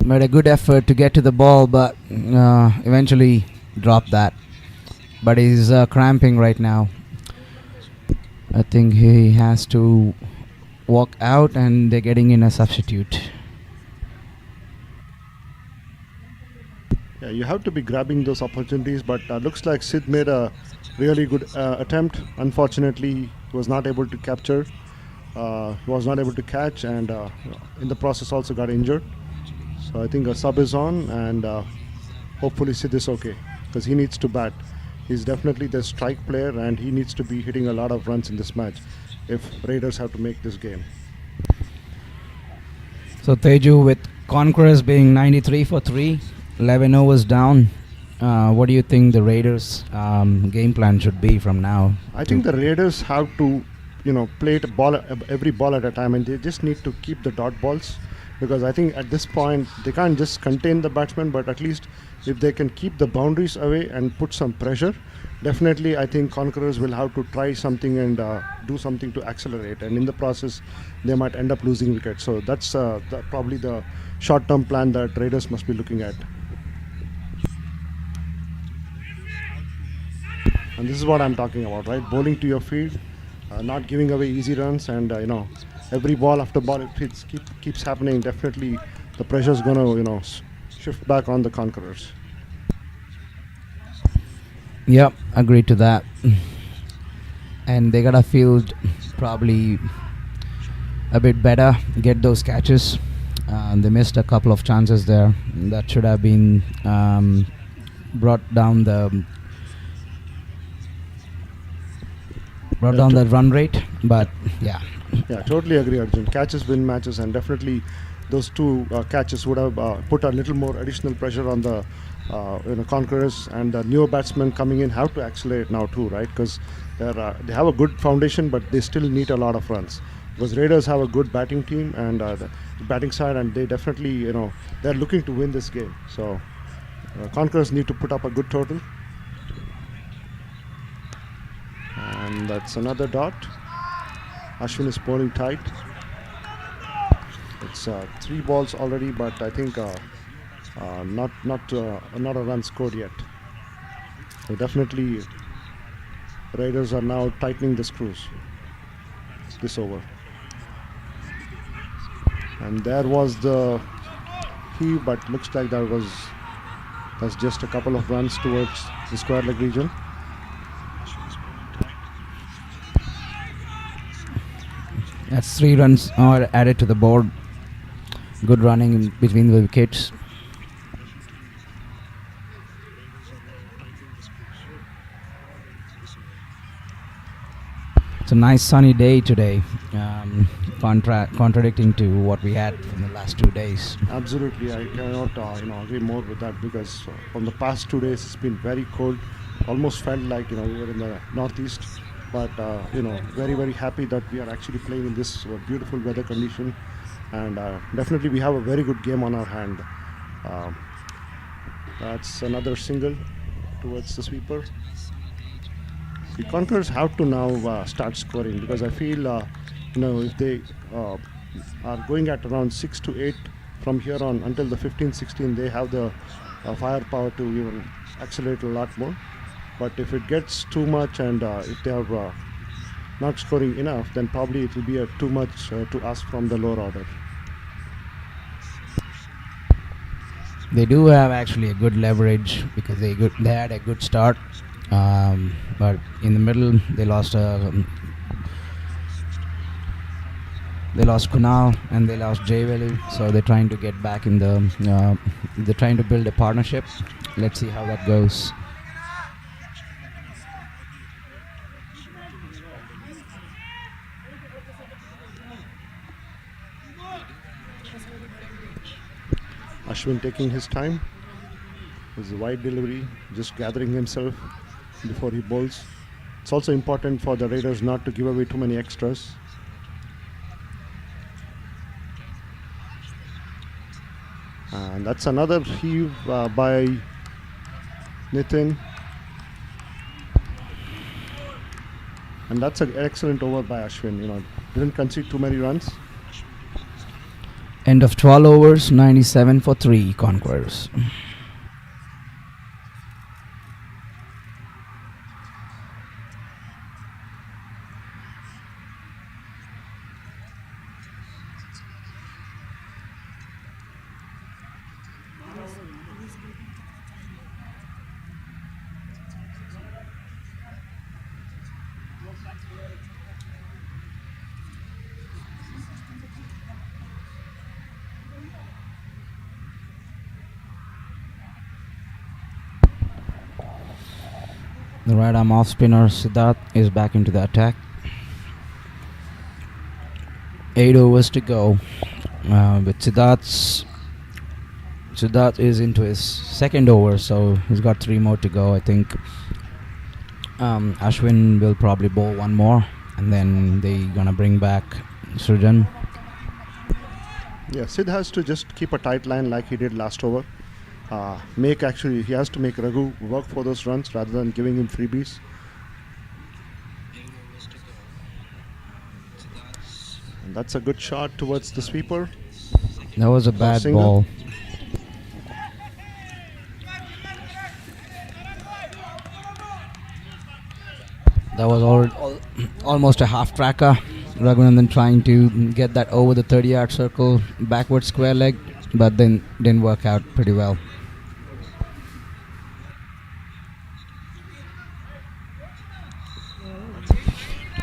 made a good effort to get to the ball, but eventually dropped that. But he's cramping right now. I think he has to walk out, and they're getting in a substitute. Yeah, you have to be grabbing those opportunities, but looks like Sid made a really good attempt. Unfortunately, he was not able to capture. He was not able to catch, and in the process also got injured. So I think a sub is on, and hopefully Sid is okay, because he needs to bat. He's definitely the strike player, and he needs to be hitting a lot of runs in this match if Raiders have to make this game. So Teju, with Conquerors being 93 for 3, 11 overs down, what do you think the Raiders' game plan should be from now? I think the Raiders have to, play the ball every ball at a time, and they just need to keep the dot balls, because I think at this point they can't just contain the batsman, but at least if they can keep the boundaries away and put some pressure, definitely I think Conquerors will have to try something and do something to accelerate, and in the process they might end up losing wickets. So that's probably the short-term plan that Raiders must be looking at. And this is what I'm talking about, right? Bowling to your field, not giving away easy runs, and every ball after ball it keeps happening. Definitely the pressure is going to shift back on the Conquerors. Yep, agree to that. And they gotta field probably a bit better, get those catches. They missed a couple of chances there that should have been brought down the run rate, but yeah. Yeah, totally agree, Arjun. Catches win matches, and definitely those two catches would have put a little more additional pressure on the Conquerors, and the newer batsmen coming in have to accelerate now too, right? Because they have a good foundation, but they still need a lot of runs. Because Raiders have a good batting team and the batting side, and they definitely they're looking to win this game. So Conquerors need to put up a good total, and that's another dot. Ashwin is bowling tight. It's 3 balls already, but I think not a run scored yet. So definitely Raiders are now tightening the screws this over. And there was the heave, but looks like that's just a couple of runs towards the square leg region. That's 3 runs are added to the board. Good running in between the wickets. It's a nice sunny day today, contradicting to what we had in the last 2 days. Absolutely, I cannot agree more with that, because from the past 2 days it's been very cold. Almost felt like we were in the northeast, but very, very happy that we are actually playing in this beautiful weather condition, and definitely we have a very good game on our hand. That's another single towards the sweeper. The Conquerors have to now start scoring, because I feel if they are going at around 6 to 8 from here on until the 15-16, they have the firepower to even accelerate a lot more. But if it gets too much, and if they are not scoring enough, then probably it will be too much to ask from the lower order. They do have actually a good leverage, because they had a good start, but in the middle they lost Kunal and they lost Jayvelu, so they're trying to get back in the they're trying to build a partnership. Let's see how that goes. Ashwin taking his time. His wide delivery, just gathering himself before he bowls. It's also important for the Raiders not to give away too many extras. And that's another heave by Nitin. And that's an excellent over by Ashwin. Didn't concede too many runs. End of 12 overs, 97 for 3 Conquerors. The right arm off spinner Siddharth is back into the attack. 8 overs to go. With Siddharth is into his second over, so he's got 3 more to go. I think Ashwin will probably bowl 1 more, and then they're gonna bring back Srijan. Yeah, Sid has to just keep a tight line like he did last over. He has to make Raghu work for those runs rather than giving him freebies. And that's a good shot towards the sweeper. That was a bad single. ball. That was almost a half tracker. Raghunandan trying to get that over the 30-yard circle, backward square leg, but then didn't work out pretty well.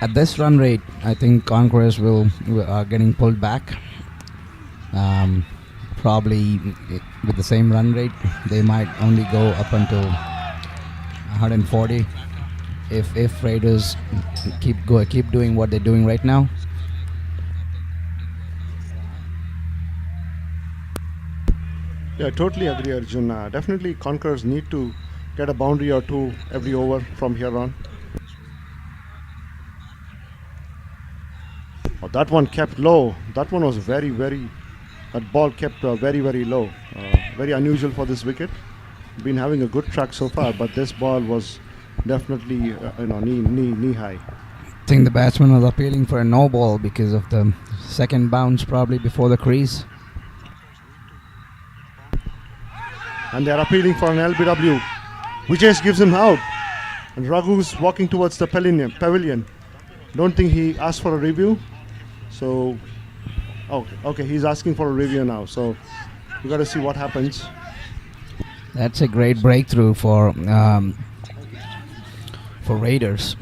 At this run rate, I think Conquerors are getting pulled back. Probably with the same run rate, they might only go up until 140 if Raiders keep doing what they're doing right now. Yeah, I totally agree, Arjun. Definitely Conquerors need to get a boundary or 2 every over from here on. Oh, that one kept low. That one was that ball kept very, very low. Very unusual for this wicket. Been having a good track so far, but this ball was definitely knee high. I think the batsman was appealing for a no ball because of the second bounce probably before the crease. And they're appealing for an LBW. Vijay gives him out. And Raghu's walking towards the pavilion. Don't think he asked for a review. So, okay, he's asking for a review now. So, We got to see what happens. That's a great breakthrough for Raiders.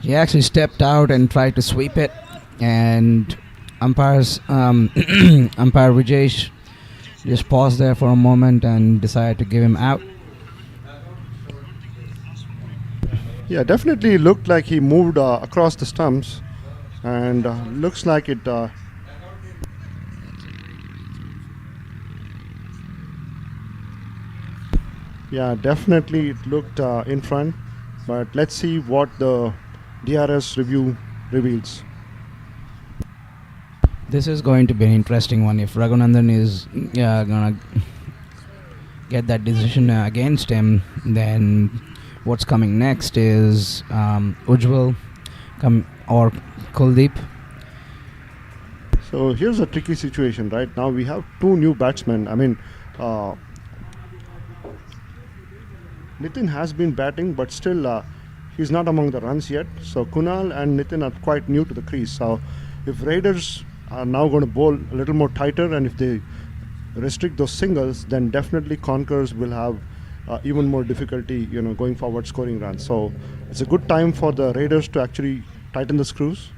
He actually stepped out and tried to sweep it, and umpire Vijesh just paused there for a moment and decided to give him out. Yeah, definitely looked like he moved across the stumps, and looks like it. Yeah, definitely it looked in front, but let's see what the DRS review reveals. This is going to be an interesting one. If Raghunandan is gonna get that decision against him, then what's coming next is Ujjwal or Kuldeep. So here's a tricky situation. Right now we have two new batsmen. I mean, Nitin has been batting, but still he's not among the runs yet. So Kunal and Nitin are quite new to the crease. So if Raiders are now going to bowl a little more tighter, and if they restrict those singles, then definitely Conquerors will have even more difficulty, going forward scoring runs. So it's a good time for the Raiders to actually tighten the screws,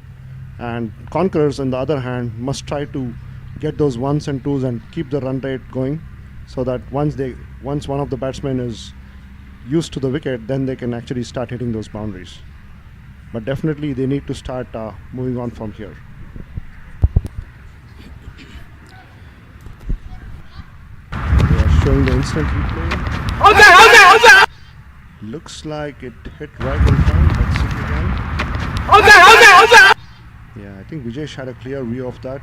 and Conquerors, on the other hand, must try to get those ones and twos and keep the run rate going, so that once one of the batsmen is used to the wicket, then they can actually start hitting those boundaries. But definitely they need to start moving on from here. They are showing the instant replay. Looks like it hit right in front. Let's see it again. Yeah, I think Vijesh had a clear view of that.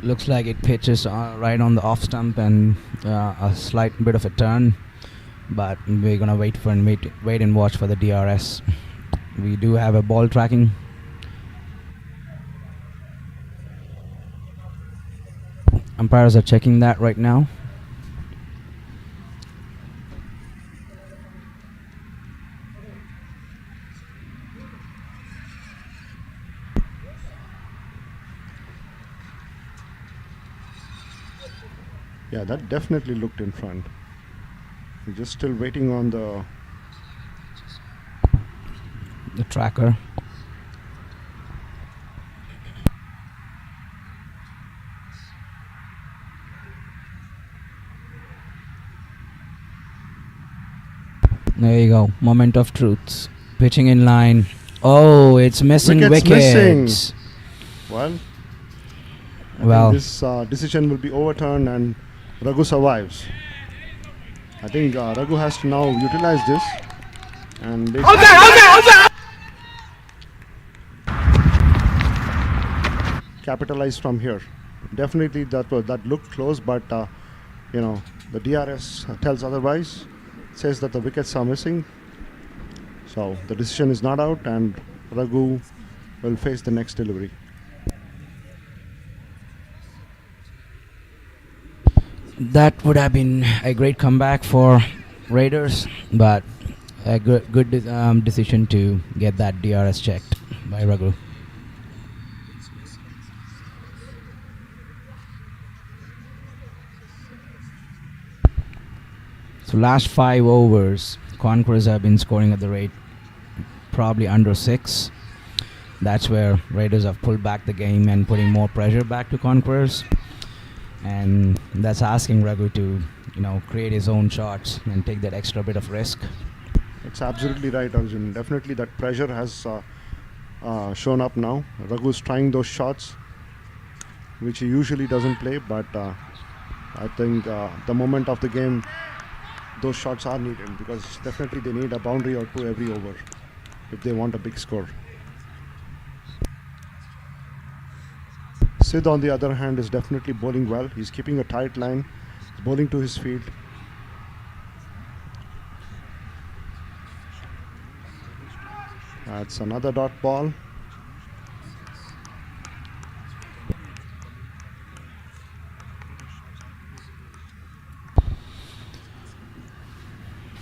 Looks like it pitches right on the off stump and a slight bit of a turn, but we're gonna wait and watch for the DRS. We do have a ball tracking. Umpires are checking that right now. Yeah, that definitely looked in front. We're just still waiting on the tracker. There you go. Moment of truth. Pitching in line. Oh, it's missing wickets. Missing. Well, I think this decision will be overturned and Raghu survives. I think Raghu has to now utilize this and capitalize from here. Definitely that looked close, but the DRS tells otherwise. Says that the wickets are missing. So the decision is not out, and Raghu will face the next delivery. That would have been a great comeback for Raiders, but a good decision to get that DRS checked by Raghu. So last 5 overs, Conquerors have been scoring at the rate probably under 6. That's where Raiders have pulled back the game and putting more pressure back to Conquerors. And that's asking Raghu to, create his own shots and take that extra bit of risk. It's absolutely right, Arjun. Definitely that pressure has shown up now. Raghu's trying those shots, which he usually doesn't play, but I think the moment of the game, those shots are needed, because definitely they need a boundary or two every over if they want a big score. Sid, on the other hand, is definitely bowling well. He's keeping a tight line. He's bowling to his feet. That's another dot ball.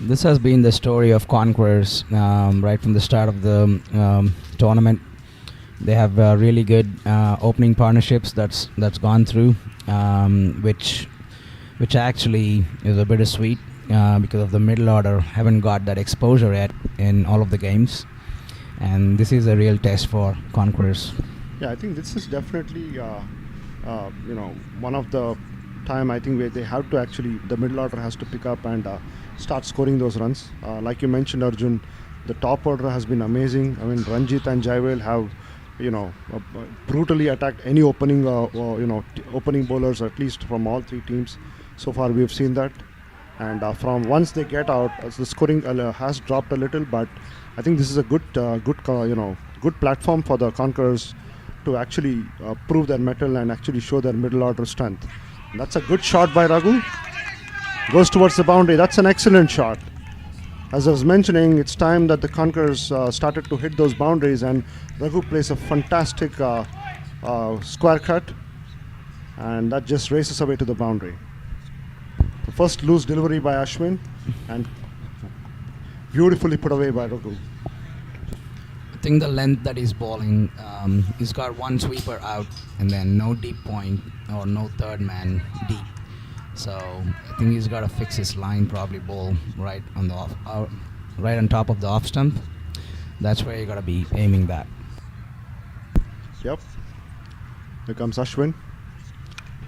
This has been the story of Conquerors right from the start of the tournament. They have really good opening partnerships that's gone through, which actually is a bittersweet because of the middle order haven't got that exposure yet in all of the games, and this is a real test for Conquerors. Yeah, I think this is definitely one of the time I think where they have to actually, the middle order has to pick up and start scoring those runs. Like you mentioned, Arjun, the top order has been amazing. I mean, Ranjit and Jaivel have brutally attacked any opening opening bowlers, at least from all three teams. So far we have seen that, and from once they get out, the scoring has dropped a little, but I think this is a good platform for the Conquerors to actually prove their mettle and actually show their middle order strength. And that's a good shot by Raghu. Goes towards the boundary. That's an excellent shot. As I was mentioning, it's time that the Conquerors started to hit those boundaries, and Raghu plays a fantastic square cut, and that just races away to the boundary. The first loose delivery by Ashwin, and beautifully put away by Raghu. I think the length that he's bowling, he's got one sweeper out and then no deep point or no third man deep. So I think he's got to fix his line, probably bowl right on the right on top of the off stump. That's where you got to be aiming that. Yep. Here comes Ashwin,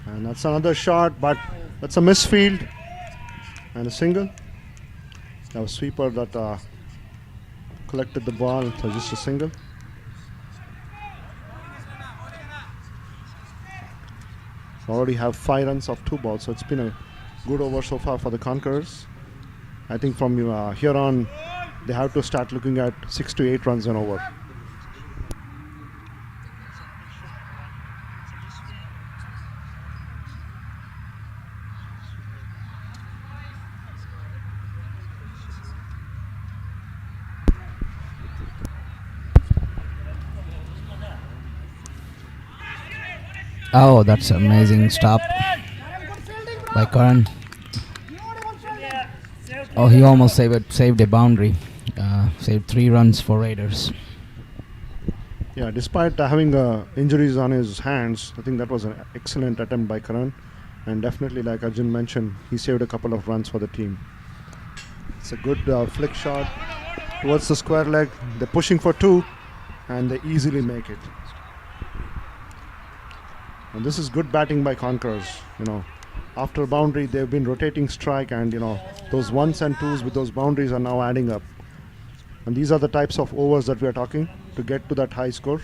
and that's another shot, but that's a misfield and a single. That was sweeper that collected the ball, so just a single. Already have 5 runs off 2 balls, so it's been a good over so far for the Conquerors. I think from here on, they have to start looking at 6 to 8 runs and over. Oh, that's an amazing stop by Karan. Oh, he almost saved a boundary. Saved 3 runs for Raiders. Yeah, despite having injuries on his hands, I think that was an excellent attempt by Karan. And definitely, like Arjun mentioned, he saved a couple of runs for the team. It's a good flick shot towards the square leg. They're pushing for 2, and they easily make it. And this is good batting by Conquerors. After boundary, they've been rotating strike, and those 1s and 2s with those boundaries are now adding up. And these are the types of overs that we are talking to get to that high score.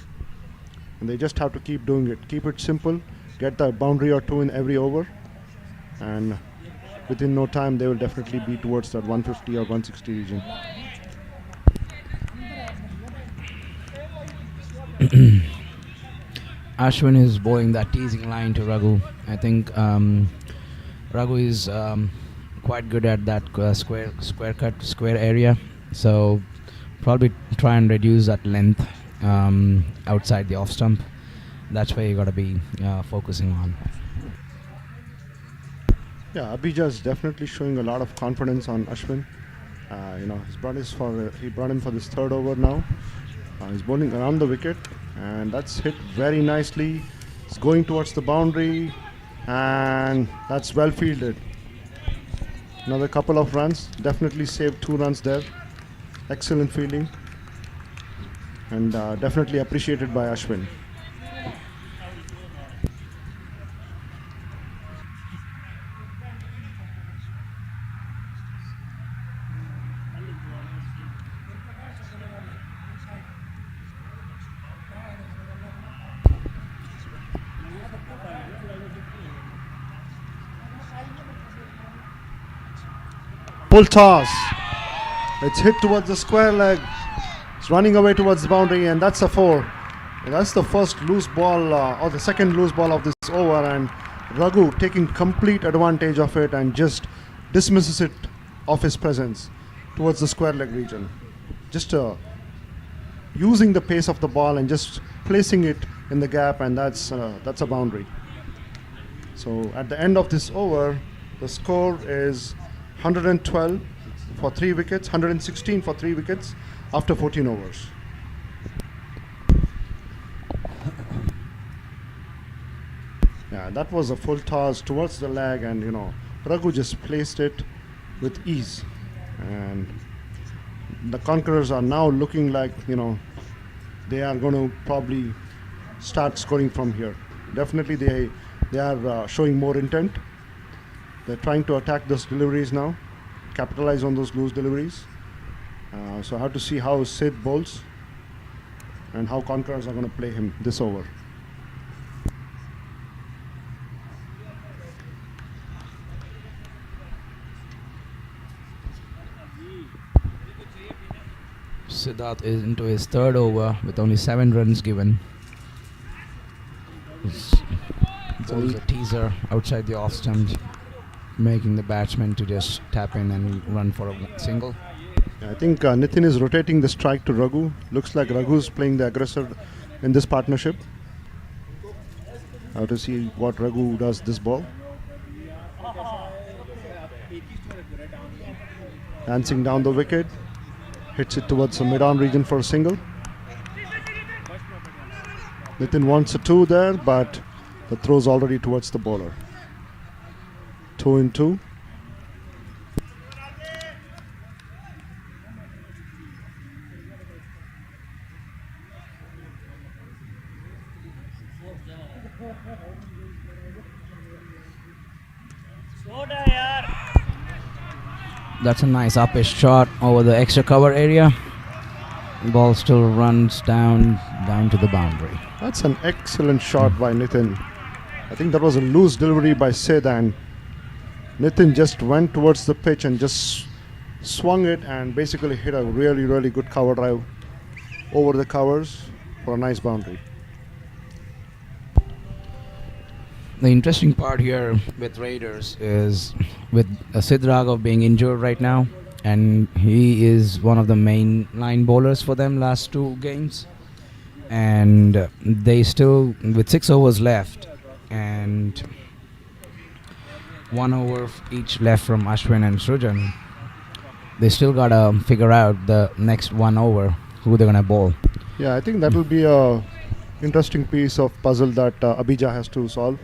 And they just have to keep doing it. Keep it simple. Get the boundary or 2 in every over, and within no time they will definitely be towards that 150 or 160 region. Ashwin is bowling that teasing line to Raghu. I think Raghu is quite good at that square cut, square area. So probably try and reduce that length outside the off stump. That's where you got to be focusing on. Yeah, Abhija is definitely showing a lot of confidence on Ashwin. He brought him for this 3rd over now. He's bowling around the wicket, and that's hit very nicely. It's going towards the boundary, and that's well fielded. Another couple of runs, definitely saved 2 runs there. Excellent fielding, and definitely appreciated by Ashwin. Full toss. It's hit towards the square leg. It's running away towards the boundary, and that's a 4. And that's the first loose ball or the second loose ball of this over, and Raghu taking complete advantage of it and just dismisses it off his presence towards the square leg region. Just using the pace of the ball and just placing it in the gap, and that's a boundary. So at the end of this over, the score is 112 for 3 wickets, 116 for 3 wickets after 14 overs. Yeah, that was a full toss towards the leg, and Raghu just placed it with ease. And the Conquerors are now looking like they are going to probably start scoring from here. Definitely, they are showing more intent. They're trying to attack those deliveries now, capitalize on those loose deliveries. So I have to see how Sid bowls and how Conquerors are going to play him this over. Siddharth is into his third over with only 7 runs given. Bowls a teaser outside the off stump, making the batsman to just tap in and run for a single. I think Nitin is rotating the strike to Raghu. Looks like Raghu's playing the aggressor in this partnership. I have to see what Raghu does this ball. Dancing down the wicket. Hits it towards the mid-on region for a single. Nitin wants a 2 there, but the throw's already towards the bowler. 2 in 2. That's a nice uppish shot over the extra cover area. Ball still runs down to the boundary. That's an excellent shot by Nitin. I think that was a loose delivery by Sid, and Nitin just went towards the pitch and just swung it and basically hit a really, really good cover drive over the covers for a nice boundary. The interesting part here with Raiders is with Sid Raghav being injured right now, and he is one of the main line bowlers for them last 2 games, and they still, with 6 overs left and 1 over each left from Ashwin and Srujan, they still gotta figure out the next 1 over who they're gonna bowl. Yeah, I think that will be a interesting piece of puzzle that Abhija has to solve.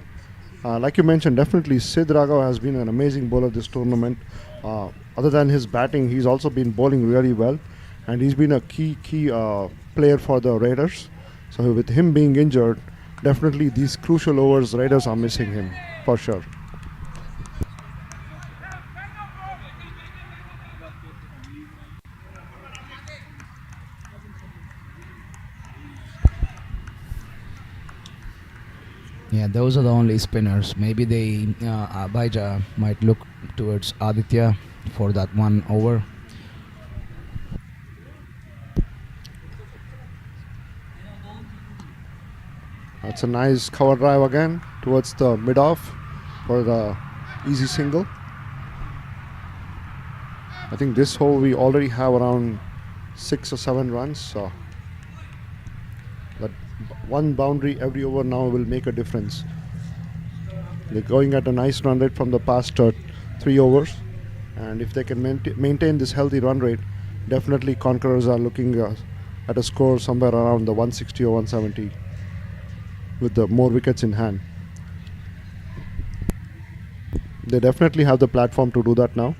Like you mentioned, definitely Sid Raghav has been an amazing bowler this tournament. Other than his batting, he's also been bowling really well, and he's been a key player for the Raiders. So with him being injured, definitely these crucial overs, Raiders are missing him for sure. Yeah, those are the only spinners. Maybe Abhija might look towards Aditya for that 1 over. That's a nice cover drive again towards the mid-off for the easy single. I think this hole we already have around 6 or 7 runs. So that 1 boundary every over now will make a difference. They're going at a nice run rate from the past 3 overs. And if they can maintain this healthy run rate, definitely Conquerors are looking at a score somewhere around the 160 or 170 with the more wickets in hand. They definitely have the platform to do that now.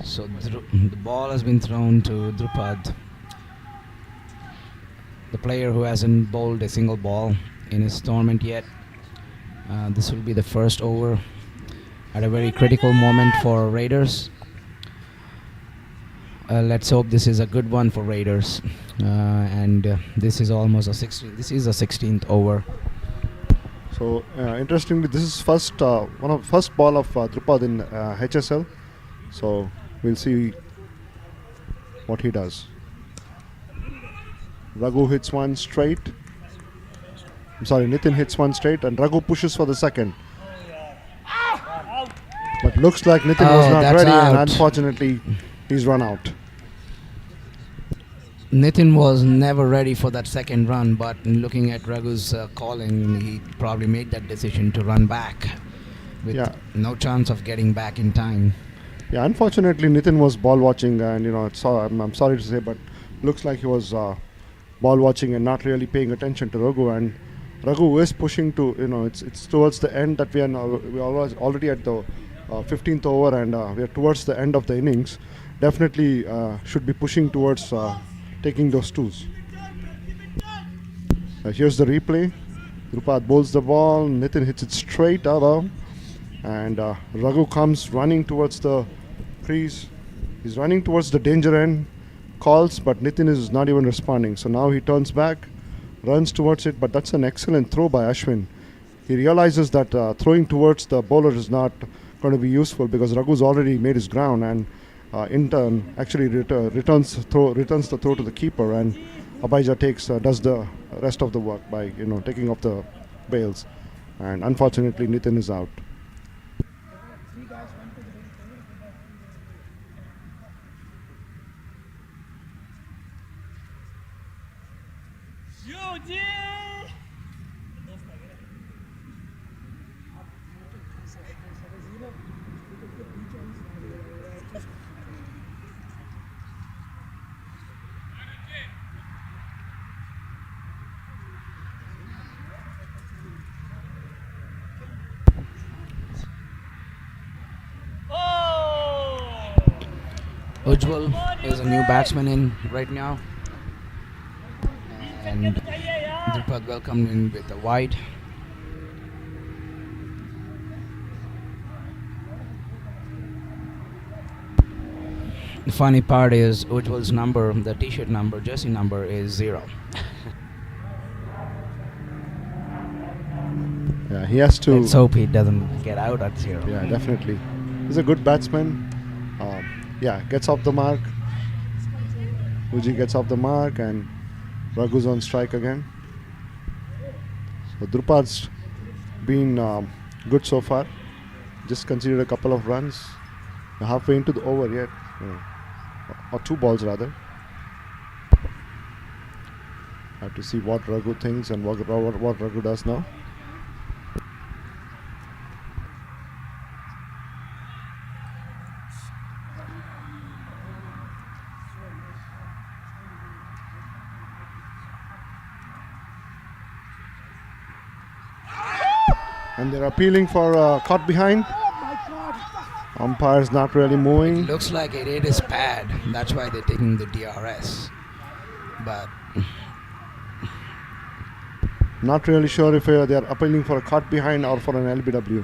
So the ball has been thrown to Drupad, the player who hasn't bowled a single ball in his tournament yet. This will be the first over at a very critical moment for Raiders. Let's hope this is a good one for Raiders. This is almost a 16th over. So interestingly, this is one of the first ball of Drupad in HSL. So we'll see what he does. Raghu hits 1 straight. Nitin hits 1 straight, and Raghu pushes for the second. But looks like Nitin was not ready, and unfortunately, he's run out. Nitin was never ready for that second run, but looking at Raghu's calling, he probably made that decision to run back with Yeah. no chance of getting back in time. Yeah, unfortunately, Nitin was ball watching, and I'm sorry to say, but looks like he was ball watching and not really paying attention to Raghu. And Raghu is pushing to, it's towards the end that we are now. We are already at the 15th over, and we are towards the end of the innings. Definitely should be pushing towards taking those twos. Here's the replay. Drupad bowls the ball. Nitin hits it straight above. And Raghu comes running towards the crease. He's running towards the danger end. Calls, but Nitin is not even responding. So now he turns back, runs towards it. But that's an excellent throw by Ashwin. He realizes that throwing towards the bowler is not going to be useful because Raghu's already made his ground, and in turn actually returns the throw to the keeper, and Abhijit does the rest of the work by taking off the bails, and unfortunately Nitin is out. Ujjwal is a new batsman in right now, and Drupad welcomed in with a wide. The funny part is Ujjwal's number, the t-shirt number, jersey number is 0. Yeah, he has to. Let's hope he doesn't get out at 0. Yeah, definitely. He's a good batsman. Gets off the mark. Uji gets off the mark, and Raghu's on strike again. So Drupad's been good so far. Just conceded a couple of runs. We're halfway into the over yet, or 2 balls rather. Have to see what Raghu thinks and what Raghu does now. And they're appealing for caught behind. Umpire's not really moving. Looks like it hit his pad. That's why they're taking the DRS. But not really sure if they're appealing for a caught behind or for an LBW.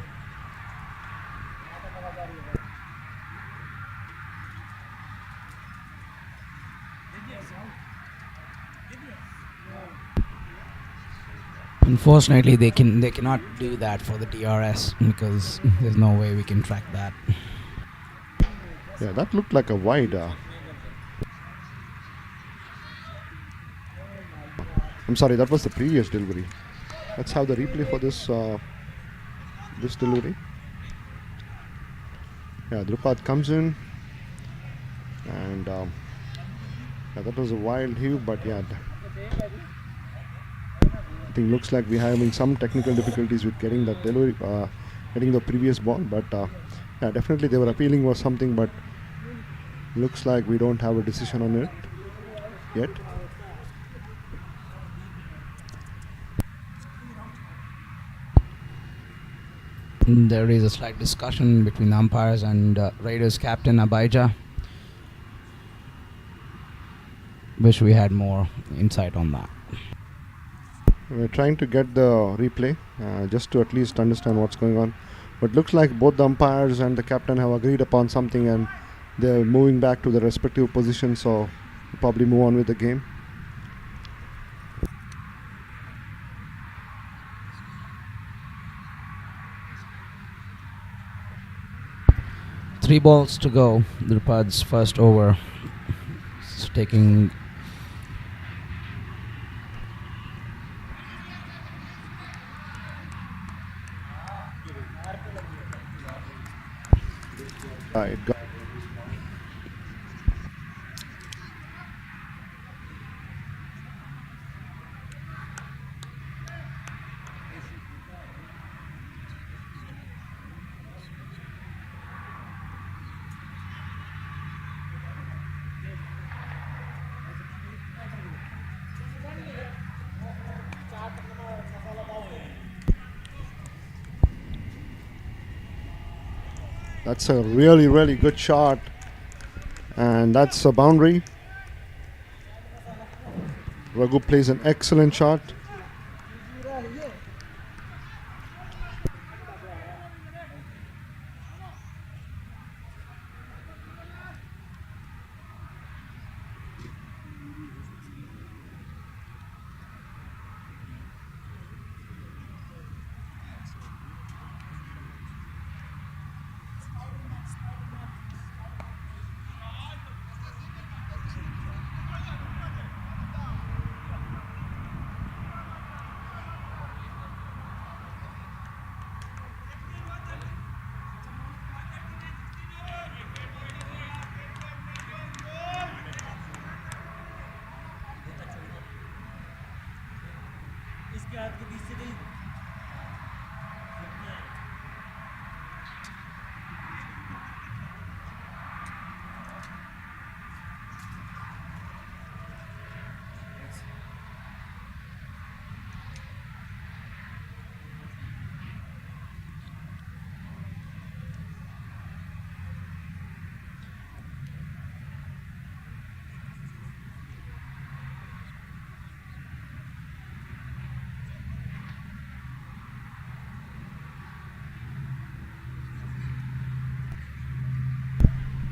unfortunately, they cannot do that for the DRS because there's no way we can track that. Yeah, that looked like a wide. I'm sorry, that was the previous delivery. Let's have the replay for this this delivery. Yeah, Drupad comes in, and yeah, that was a wild hue, but yeah, I think looks like we're having some technical difficulties with getting that delivery, getting the previous ball, but yeah, definitely they were appealing for something, but looks like we don't have a decision on it yet. There is a slight discussion between umpires and Raiders captain Abhijit. Wish we had more insight on that. We're trying to get the replay just to at least understand what's going on. But looks like both the umpires and the captain have agreed upon something and they're moving back to their respective positions, so we'll probably move on with the game. Three balls to go. Drupad's first over. It's taking That's a really, really good shot. And that's a boundary. Raghu plays an excellent shot.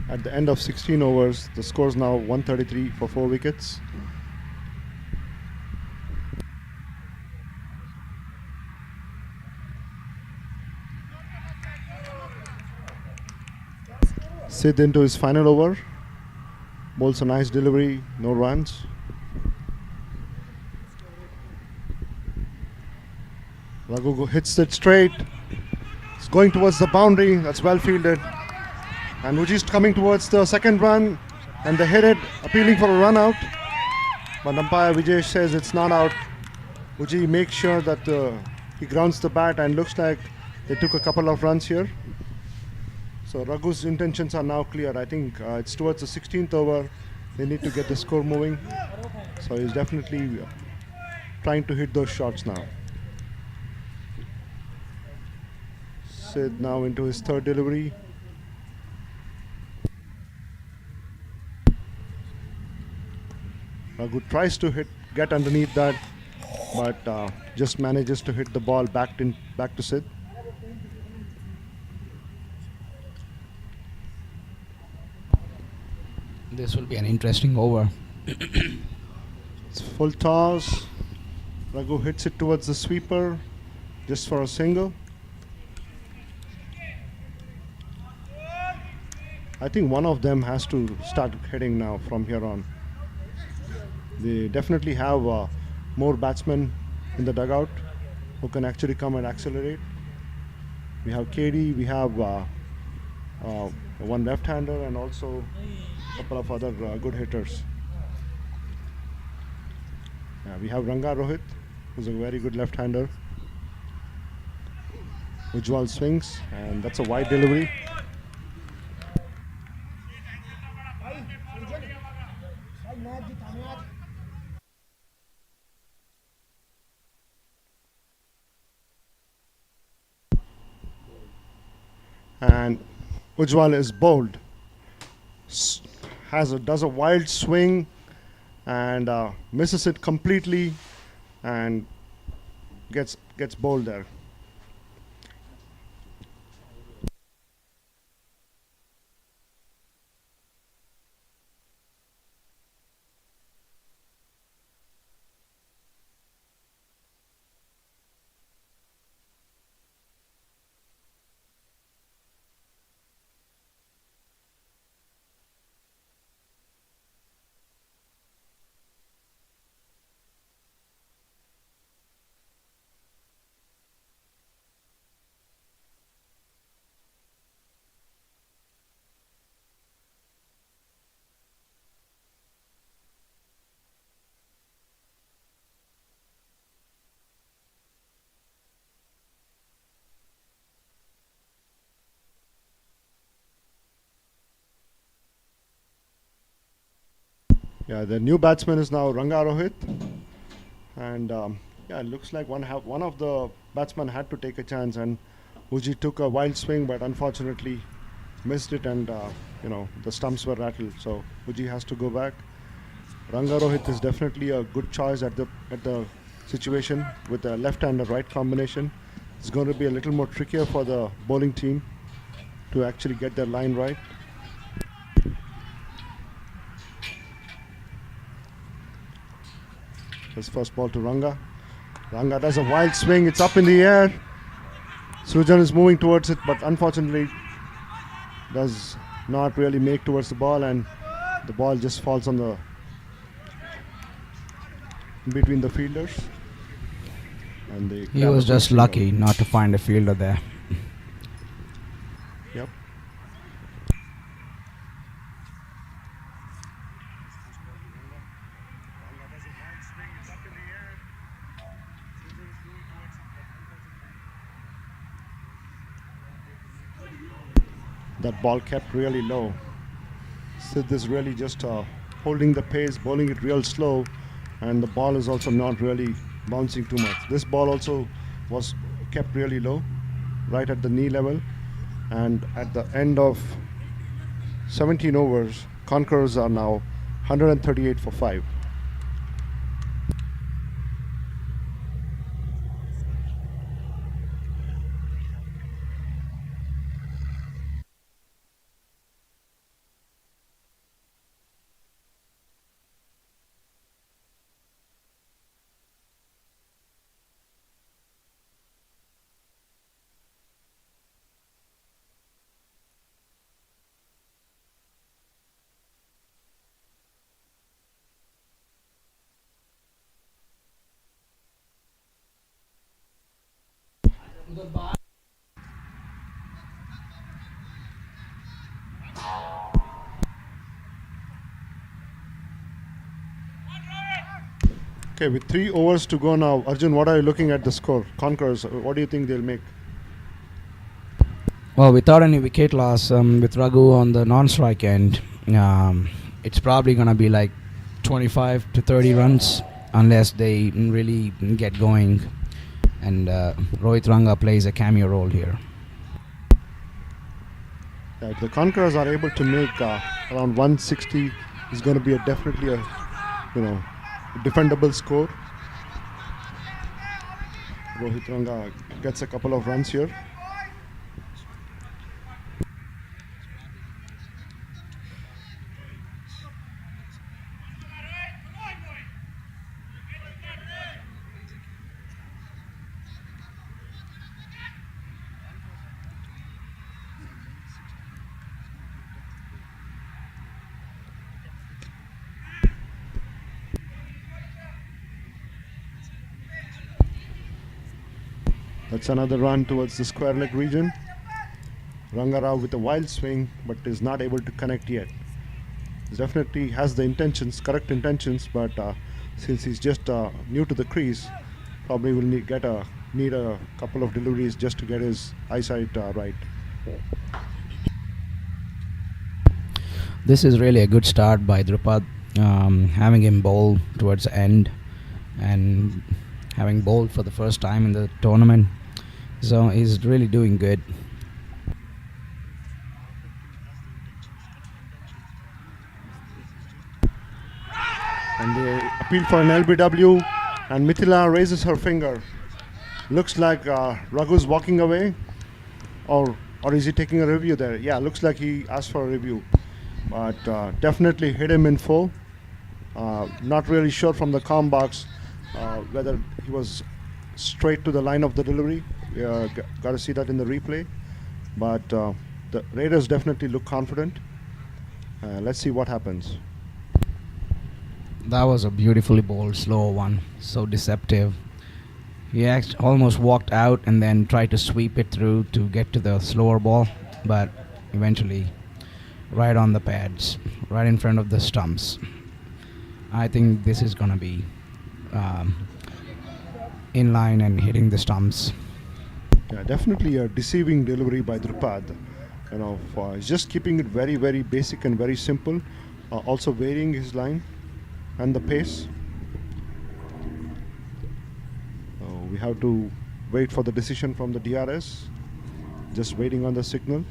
At the end of 16 overs, the score is now 133 for 4 wickets. Sid into his final over. Bowls a nice delivery, no runs. Raghu hits it straight. It's going towards the boundary. That's well fielded. And Uji's coming towards the second run, and they hit it, appealing for a run out. But umpire Vijay says it's not out. Uji makes sure that he grounds the bat, and looks like they took a couple of runs here. So Raghu's intentions are now clear. I think it's towards the 16th over. They need to get the score moving. So he's definitely trying to hit those shots now. Sid now into his third delivery. Raghu tries to get underneath that, but just manages to hit the ball back to Sid. This will be an interesting over. It's full toss. Raghu hits it towards the sweeper, just for a single. I think one of them has to start hitting now from here on. They definitely have more batsmen in the dugout who can actually come and accelerate. We have KD, we have one left-hander, and also a couple of other good hitters. We have Ranga Rohit, who's a very good left-hander. Ujjwal swings, and that's a wide delivery. And Ujjwal is bowled. Does a wild swing and misses it completely, and gets bowled there. Yeah, the new batsman is now Ranga Rohit, and it looks like one of the batsmen had to take a chance, and Uji took a wild swing, but unfortunately missed it, and the stumps were rattled. So Uji has to go back. Rangarohit is definitely a good choice at the situation with a left and a right combination. It's going to be a little more trickier for the bowling team to actually get their line right. His first ball to Ranga. Ranga does a wild swing. It's up in the air. Srujan is moving towards it, but unfortunately does not really make towards the ball, and the ball just falls on the between the fielders. And He was just lucky not to find a fielder there. Yep. That ball kept really low. Sid is really just holding the pace, bowling it real slow, and the ball is also not really bouncing too much. This ball also was kept really low, right at the knee level, and at the end of 17 overs, Conquerors are now 138 for 5. Okay, with 3 overs to go now, Arjun, what are you looking at the score? Conquerors, what do you think they'll make? Well, without any wicket loss, with Raghu on the non-strike end, it's probably going to be like 25 to 30 runs unless they really get going. And Rohit Ranga plays a cameo role here. If the Conquerors are able to make around 160, it's going to be definitely a defendable score. Rohit Ranga gets a couple of runs here. That's another run towards the square leg region. Rangarao with a wild swing, but is not able to connect yet. He definitely has the intentions, correct intentions, but since he's just new to the crease, probably will need a couple of deliveries just to get his eyesight right. This is really a good start by Drupad, having him bowl towards the end and having bowled for the first time in the tournament. So he's really doing good. And they appeal for an LBW, and Mithila raises her finger. Looks like Raghu's walking away, or is he taking a review there? Yeah, looks like he asked for a review, but definitely hit him in full. Not really sure from the comm box whether he was straight to the line of the delivery. Got to see that in the replay, but the Raiders definitely look confident. Let's see what happens. That was a beautifully bowled slow one, so deceptive. He almost walked out and then tried to sweep it through to get to the slower ball, but eventually right on the pads, right in front of the stumps. I think this is going to be in line and hitting the stumps. Yeah, definitely a deceiving delivery by Drupad. He's just keeping it very, very basic and very simple. Also varying his line and the pace. We have to wait for the decision from the DRS. Just waiting on the signal.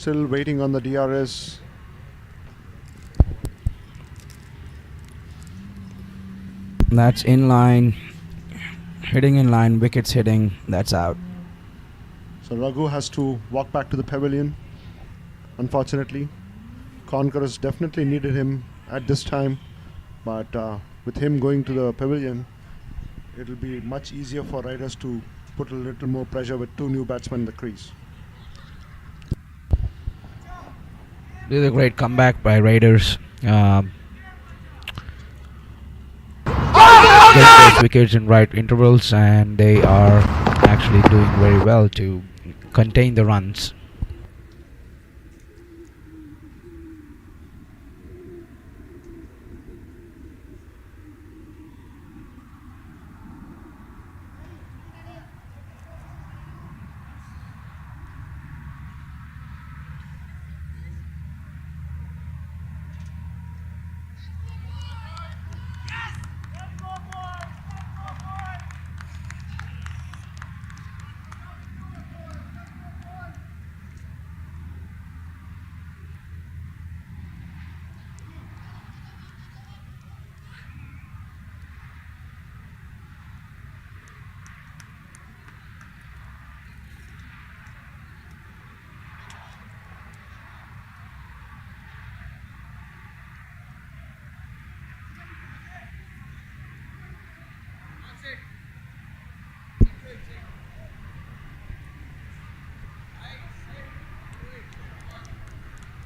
still waiting on the DRS. That's in line. Hitting in line, wickets hitting, that's out. So Raghu has to walk back to the pavilion. Unfortunately, Conquerors definitely needed him at this time, but with him going to the pavilion, it will be much easier for Raiders to put a little more pressure with two new batsmen in the crease. This is a great comeback by Raiders. Get those wickets in right intervals, and they are actually doing very well to contain the runs.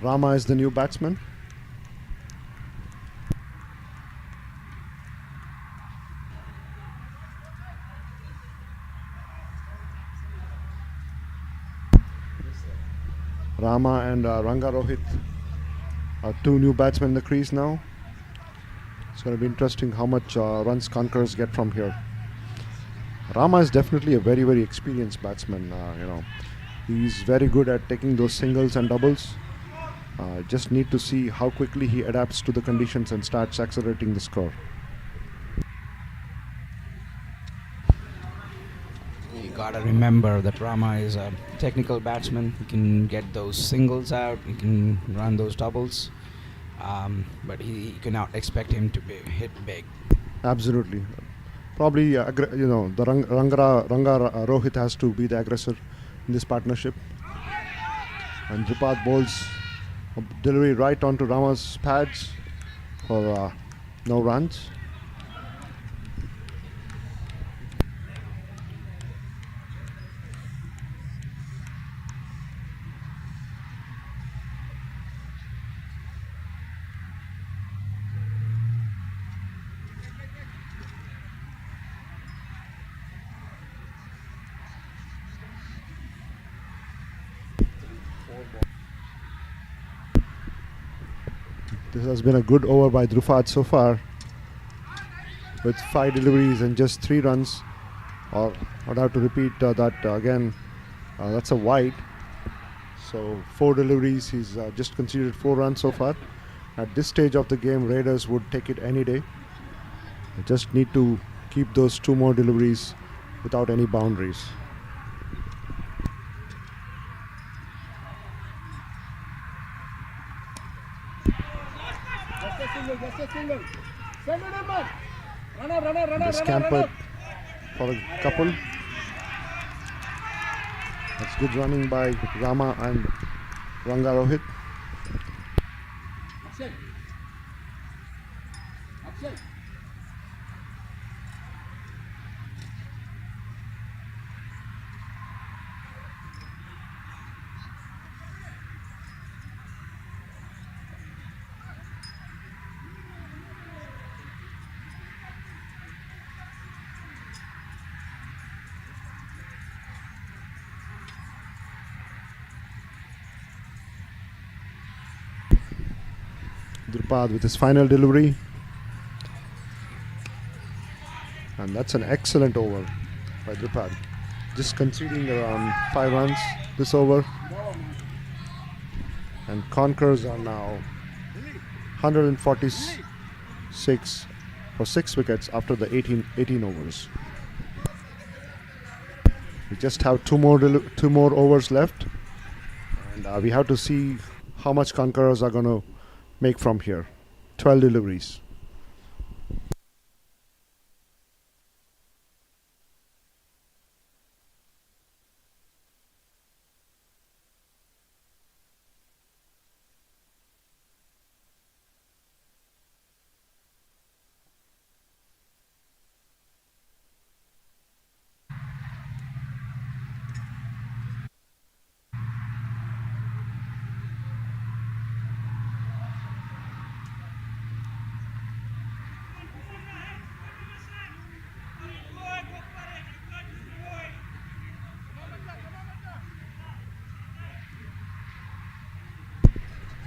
Rama is the new batsman. Rama and Ranga Rohit are two new batsmen in the crease now. It's going to be interesting how much runs Conquerors get from here. Rama is definitely a very, very experienced batsman. He's very good at taking those singles and doubles. Just need to see how quickly he adapts to the conditions and starts accelerating the score. You gotta remember that Rama is a technical batsman. He can get those singles out, he can run those doubles, but you cannot expect him to be hit big. Absolutely. Probably, the Ranga Rohit has to be the aggressor in this partnership. And Drupad bowls a delivery right onto Rama's pads for no runs. This has been a good over by Drupad so far, with 5 deliveries and just 3 runs. Or I'd have to repeat that again. That's a wide. So 4 deliveries. He's just conceded 4 runs so far. At this stage of the game, Raiders would take it any day. They just need to keep those 2 more deliveries without any boundaries. The scamper for a couple. That's good running by Rama and Ranga Rohit. Drupad with his final delivery, and that's an excellent over by Drupad, just conceding around 5 runs this over, and Conquerors are now 146 for 6 wickets after the 18 overs. We just have two more overs left, And we have to see how much Conquerors are going to make from here. 12 deliveries.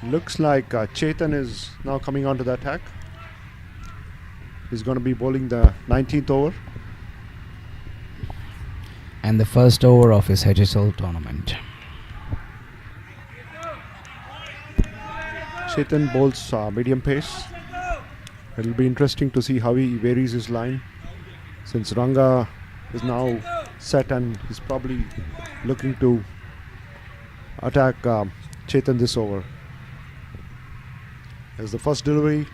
Looks like Chetan is now coming onto the attack. He's going to be bowling the 19th over. And the first over of his HSL tournament. Chetan bowls medium pace. It'll be interesting to see how he varies his line, since Ranga is now set and he's probably looking to attack Chetan this over. There's the first delivery,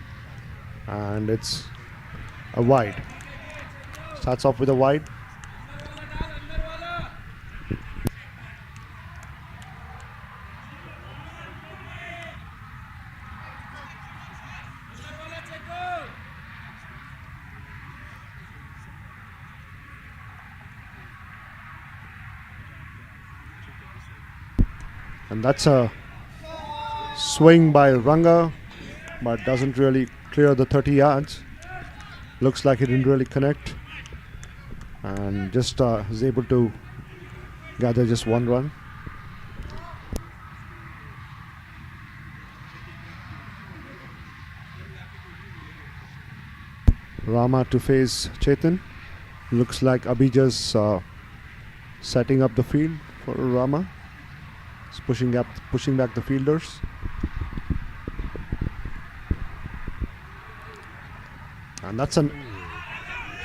and it's a wide. Starts off with a wide. And that's a swing by Ranga, but doesn't really clear the 30 yards. Looks like he didn't really connect, and just is able to gather just one run. Rama to face Chetan. Looks like Abhija's setting up the field for Rama. He's pushing back the fielders. And that's an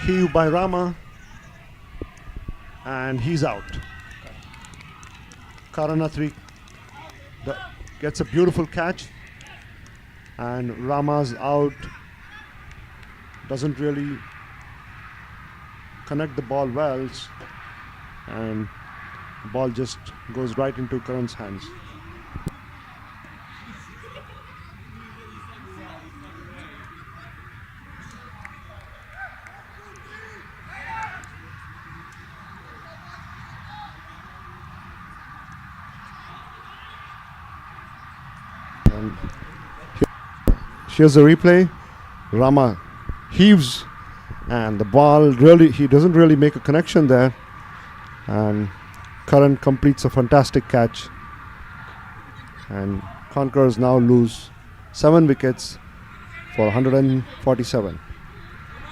heave by Rama, and he's out. Karanathri gets a beautiful catch, and Rama's out. Doesn't really connect the ball well, and the ball just goes right into Karan's hands. And here's the replay. Rama heaves, and the ball he doesn't really make a connection there, and Karan completes a fantastic catch, and Conquerors now lose 7 wickets for 147.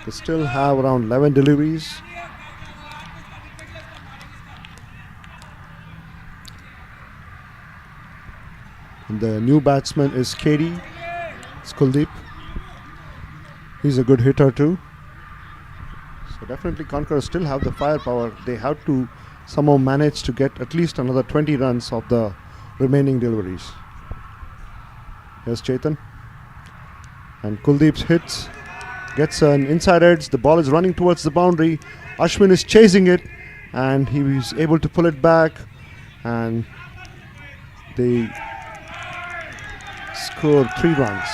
They still have around 11 deliveries. And the new batsman is KD. It's Kuldeep. He's a good hitter too. So definitely Conquerors still have the firepower. They have to somehow manage to get at least another 20 runs of the remaining deliveries. Here's Chetan. And Kuldeep's hits. Gets an inside edge. The ball is running towards the boundary. Ashwin is chasing it, and he was able to pull it back, and they score 3 runs.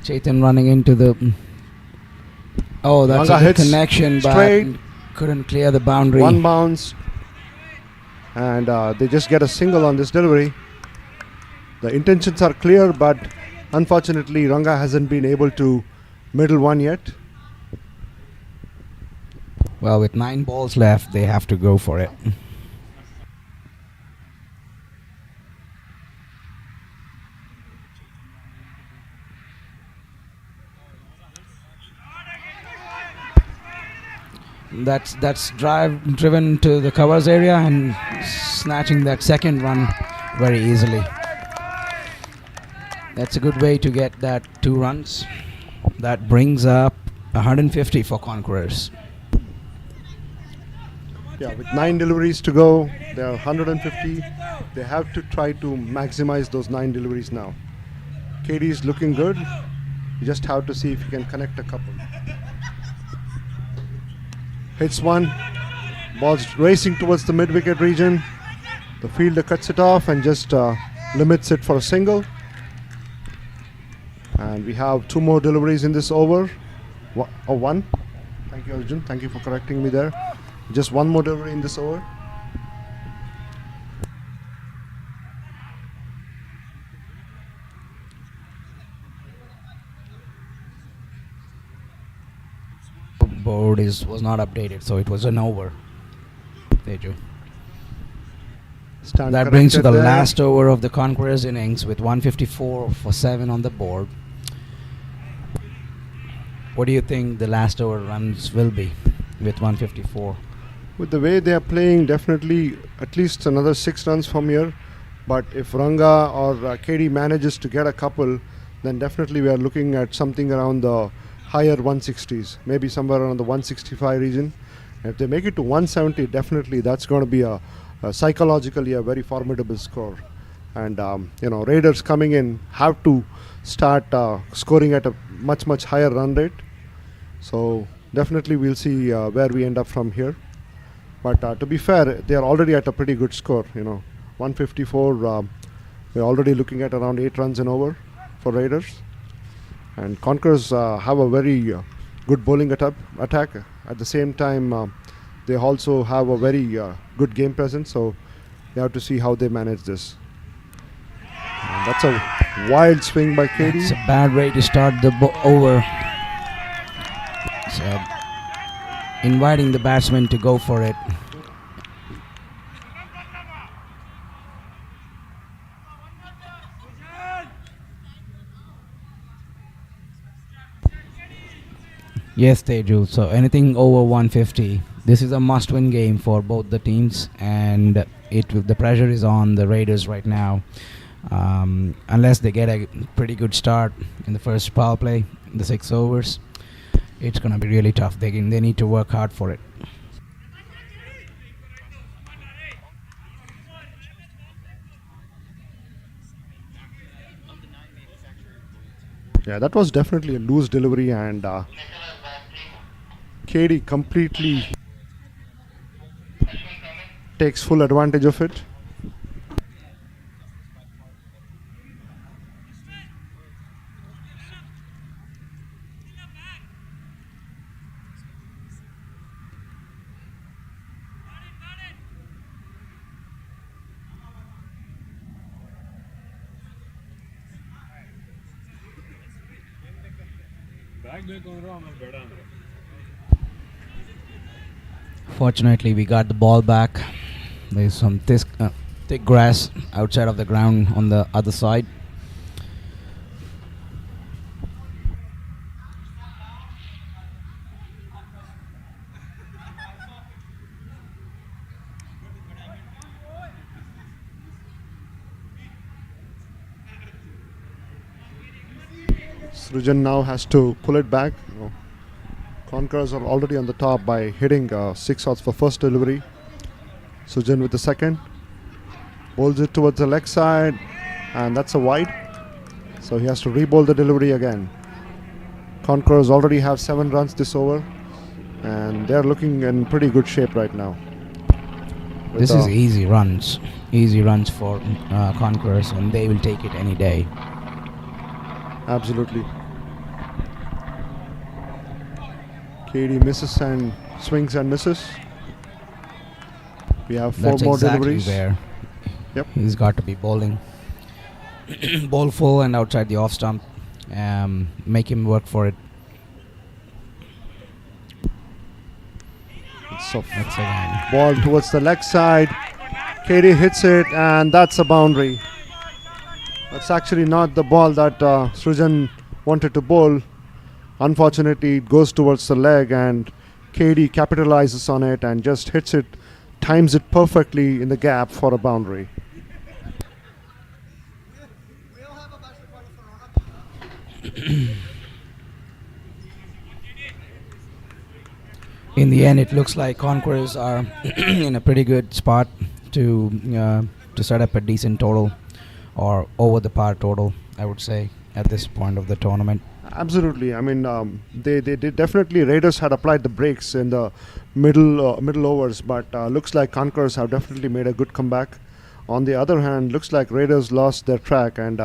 Chetan running into the... Oh, that's Ranga a good hits connection, straight. but couldn't clear the boundary. One bounce, and they just get a single on this delivery. The intentions are clear, but unfortunately Ranga hasn't been able to middle one yet. Well, with 9 balls left, they have to go for it. That's driven to the covers area and snatching that second run very easily. That's a good way to get that 2 runs. That brings up 150 for Conquerors. Yeah, with 9 deliveries to go, they are 150. They have to try to maximize those 9 deliveries now. KD is looking good. You just have to see if you can connect a couple. Hits one. Ball's racing towards the mid-wicket region. The fielder cuts it off and just limits it for a single. And we have 2 more deliveries in this over. One. Thank you, Arjun. Thank you for correcting me there. Just 1 more delivery in this over. Board was not updated, so it was an over. Teju. Stand That brings to the corrected there. last over of the Conquerors innings with 154 for 7 on the board. What do you think the last over runs will be with 154? With the way they are playing, definitely at least another 6 runs from here. But if Ranga or KD manages to get a couple, then definitely we are looking at something around the higher 160s, maybe somewhere around the 165 region. If they make it to 170, definitely that's going to be a psychologically a very formidable score. And Raiders coming in have to start scoring at a much higher run rate. So definitely we'll see where we end up from here. But to be fair, they are already at a pretty good score. 154. We're already looking at around 8 runs and over for Raiders. And Conquerors have a very good bowling attack. At the same time, they also have a very good game presence. So you have to see how they manage this. And that's a wild swing by KD. It's a bad way to start the over. So inviting the batsman to go for it. Yes, Teju. So anything over 150. This is a must-win game for both the teams, and the pressure is on the Raiders right now. Unless they get a pretty good start in the first power play, the 6 overs, it's going to be really tough. They need to work hard for it. Yeah, that was definitely a loose delivery, and KD completely takes full advantage of it. Fortunately, we got the ball back. There's some thick grass outside of the ground on the other side. Srujan now has to pull it back. Conquerors are already on the top by hitting 6 shots for first delivery. Srujan with the second. Bowls it towards the leg side, and that's a wide. So he has to re-bowl the delivery again. Conquerors already have 7 runs this over, and they're looking in pretty good shape right now. This is easy runs for Conquerors, and they will take it any day. Absolutely. KD misses and swings and misses. We have 4 That's more exactly deliveries. where Yep. he's got to be bowling. ball full and outside the off stump. Make him work for it. So That's again. ball towards the leg side. Katie hits it, and that's a boundary. That's actually not the ball that Srujan wanted to bowl. Unfortunately, it goes towards the leg, and Katie capitalizes on it and just hits it, times it perfectly in the gap for a boundary. In the end, it looks like Conquerors are in a pretty good spot to set up a decent total, or over the par total, I would say, at this point of the tournament. Absolutely. I mean, they did definitely. Raiders had applied the brakes in the middle overs, but looks like Conquerors have definitely made a good comeback. On the other hand, looks like Raiders lost their track, and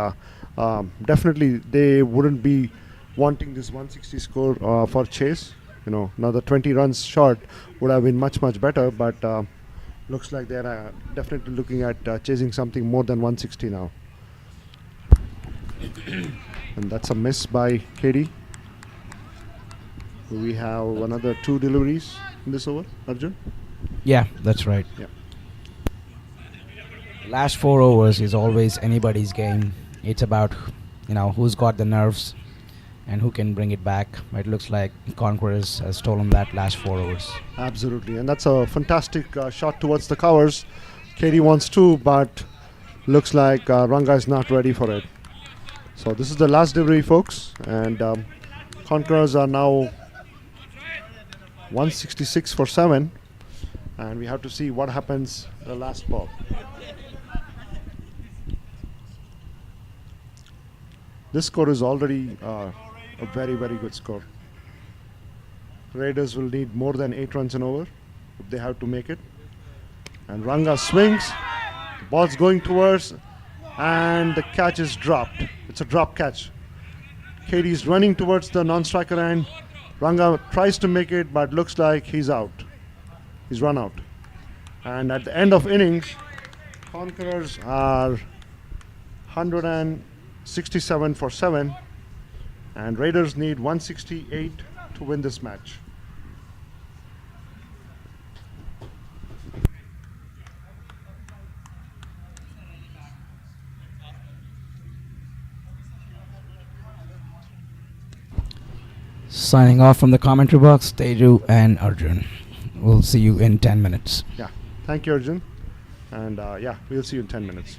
definitely they wouldn't be wanting this 160 score for chase. Now the 20 runs short would have been much better, but looks like they're definitely looking at chasing something more than 160 now. And that's a miss by Katie. We have another 2 deliveries in this over, Arjun. Yeah, that's right. Yeah. Last 4 overs is always anybody's game. It's about who's got the nerves and who can bring it back. It looks like Conquerors has stolen that last 4 overs. Absolutely, and that's a fantastic shot towards the covers. Katie wants 2, but looks like Ranga is not ready for it. So this is the last delivery, folks, and Conquerors are now 166 for 7, and we have to see what happens the last ball. This score is already a very good score. Raiders will need more than 8 runs and over if they have to make it. And Ranga swings, the ball's going towards, and the catch is dropped. It's a drop catch. Katie's running towards the non-striker end. Ranga tries to make it, but looks like he's out. He's run out. And at the end of innings, Conquerors are 167 for 7, and Raiders need 168 to win this match. Signing off from the commentary box, Teju and Arjun. We'll see you in 10 minutes. Yeah, thank you, Arjun. And yeah, we'll see you in 10 minutes.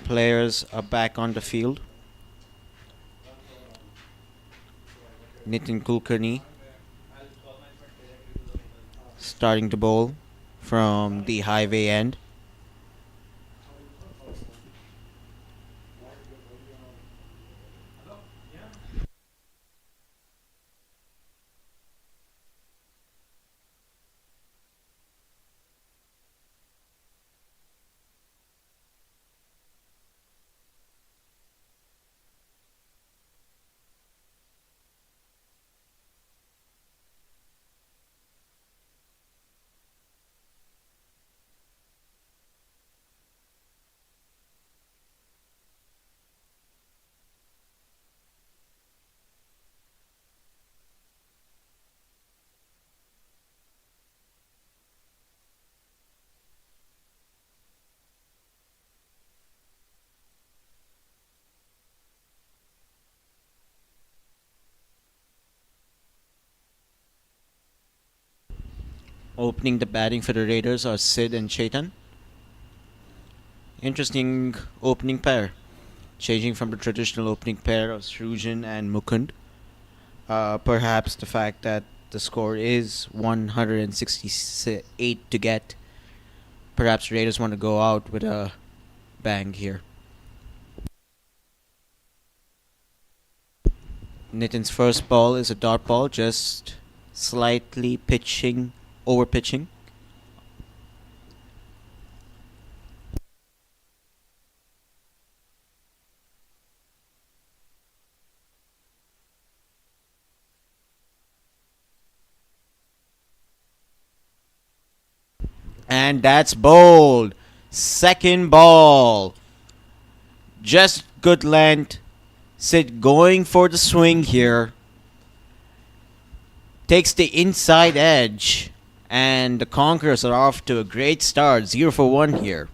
players are back on the field. Nitin Kulkarni starting to bowl from the highway end. Opening the batting for the Raiders are Sid and Chetan. Interesting opening pair, changing from the traditional opening pair of Srujan and Mukund. Perhaps the fact that the score is 168 to get. Perhaps Raiders want to go out with a bang here. Nitin's first ball is a dot ball, just slightly over pitching. And that's bowled. Second ball. Just good length. Sid going for the swing here. Takes the inside edge. And the Conquerors are off to a great start. 0 for 1 here.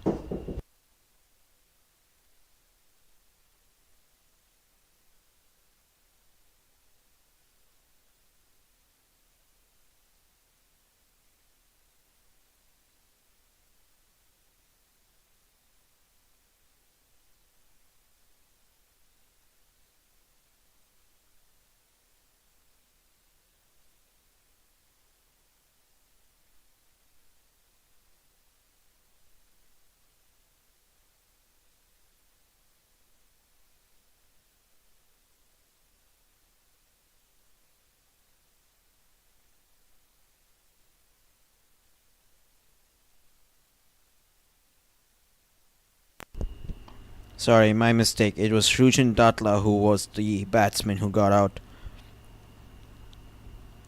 Sorry, my mistake. It was Srujan Datla who was the batsman who got out.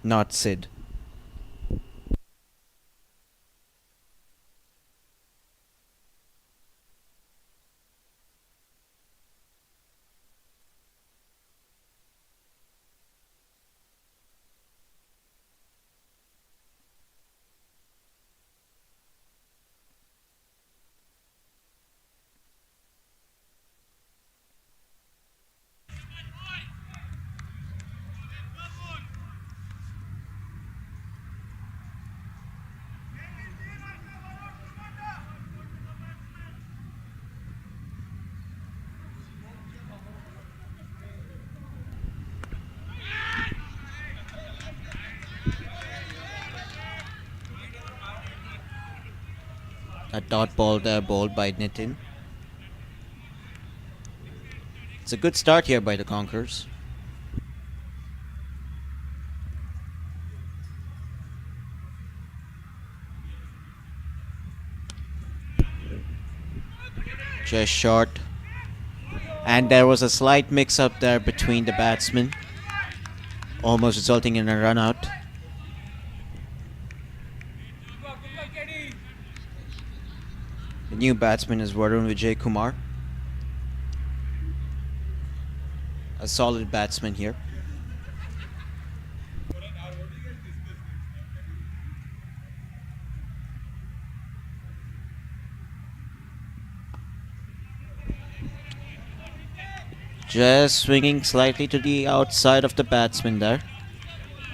Not Sid. A dot ball there bowled by Nitin. It's a good start here by the Conquerors. Just short. And there was a slight mix-up there between the batsmen, almost resulting in a run-out. The new batsman is Varun Vijay Kumar. A solid batsman here. Just swinging slightly to the outside of the batsman there,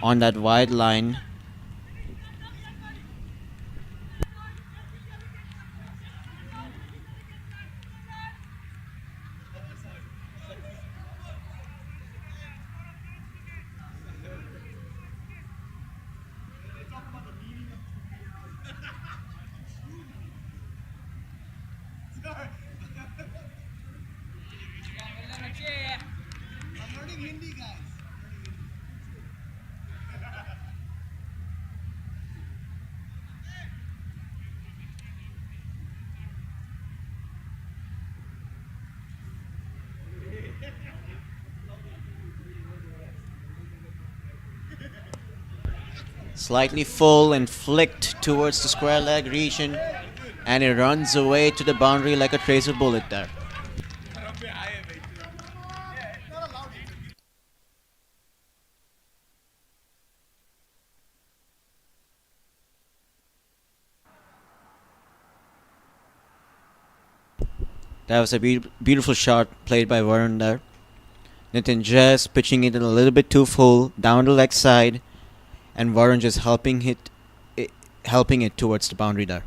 on that wide line. Slightly full and flicked towards the square leg region, and it runs away to the boundary like a tracer bullet there. That was a beautiful shot played by Varun there. Nitin just pitching it a little bit too full down the leg side, and Varun just helping it towards the boundary there.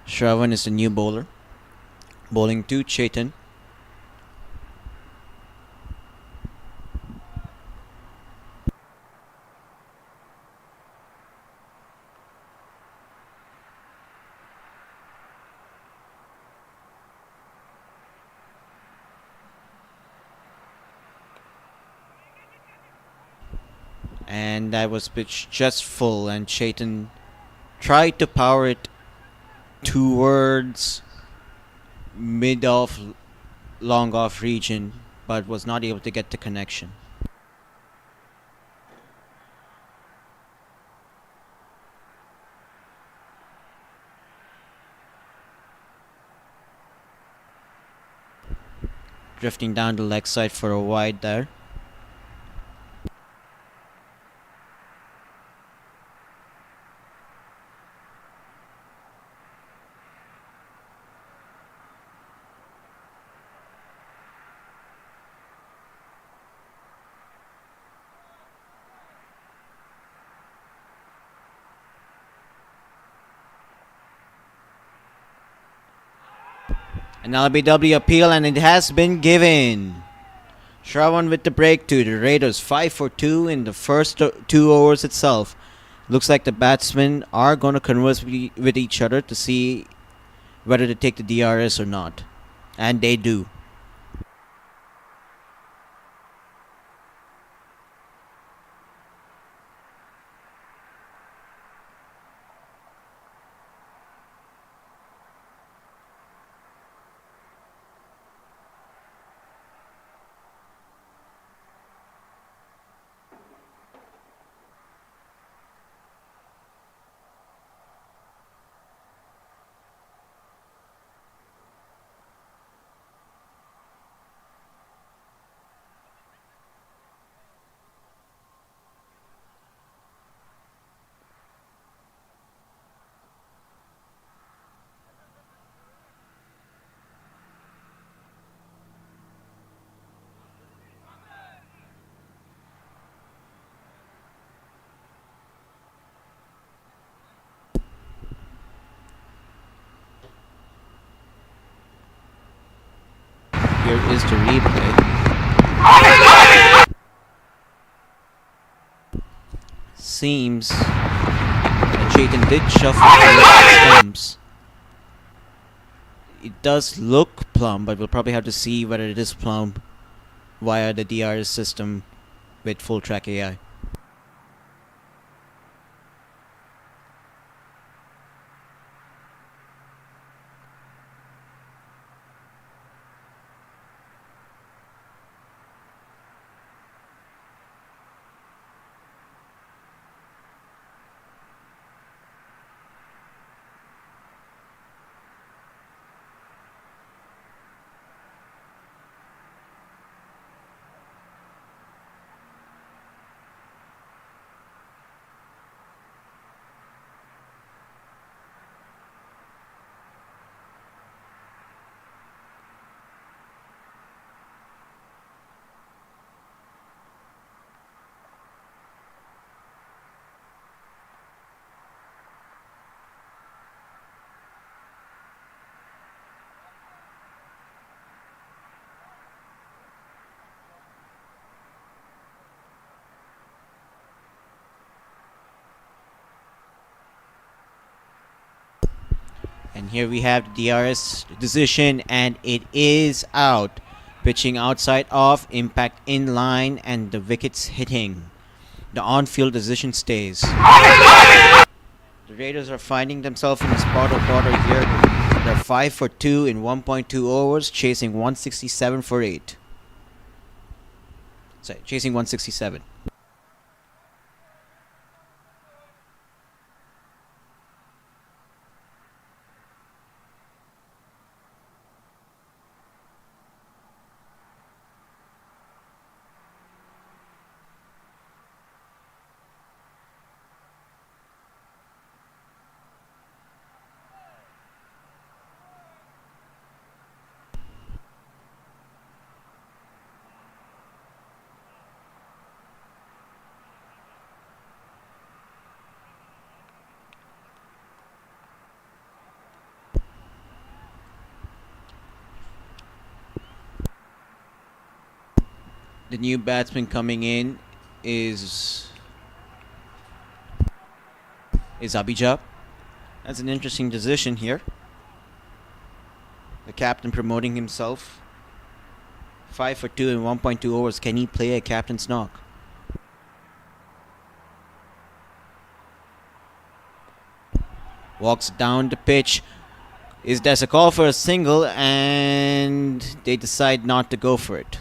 Shravan is the new bowler, bowling to Chetan. And that was pitched just full, and Chetan tried to power it towards mid off, long off region, but was not able to get the connection. Drifting down the leg side for a wide there. An LBW appeal, and it has been given. Shravan with the break to the Raiders, 5 for 2 in the first 2 overs itself. Looks like the batsmen are going to converse with each other to see whether to take the DRS or not. And they do. Here is the replay. Seems that Chetan did shuffle the stumps. It does look plumb, but we'll probably have to see whether it is plumb via the DRS system with full track AI. And here we have the DRS decision, and it is out. Pitching outside off, impact in line, and the wicket's hitting. The on-field decision stays. The Raiders are finding themselves in a spot of water here. They're 5 for 2 in 1.2 overs, chasing 167 for 8. Sorry, chasing 167. The new batsman coming in is Abhijit. That's an interesting decision here. The captain promoting himself. 5 for 2 in 1.2 overs. Can he play a captain's knock? Walks down the pitch. Is there's a call for a single, and they decide not to go for it.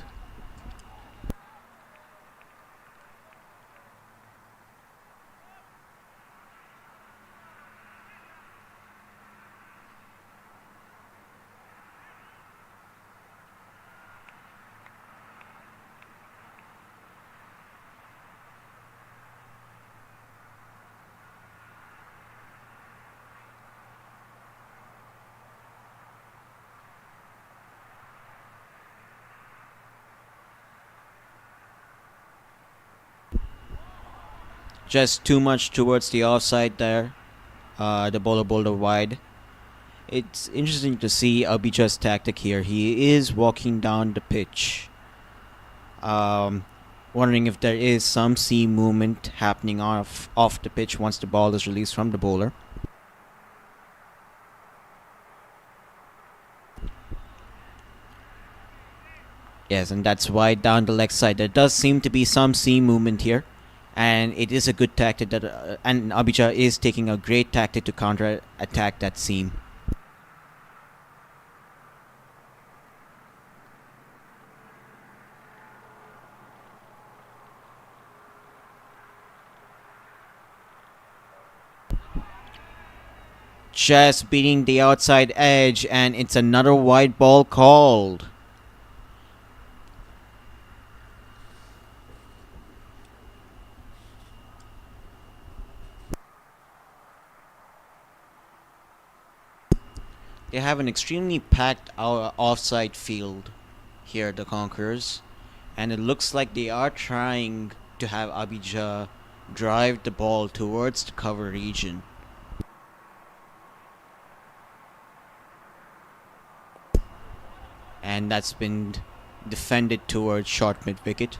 Just too much towards the offside there. The bowler bowled wide. It's interesting to see Abhijit's tactic here. He is walking down the pitch. Wondering if there is some seam movement happening off the pitch once the ball is released from the bowler. Yes, and that's wide down the leg side. There does seem to be some seam movement here. And it is a good tactic that, and Abhijit is taking a great tactic to counter attack that seam. Just beating the outside edge, and it's another wide ball called. They have an extremely packed offside field here, the Conquerors. And it looks like they are trying to have Abhijit drive the ball towards the cover region. And that's been defended towards short mid-wicket.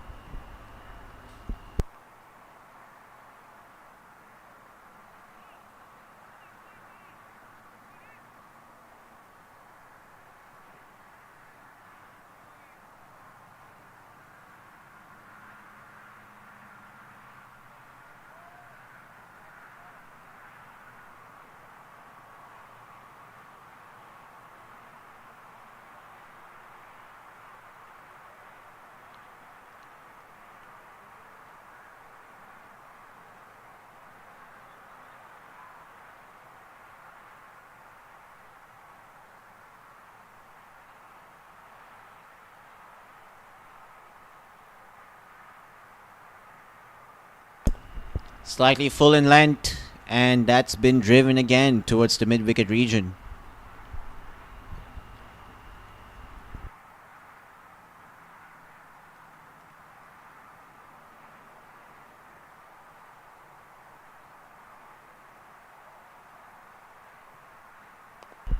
Slightly full in length, and that's been driven again towards the mid-wicket region.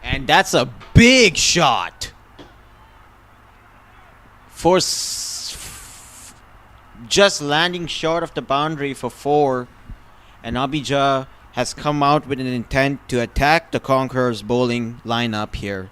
And that's a big shot. Just landing short of the boundary for 4. And Abhijit has come out with an intent to attack the Conquerors bowling lineup here.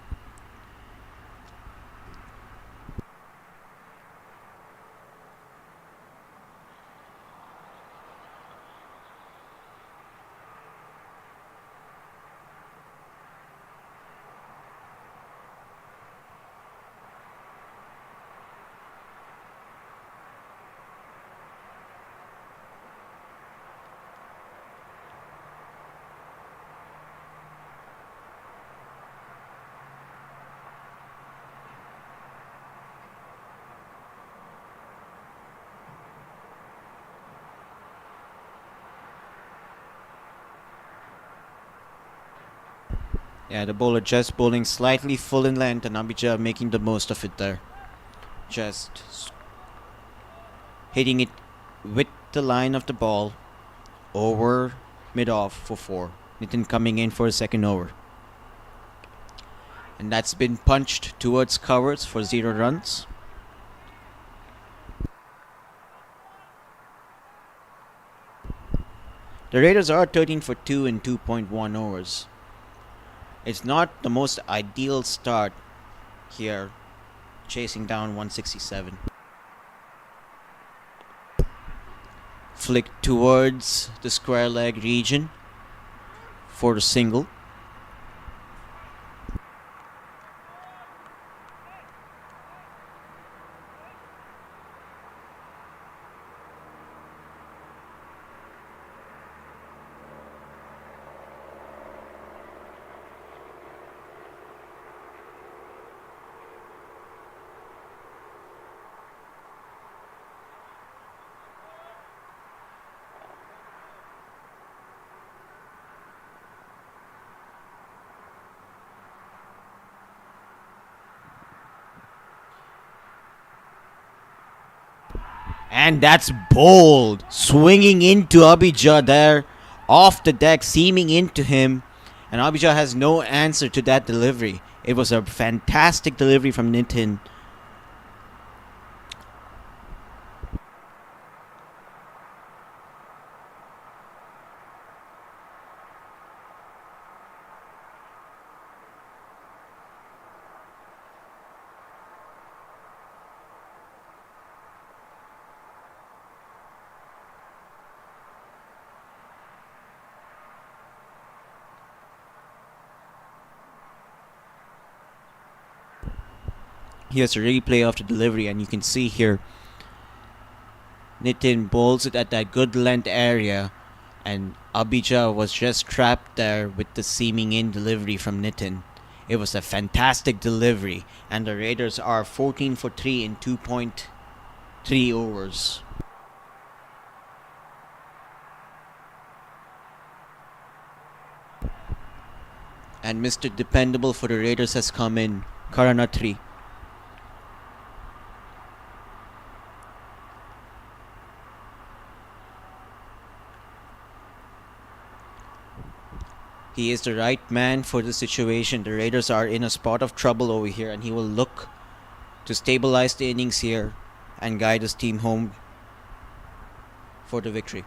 Yeah, the bowler just bowling slightly full in length and Abhijit making the most of it there. Just hitting it with the line of the ball over mid-off for 4. Nitin coming in for a second over. And that's been punched towards covers for 0 runs. The Raiders are 13 for 2 in 2.1 overs. It's not the most ideal start here, chasing down 167. Flick towards the square leg region for the single. And that's bold. Swinging into Abhijit there. Off the deck, seaming into him. And Abhijit has no answer to that delivery. It was a fantastic delivery from Nitin. Here's a replay of the delivery, and you can see here Nitin bowls it at that good length area, and Abhijit was just trapped there with the seaming in delivery from Nitin. It was a fantastic delivery, and the Raiders are 14 for 3 in 2.3 overs. And Mr. Dependable for the Raiders has come in, Karanatri. He is the right man for the situation. The Raiders are in a spot of trouble over here, and he will look to stabilize the innings here and guide his team home for the victory.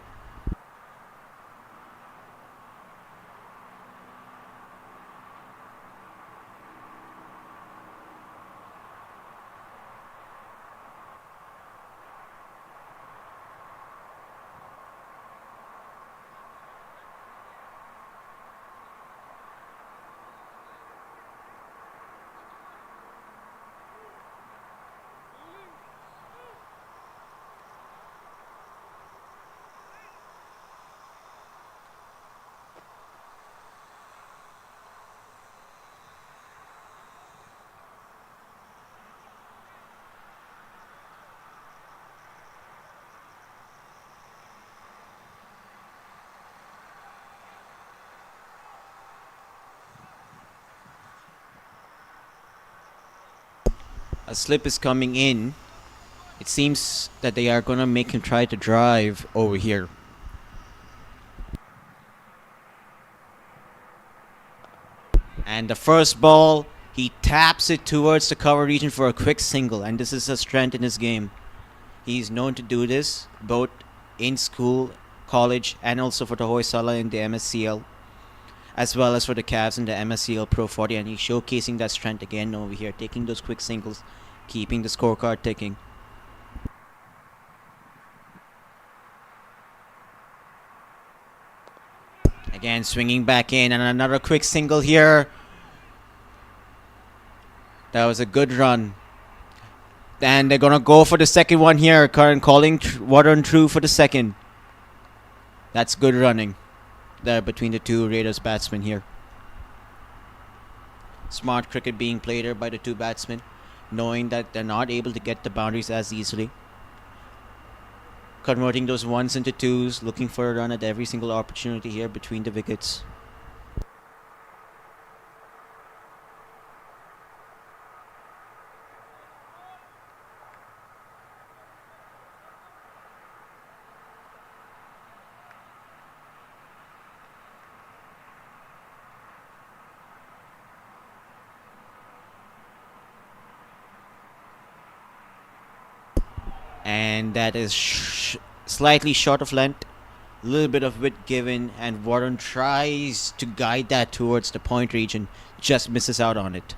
A slip is coming in. It seems that they are going to make him try to drive over here. And the first ball, he taps it towards the cover region for a quick single. And this is a strength in his game. He's known to do this both in school college and also for the Hoysala in the MSCL, as well as for the Cavs in the MSCL Pro 40, and he's showcasing that strength again over here, taking those quick singles, keeping the scorecard ticking. Again, swinging back in, and another quick single here. That was a good run. And they're gonna go for the second one here. Current calling Warren through for the second. That's good running there between the two Raiders batsmen here. Smart cricket being played here by the two batsmen, knowing that they're not able to get the boundaries as easily. Converting those ones into twos, looking for a run at every single opportunity here between the wickets. And that is slightly short of length, a little bit of width given, and Warren tries to guide that towards the point region, just misses out on it.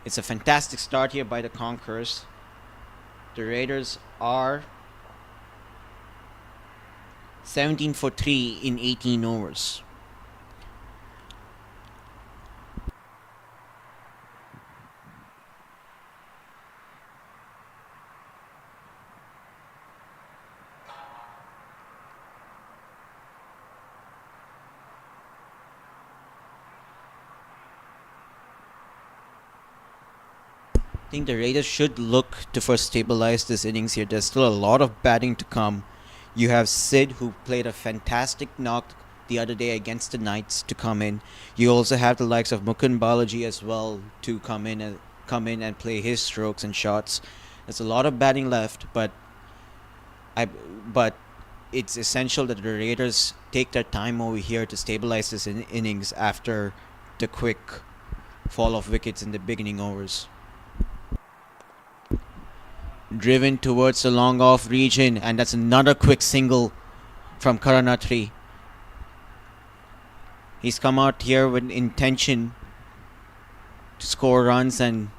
It's a fantastic start here by the Conquerors. The Raiders are 17 for 3 in 18 overs. I think the Raiders should look to first stabilize this innings here. There's still a lot of batting to come. You have Sid, who played a fantastic knock the other day against the Knights, to come in. You also have the likes of Mukund Balaji as well to come in and play his strokes and shots. There's a lot of batting left, but it's essential that the Raiders take their time over here to stabilize this innings after the quick fall of wickets in the beginning overs. Driven towards the long off region, and that's another quick single from Karanatri. He's come out here with intention to score runs and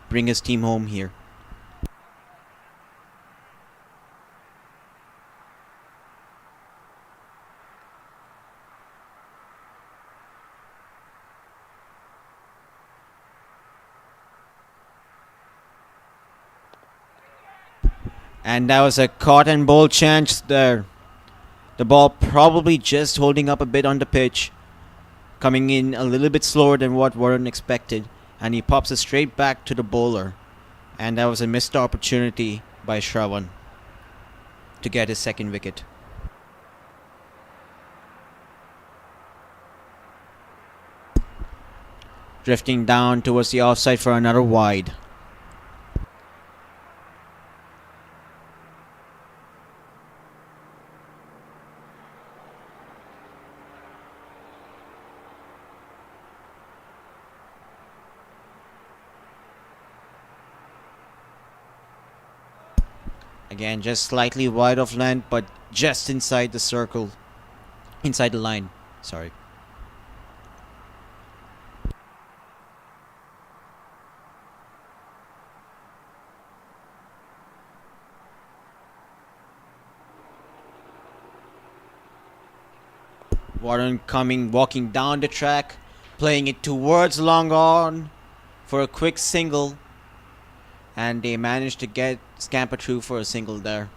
bring his team home here. And that was a caught and bowl chance there. The ball probably just holding up a bit on the pitch, coming in a little bit slower than what Warren expected, and he pops it straight back to the bowler. And that was a missed opportunity by Shravan to get his second wicket. Drifting down towards the offside for another wide. Again, just slightly wide of length, but just inside the circle. Inside the line, sorry. Warren walking down the track, playing it towards long on for a quick single. And they managed to get scamper through for a single there.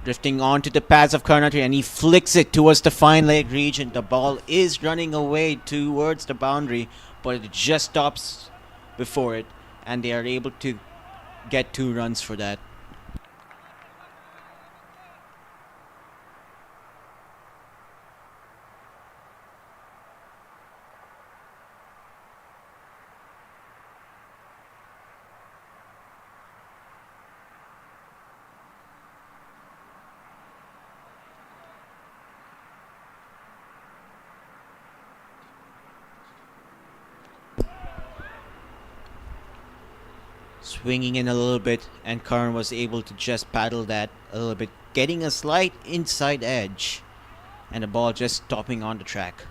Drifting onto the pads of Karnataka, and he flicks it towards the fine leg region. The ball is running away towards the boundary, but it just stops before it, and they are able to get 2 runs for that. Swinging in a little bit, and Karan was able to just paddle that a little bit, getting a slight inside edge, and the ball just stopping on the track.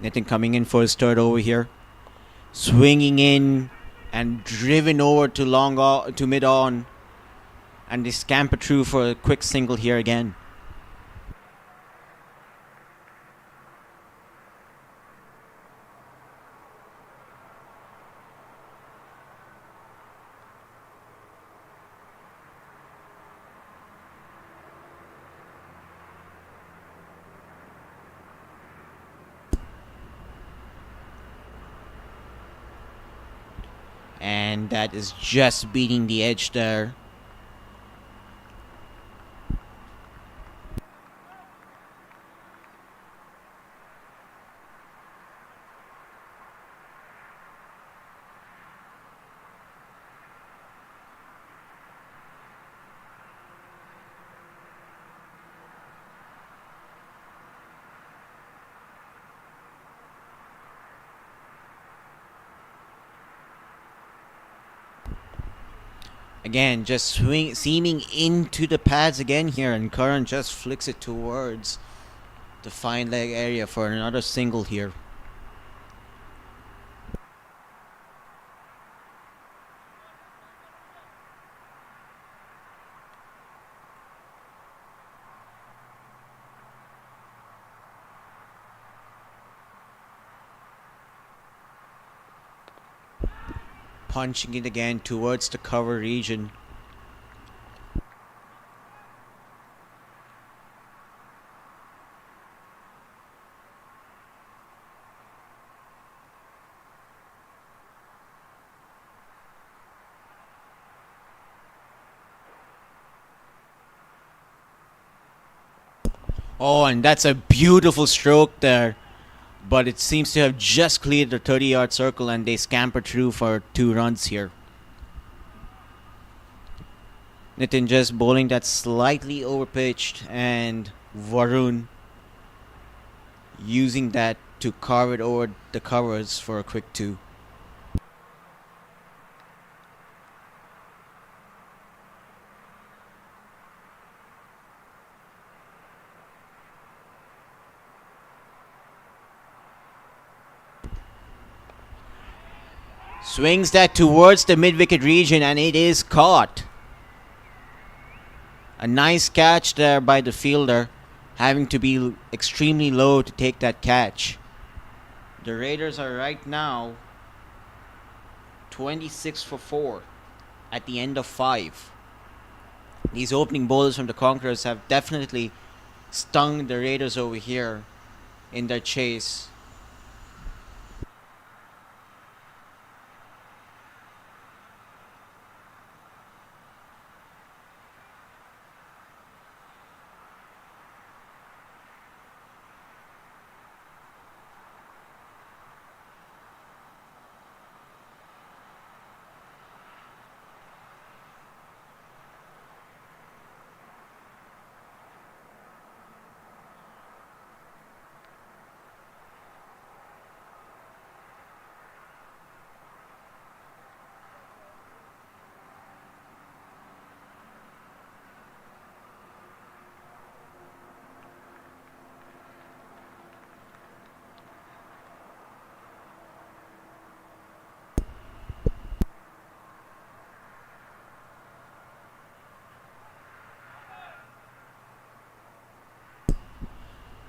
Nitin coming in for his third over here. Swinging in and driven over to mid on. And they scamper through for a quick single here again. And that is just beating the edge there. Again, just seaming into the pads again here, and Karan just flicks it towards the fine leg area for another single here. Punching it again towards the cover region. Oh, and that's a beautiful stroke there. But it seems to have just cleared the 30-yard circle, and they scamper through for 2 runs here. Nitin just bowling that slightly overpitched, and Varun using that to carve it over the covers for a quick 2. Swings that towards the mid-wicket region, and it is caught. A nice catch there by the fielder, having to be extremely low to take that catch. The Raiders are right now 26 for 4 at the end of 5. These opening bowlers from the Conquerors have definitely stung the Raiders over here in their chase.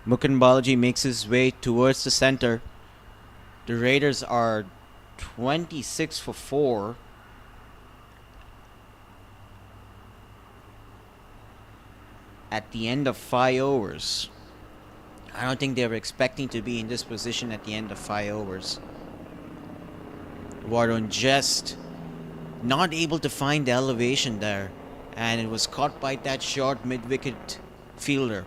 Mukund Balaji makes his way towards the center. The Raiders are 26 for 4. At the end of 5 overs. I don't think they were expecting to be in this position at the end of 5 overs. Warren just not able to find the elevation there, and it was caught by that short mid-wicket fielder.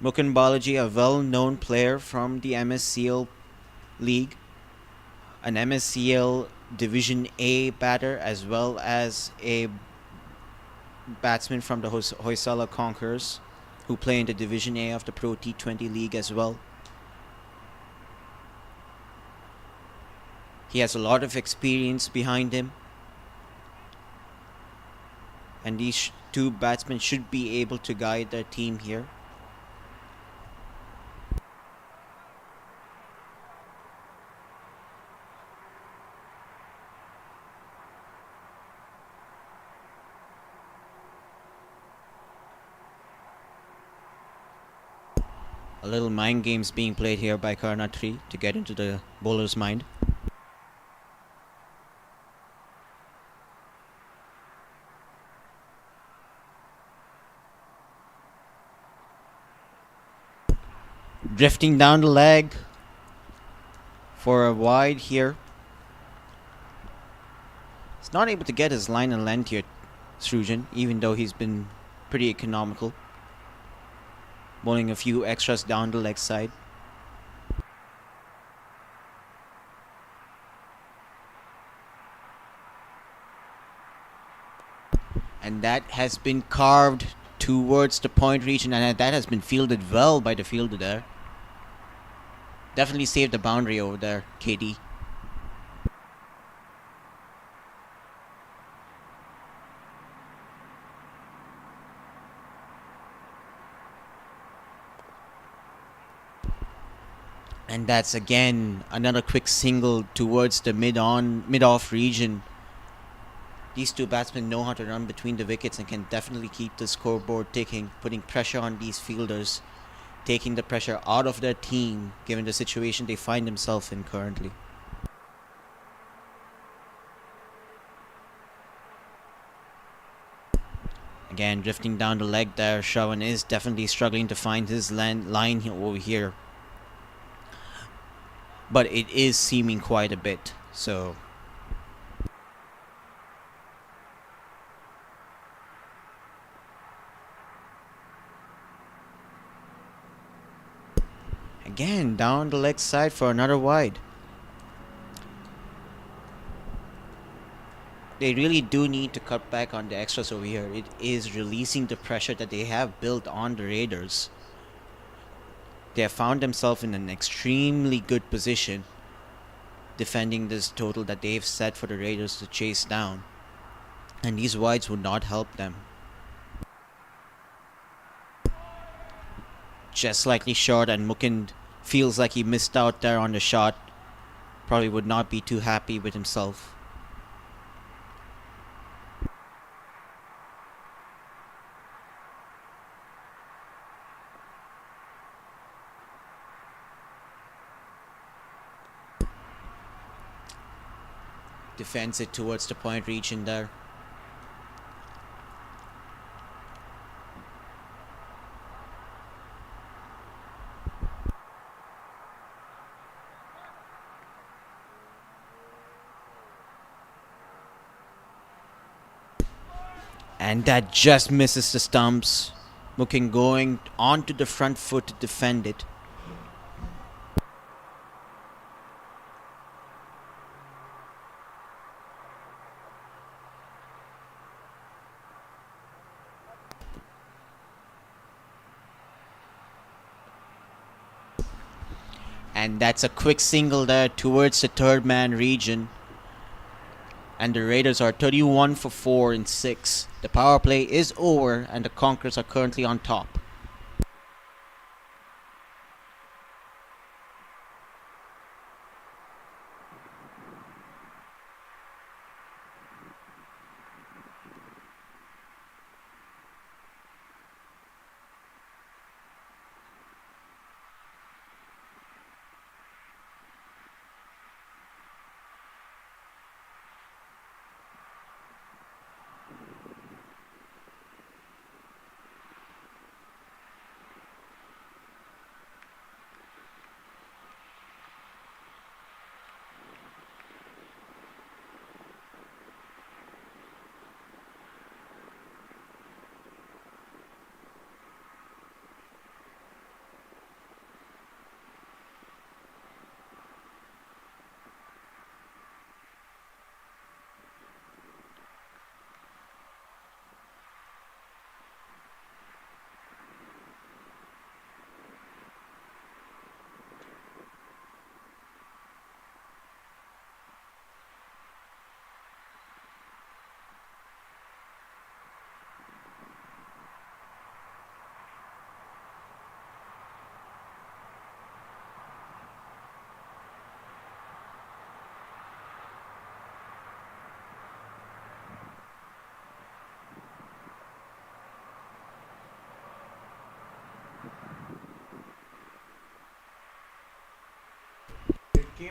Mukund Balaji, a well-known player from the MSCL League, an MSCL Division A batter, as well as a batsman from the Hoysala Conquerors, who play in the Division A of the Pro T20 League as well. He has a lot of experience behind him, and these two batsmen should be able to guide their team here. A little mind games being played here by Karnatri to get into the bowler's mind. Drifting down the leg for a wide here. He's not able to get his line and length here, Srujan, even though he's been pretty economical. Bowling a few extras down the leg side. And that has been carved towards the point region, and that has been fielded well by the fielder there. Definitely saved the boundary over there, KD. And that's again another quick single towards the mid-off region. These two batsmen know how to run between the wickets and can definitely keep the scoreboard ticking, putting pressure on these fielders, taking the pressure out of their team given the situation they find themselves in currently. Again, drifting down the leg there, Shravan is definitely struggling to find his line over here. But it is seeming quite a bit, so again down the leg side for another wide. They really do need to cut back on the extras over here. It is releasing the pressure that they have built on the Raiders. They have found themselves in an extremely good position defending this total that they've set for the Raiders to chase down, and these wides would not help them. Just slightly short, and Mukund feels like he missed out there on the shot. Probably would not be too happy with himself. Defends it towards the point region there. And that just misses the stumps. Mukund going onto the front foot to defend it. And that's a quick single there towards the third man region. And the Raiders are 31 for 4 in 6. The power play is over and the Conquerors are currently on top.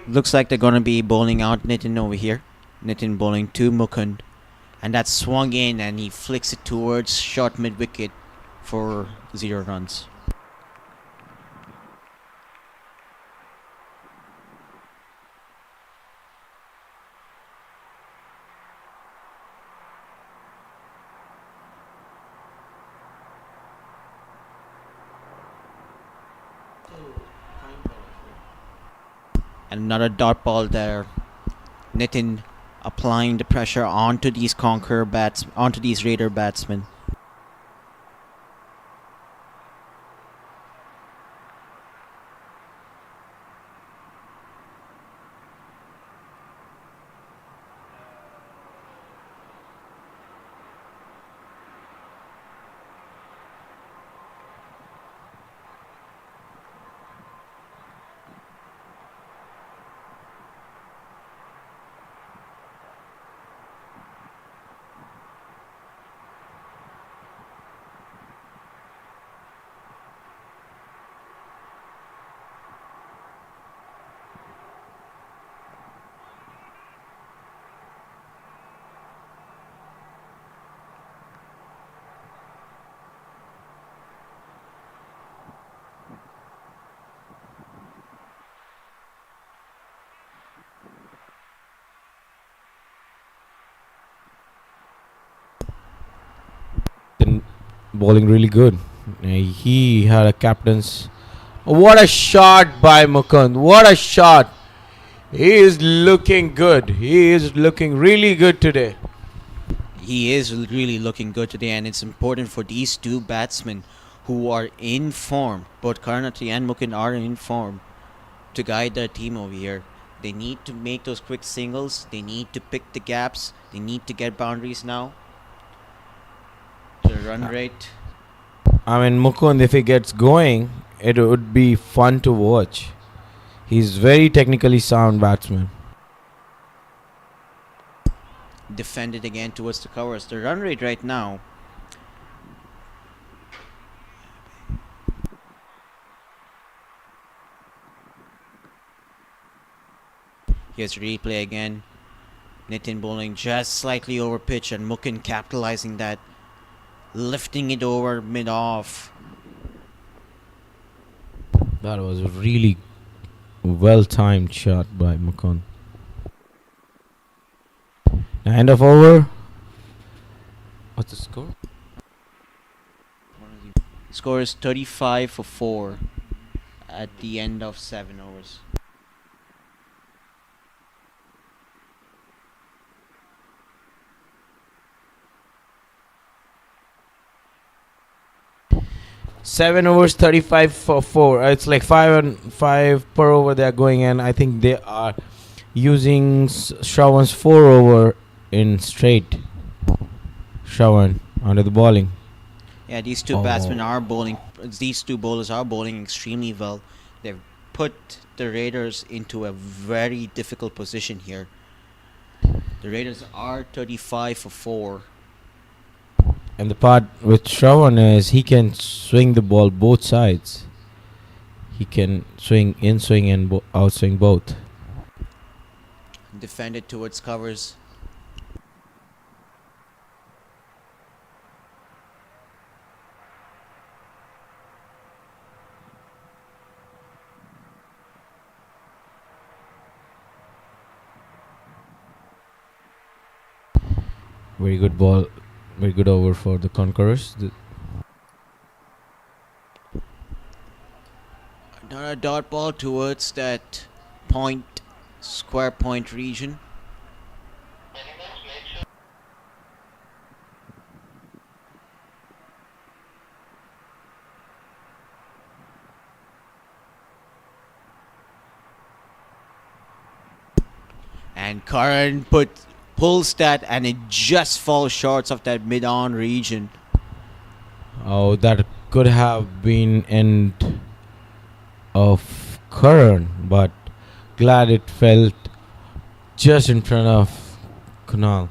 Looks like they're gonna be bowling out Nitin over here. Nitin bowling to Mukund. And that swung in and he flicks it towards short mid wicket for 0 runs. And another dot ball there. Nitin applying the pressure onto these onto these Raider batsmen. Bowling really good. He had a captain's. What a shot by Mukund! What a shot! He is looking good. He is looking really good today. He is really looking good today, and it's important for these two batsmen who are in form. Both Karnati and Mukund are in form to guide their team over here. They need to make those quick singles. They need to pick the gaps. They need to get boundaries now. The run rate. I mean, Mukund, if he gets going, it would be fun to watch. He's very technically sound batsman. Defended again towards the covers. The run rate right now. Here's replay again. Nitin bowling just slightly over pitch and Mukund capitalizing that. Lifting it over mid-off. That was a really well-timed shot by Mukund. End of over. What's the score? Score is 35 for 4 at the end of 7 overs. Seven overs, 35 for 4. It's like 5 per over they are going, and I think they are using Shravan's 4 over in straight. Shravan under the bowling. Yeah, these two batsmen are bowling. These two bowlers are bowling extremely well. They've put the Raiders into a very difficult position here. The Raiders are 35 for 4. And the part with Shravan is he can swing the ball both sides. He can swing in swing and out swing both. Defended towards covers. Very good ball. Very good over for the Conquerors. Another dot ball towards that square point region. And Karan pulls that and it just falls short of that mid-on region. Oh, that could have been end of Karan, but glad it fell just in front of Kunal.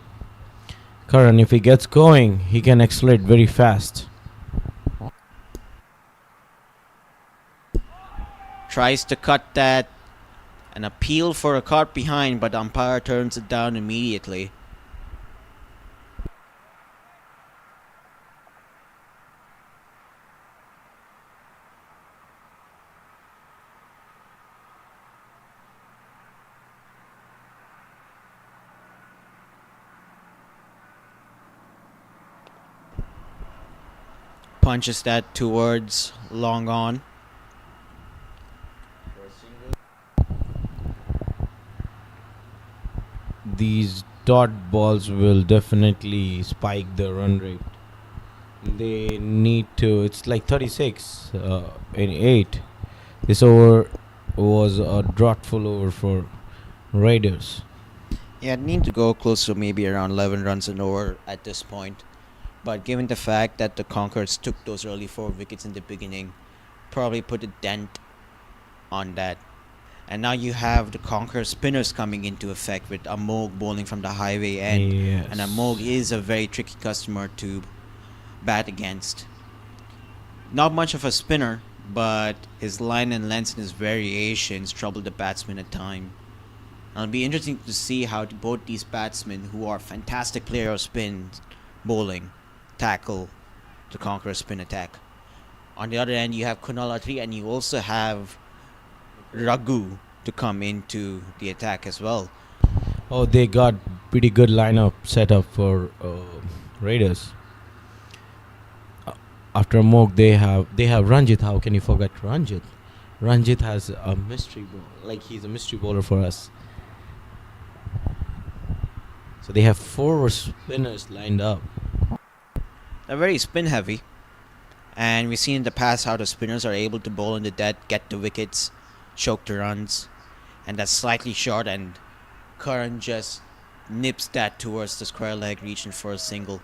Karan, if he gets going, he can accelerate very fast. Tries to cut that An appeal for a caught behind, but the umpire turns it down immediately. Punches that towards long on. These dot balls will definitely spike the run rate. They need to. It's like 36 in 8. This over was a drought-full over for Raiders. Yeah, need to go close to maybe around 11 runs and over at this point. But given the fact that the Conquerors took those early 4 wickets in the beginning, probably put a dent on that. And now you have the Conqueror spinners coming into effect with Amog bowling from the highway end. Yes. And Amog is a very tricky customer to bat against. Not much of a spinner, but his line and length and his variations trouble the batsman at times. It'll be interesting to see how both these batsmen, who are fantastic players of spin bowling, tackle the Conqueror spin attack. On the other end, you have Kunal Atri, and you also have Raghu to come into the attack as well. Oh, they got pretty good lineup set up for Raiders. After Mog, they have Ranjit. How can you forget Ranjit? Ranjit has a mystery ball, like he's a mystery bowler for us. So they have 4 spinners lined up. They're very spin heavy, and we've seen in the past how the spinners are able to bowl in the dead, get the wickets, choke the runs, and that's slightly short, and Karan just nips that towards the square leg region for a single.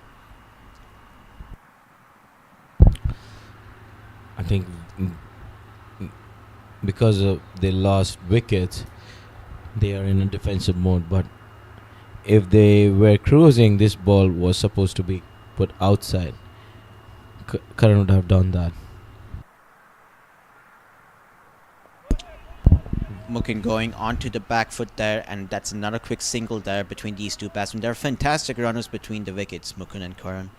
I think because they lost wickets, they are in a defensive mode. But if they were cruising, this ball was supposed to be put outside. Karan would have done that. Mukin going onto the back foot there, and that's another quick single there between these two batsmen. They're fantastic runners between the wickets, Mukin and Karan.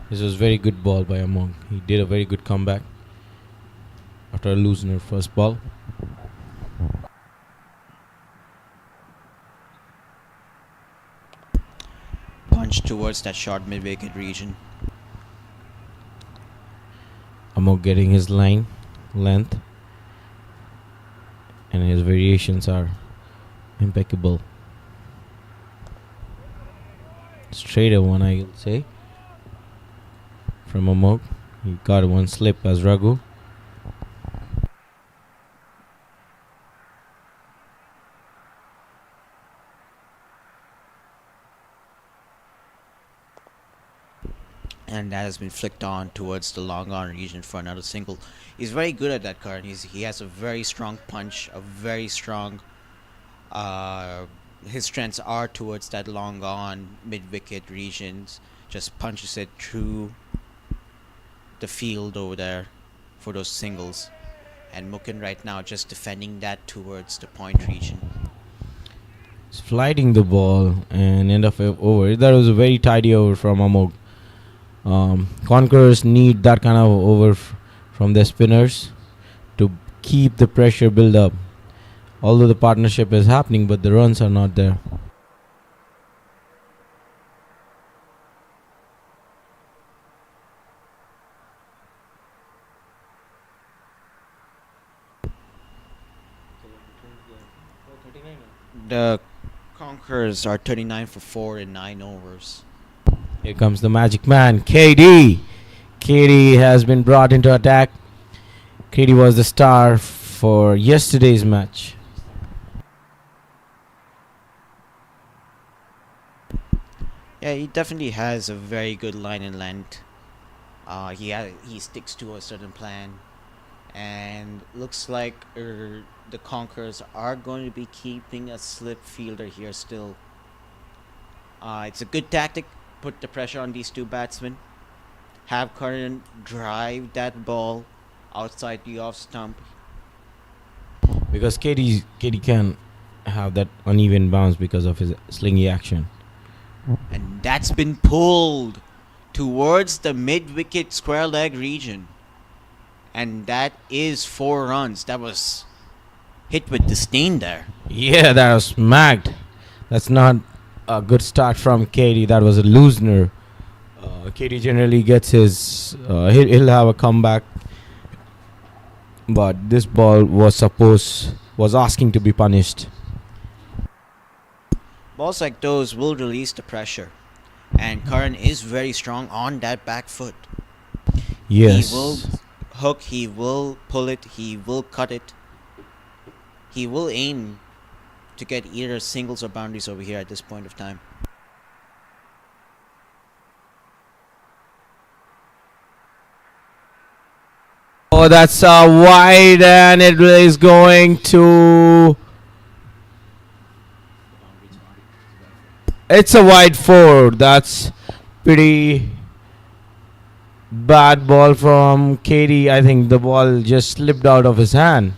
This was very good ball by Among. He did a very good comeback after losing her first ball. Punch towards that short mid-wicket region. Amog getting his length, and his variations are impeccable. Straighter one, I will say, from Amog. He got one slip as Raghu. And that has been flicked on towards the long on region for another single. He's very good at that card. He has a very strong punch, a very strong. His strengths are towards that long on mid wicket regions. Just punches it through the field over there for those singles. And Mukin right now just defending that towards the point region. He's flighting the ball and end of over. That was a very tidy over from Amog. Conquerors need that kind of over from their spinners to keep the pressure build up. Although the partnership is happening, but the runs are not there. The Conquerors are 39 for 4 in 9 overs. Here comes the magic man, KD. KD has been brought into attack. KD was the star for yesterday's match. Yeah, he definitely has a very good line and length. He sticks to a certain plan, and looks like the Conquerors are going to be keeping a slip fielder here still. It's a good tactic. Put the pressure on these two batsmen. Have Karan drive that ball outside the off stump. because KD can have that uneven bounce because of his slingy action. And that's been pulled towards the mid-wicket square leg region. And that is 4 runs. That was hit with disdain there. Yeah, that was smacked. That's not a good start from KD. That was a loosener. KD generally gets his... he'll have a comeback. But this ball was asking to be punished. Balls like those will release the pressure. And Karan is very strong on that back foot. Yes. He will hook, he will pull it, he will cut it. He will aim to get either singles or boundaries over here at this point of time. Oh, that's wide, and it is going to... It's a wide 4. That's pretty bad ball from KD. I think the ball just slipped out of his hand.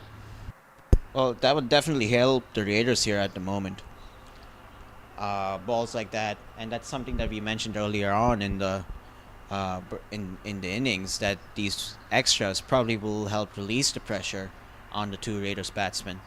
Well, that would definitely help the Raiders here at the moment. Balls like that, and that's something that we mentioned earlier on in the in the innings, that these extras probably will help release the pressure on the 2 Raiders batsmen.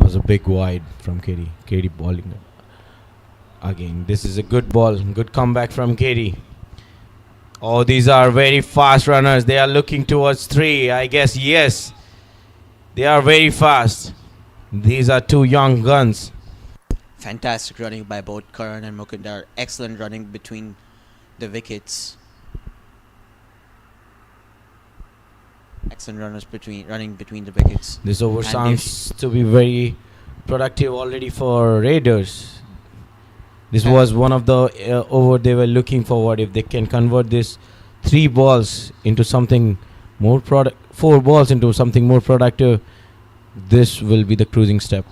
Was a big wide from KD. KD bowling again. This is a good ball. Good comeback from KD. Oh, these are very fast runners. They are looking towards 3. I guess, yes. They are very fast. These are 2 young guns. Fantastic running by both Karan and Mukundar. Excellent running between the wickets. Excellent runners running between the wickets. This over And sounds to be very productive already for Raiders. This was one of the over they were looking forward. If they can convert this 3 balls into something more 4 balls into something more productive, this will be the cruising step.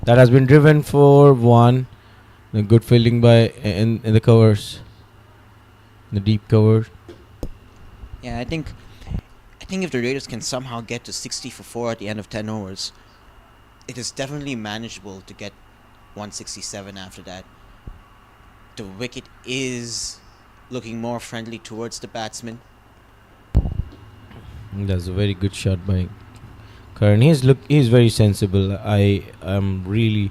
That has been driven for 1. A good fielding by in the covers. The deep cover. Yeah, I think if the Raiders can somehow get to 60 for 4 at the end of 10 overs, it is definitely manageable to get 167 after that. The wicket is looking more friendly towards the batsman. That's a very good shot by Karan. He's very sensible. I am really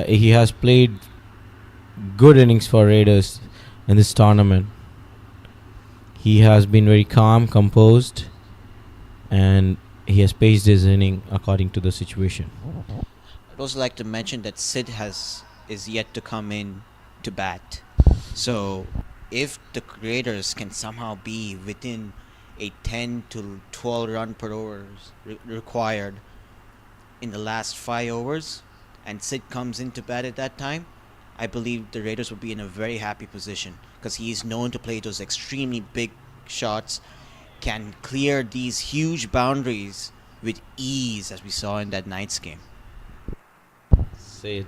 he has played good innings for Raiders in this tournament. He has been very calm, composed, and he has paced his inning according to the situation. I'd also like to mention that Sid is yet to come in to bat. So if the Raiders can somehow be within a 10 to 12 run per over required in the last 5 overs, and Sid comes in to bat at that time, I believe the Raiders will be in a very happy position, because he is known to play those extremely big shots, can clear these huge boundaries with ease, as we saw in that night's game. Sid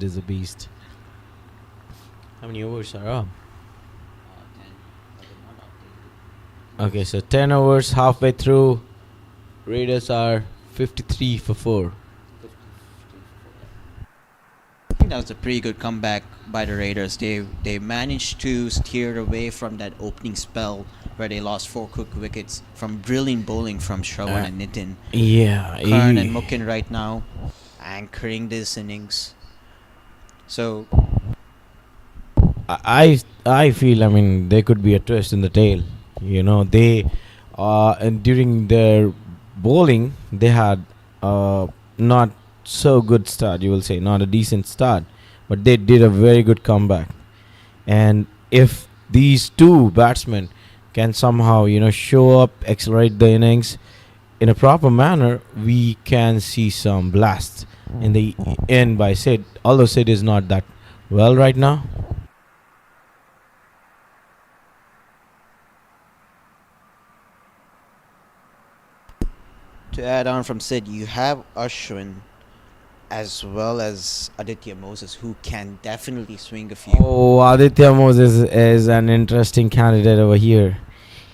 is a beast. How many overs are up? 10. Okay, so 10 overs, halfway through. Raiders are 53 for 4. I think that was a pretty good comeback by the Raiders. They managed to steer away from that opening spell where they lost 4 quick wickets from brilliant bowling from Shravan and Nitin. Yeah. Karan and Mukin right now anchoring this innings. So I feel, I mean, there could be a twist in the tail. You know, they and during their bowling they had not so good start, you will say, not a decent start, but they did a very good comeback. And if these 2 batsmen can somehow, show up, accelerate the innings in a proper manner, we can see some blast in the end by Sid, although Sid is not that well right now. To add on from Sid, you have Ashwin as well as Aditya Moses, who can definitely swing a few. Oh, Aditya Moses is an interesting candidate over here.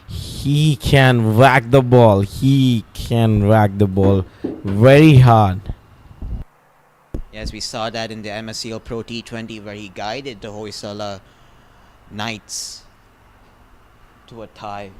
He can whack the ball. He can whack the ball very hard. Yes, we saw that in the MSCL Pro T20 where he guided the Hoysala Knights to a tie.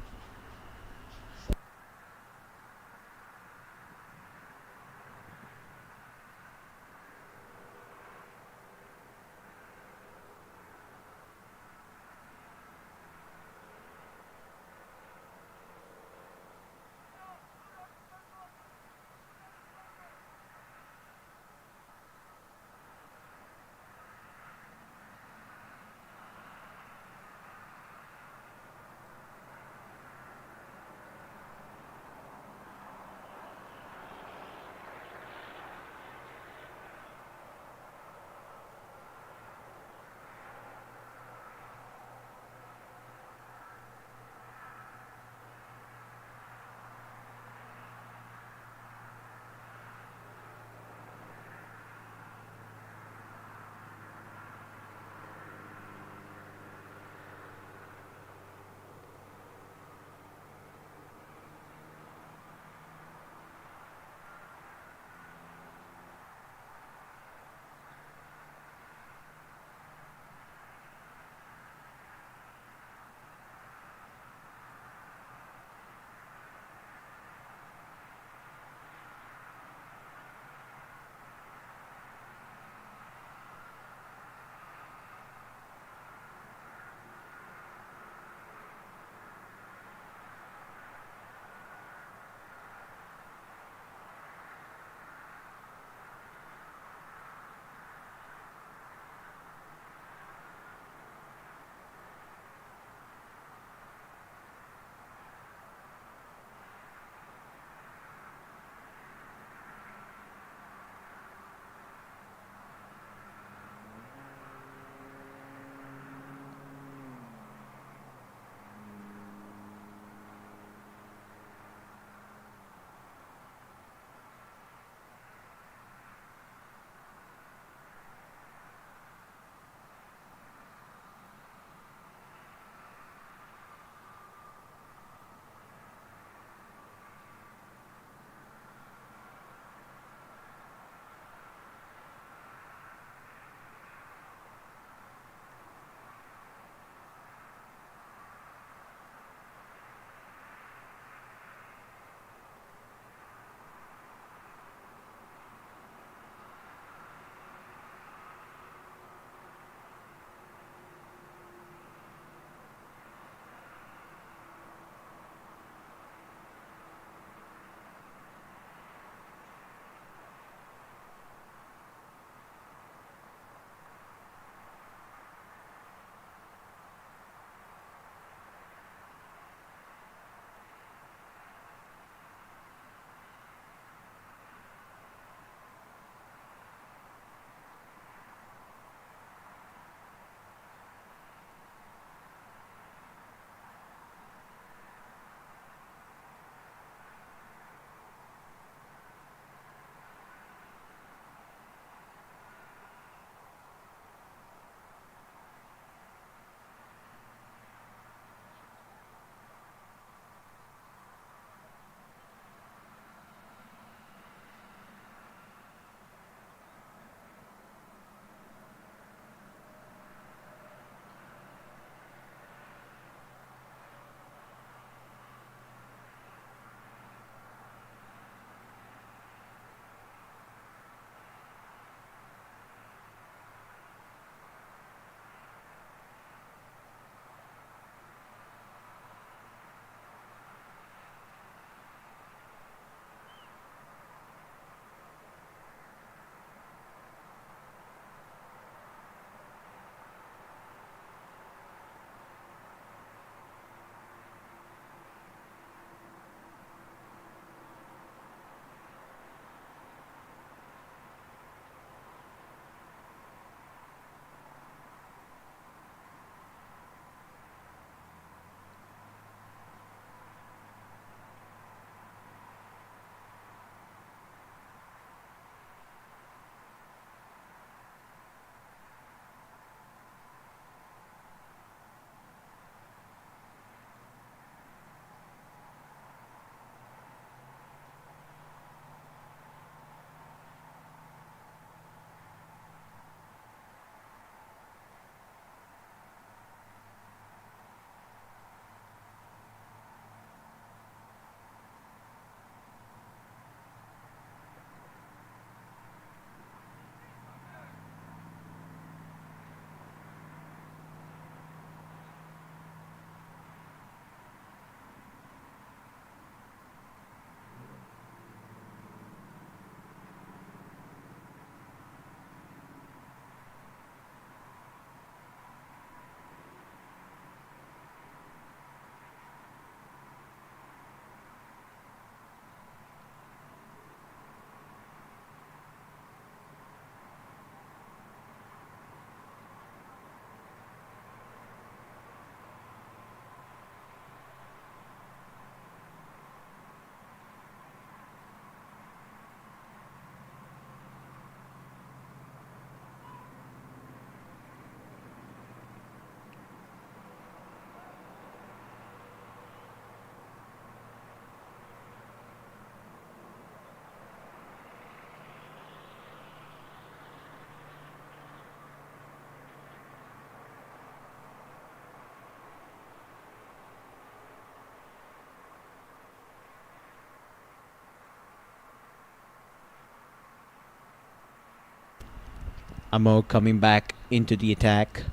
Amo coming back into the attack.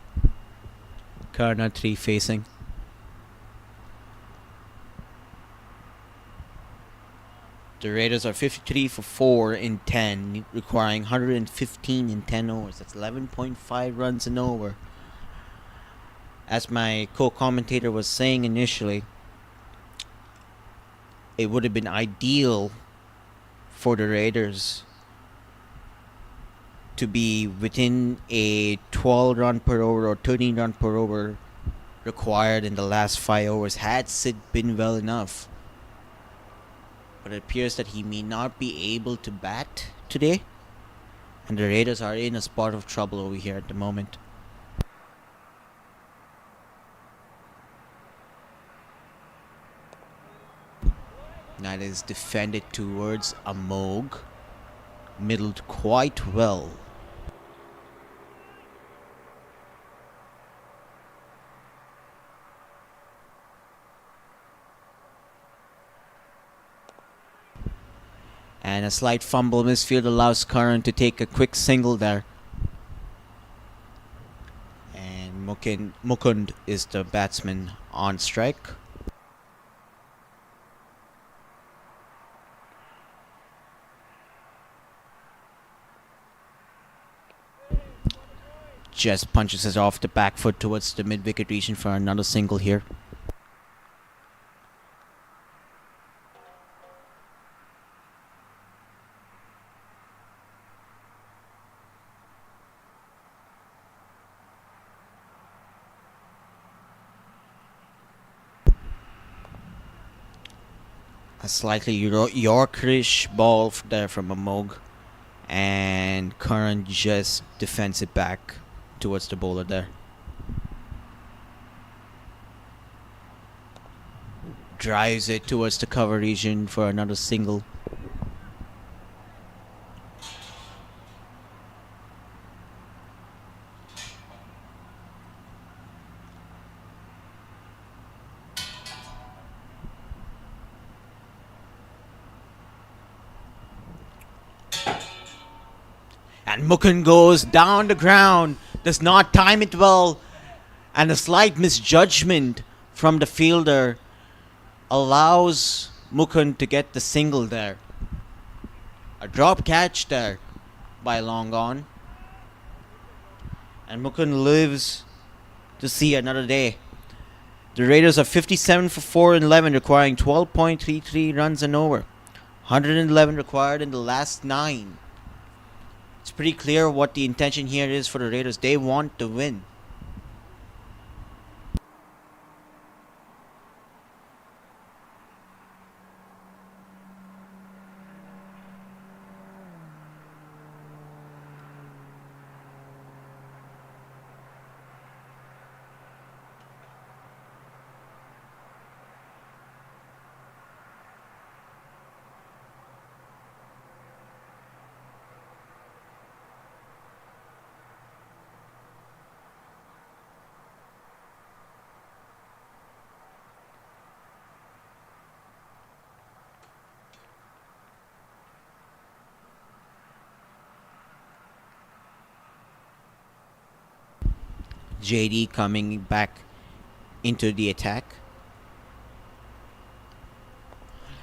Karna 3 facing. The Raiders are 53 for 4 in 10, requiring 115 in 10 overs. That's 11.5 runs an over. As my co-commentator was saying initially, it would have been ideal for the Raiders to be within a 12 run per over or 13 run per over required in the last 5 overs had Sid been well enough. But it appears that he may not be able to bat today, and the Raiders are in a spot of trouble over here at the moment. That is defended towards Amog. Middled quite well. And a slight fumble misfield allows Karan to take a quick single there. And Mukund is the batsman on strike. Just punches it off the back foot towards the mid-wicket region for another single here. A slightly Yorkerish ball there from Amog, and Karan just defends it back towards the bowler there. Drives it towards the cover region for another single. And Mukund goes down the ground, does not time it well, and a slight misjudgment from the fielder allows Mukund to get the single there. A drop catch there by Long On. And Mukund lives to see another day. The Raiders are 57 for 4 in 11, requiring 12.33 runs and over. 111 required in the last 9. It's pretty clear what the intention here is for the Raiders. They want to win. JD coming back into the attack.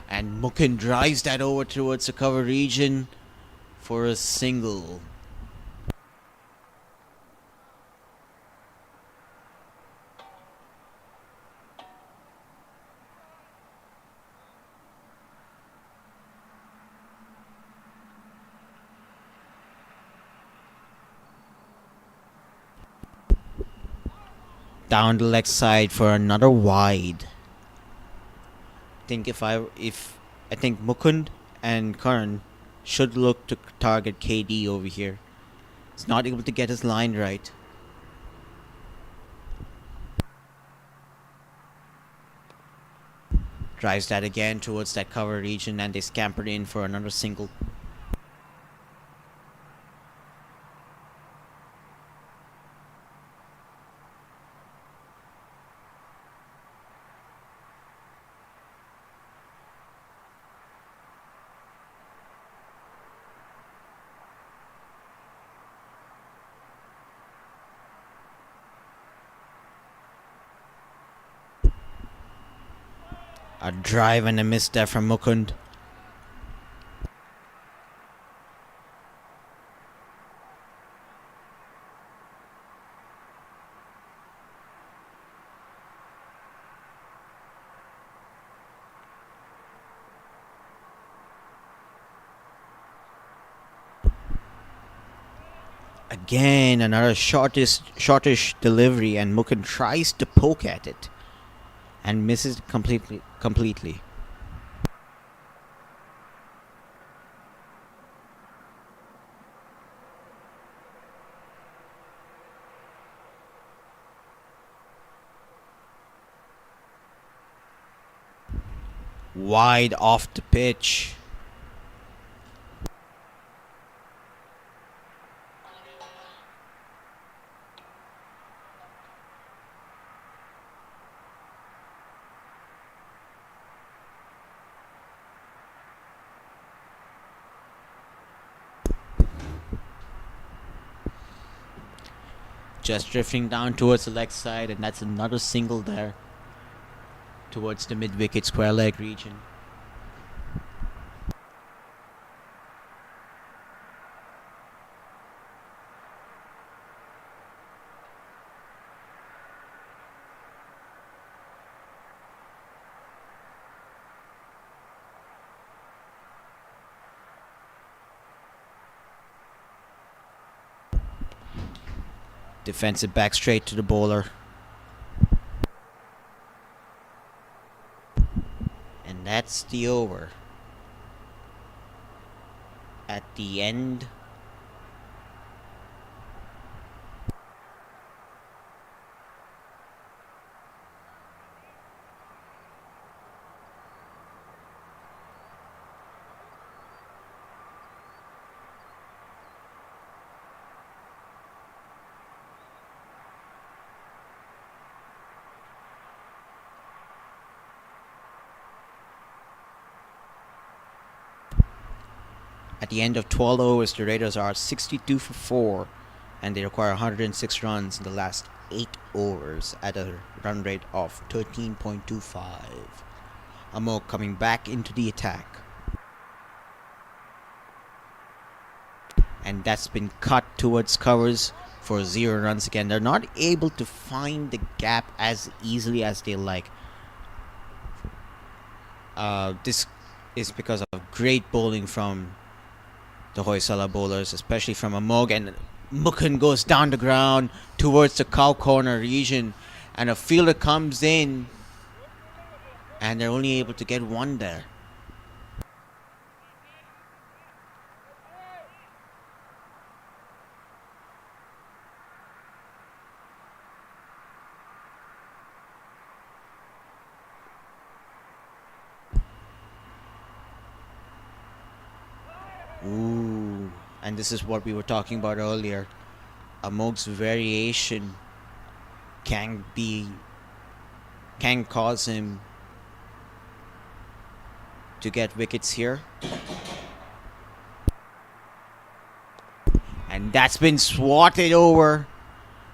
And Mukund drives that over towards the cover region for a single. Down the leg side for another wide. I think I think Mukund and Karan should look to target KD over here. He's not able to get his line right. Drives that again towards that cover region, and they scampered in for another single. A drive and a miss there from Mukund. Again, another shortish delivery, and Mukund tries to poke at it and misses it completely. Wide off the pitch. Just drifting down towards the leg side, and that's another single there towards the mid-wicket square leg region. Defensive back straight to the bowler. And that's the over. At the end, of 12 overs, the Raiders are 62 for 4, and they require 106 runs in the last 8 overs at a run rate of 13.25. Amok coming back into the attack. And that's been cut towards covers for 0 runs again. They're not able to find the gap as easily as they like. This is because of great bowling from the Hoysala bowlers, especially from Amog, and Mukund goes down the ground towards the cow corner region, and a fielder comes in, and they're only able to get one there. Ooh, and this is what we were talking about earlier. Amog's variation can cause him to get wickets here. And that's been swatted over.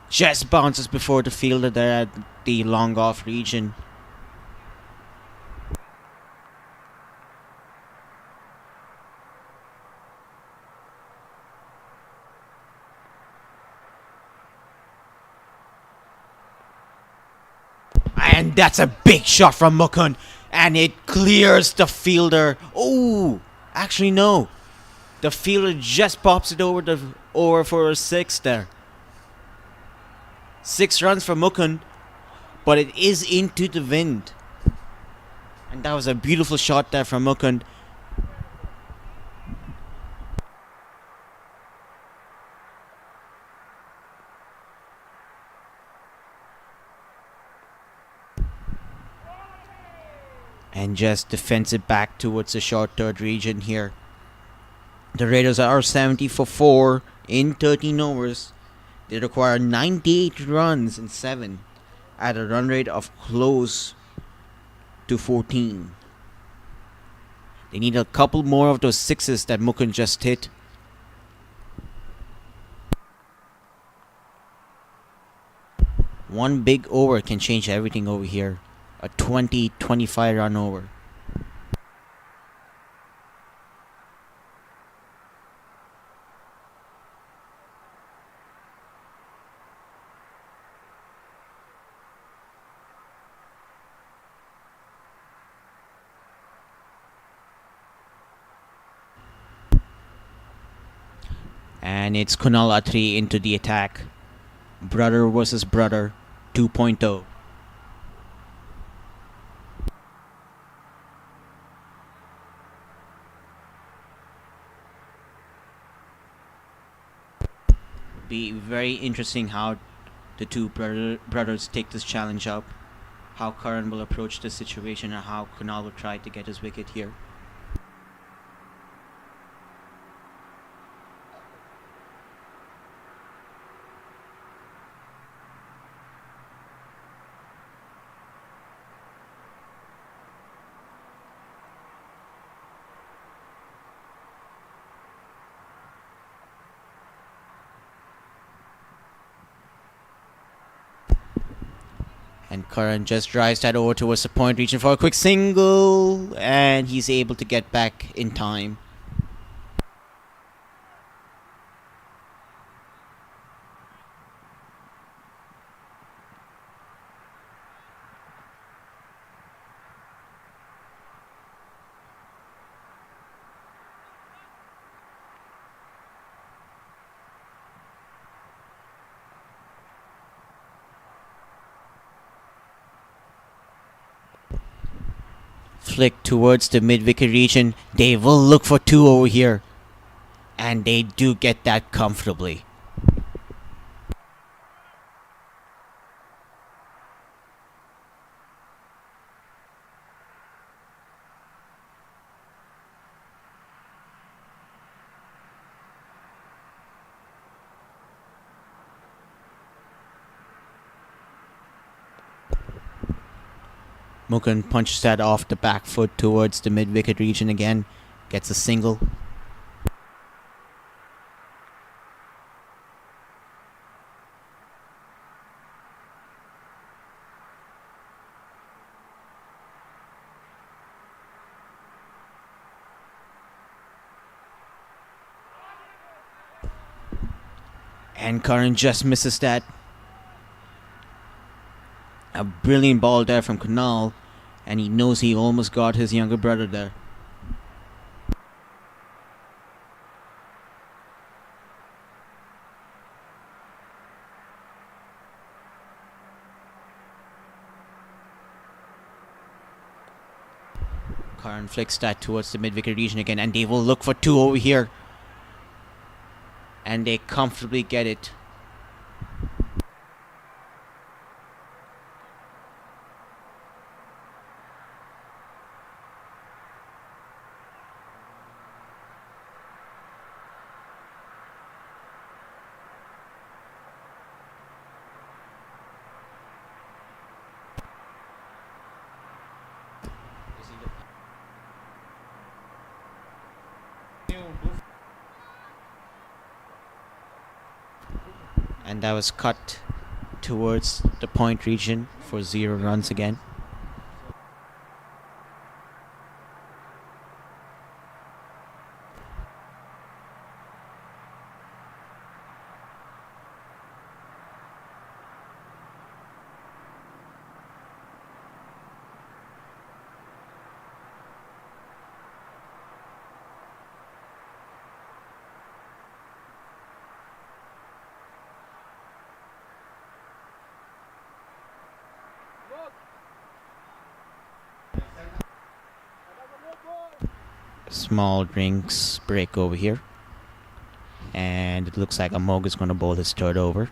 Just bounces before the fielder there at the long off region. And that's a big shot from Mukund, and it clears the fielder. Oh, actually no. The fielder just pops it over for a 6 there. 6 runs for Mukund, but it is into the wind. And that was a beautiful shot there from Mukund. And just defends it back towards the short third region here. The Raiders are 70 for 4 in 13 overs. They require 98 runs in 7 at a run rate of close to 14. They need a couple more of those 6s that Mukund just hit. One big over can change everything over here. A 20-25 run over. And it's Kunal Atri into the attack. Brother versus brother 2.0. Be very interesting how the two brothers take this challenge up. How Karan will approach this situation and how Kunal will try to get his wicket here. And Karan just drives that over towards the point, reaching for a quick single, and he's able to get back in time. Flick towards the mid-wicket region. They will look for two over here. And they do get that comfortably. Mukund punches that off the back foot towards the mid-wicket region again. Gets a single. And Karan just misses that. A brilliant ball there from Kunal, and he knows he almost got his younger brother there. Karan flicks that towards the mid-wicket region again, and they will look for two over here. And they comfortably get it. And that was cut towards the point region for 0 runs again. Small drinks break over here. And it looks like Amog is going to bowl his third over.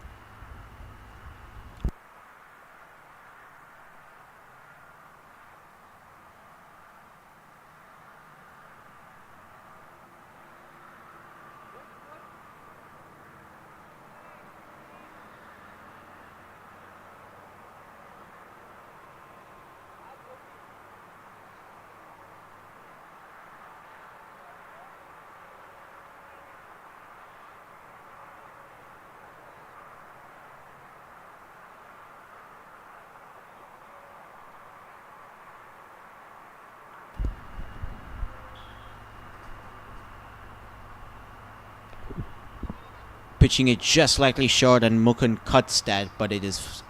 pitching it just slightly short, and Mukund cuts that, but it is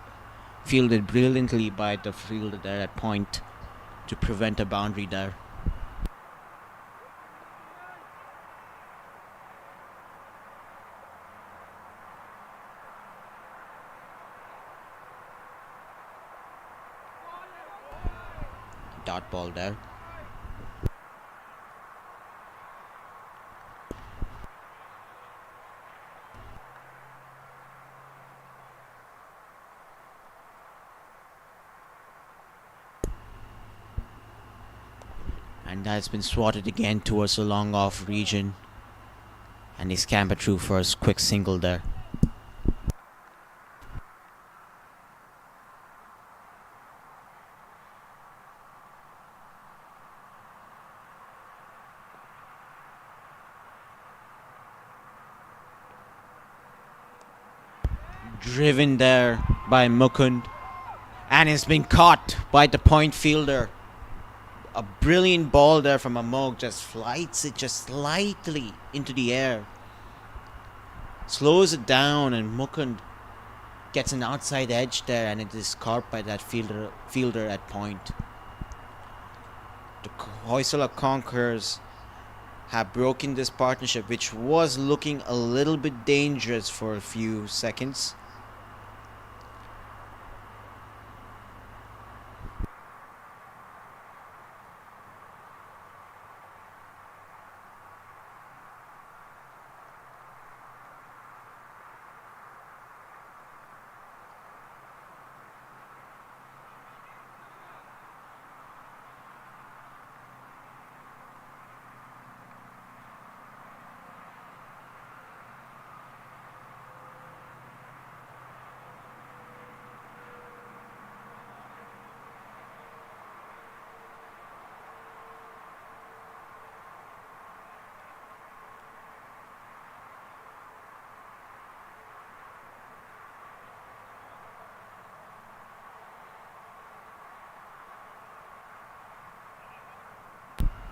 fielded brilliantly by the fielder there at point to prevent a boundary there. Dot ball there. And that's been swatted again towards the long off region. And he scampered through for a quick single there. Driven there by Mukund, and it's been caught by the point fielder. A brilliant ball there from Amog, just flights it just slightly into the air, slows it down, and Mukund gets an outside edge there, and it is caught by that fielder at point. The Hoysala Conquerors have broken this partnership, which was looking a little bit dangerous for a few seconds.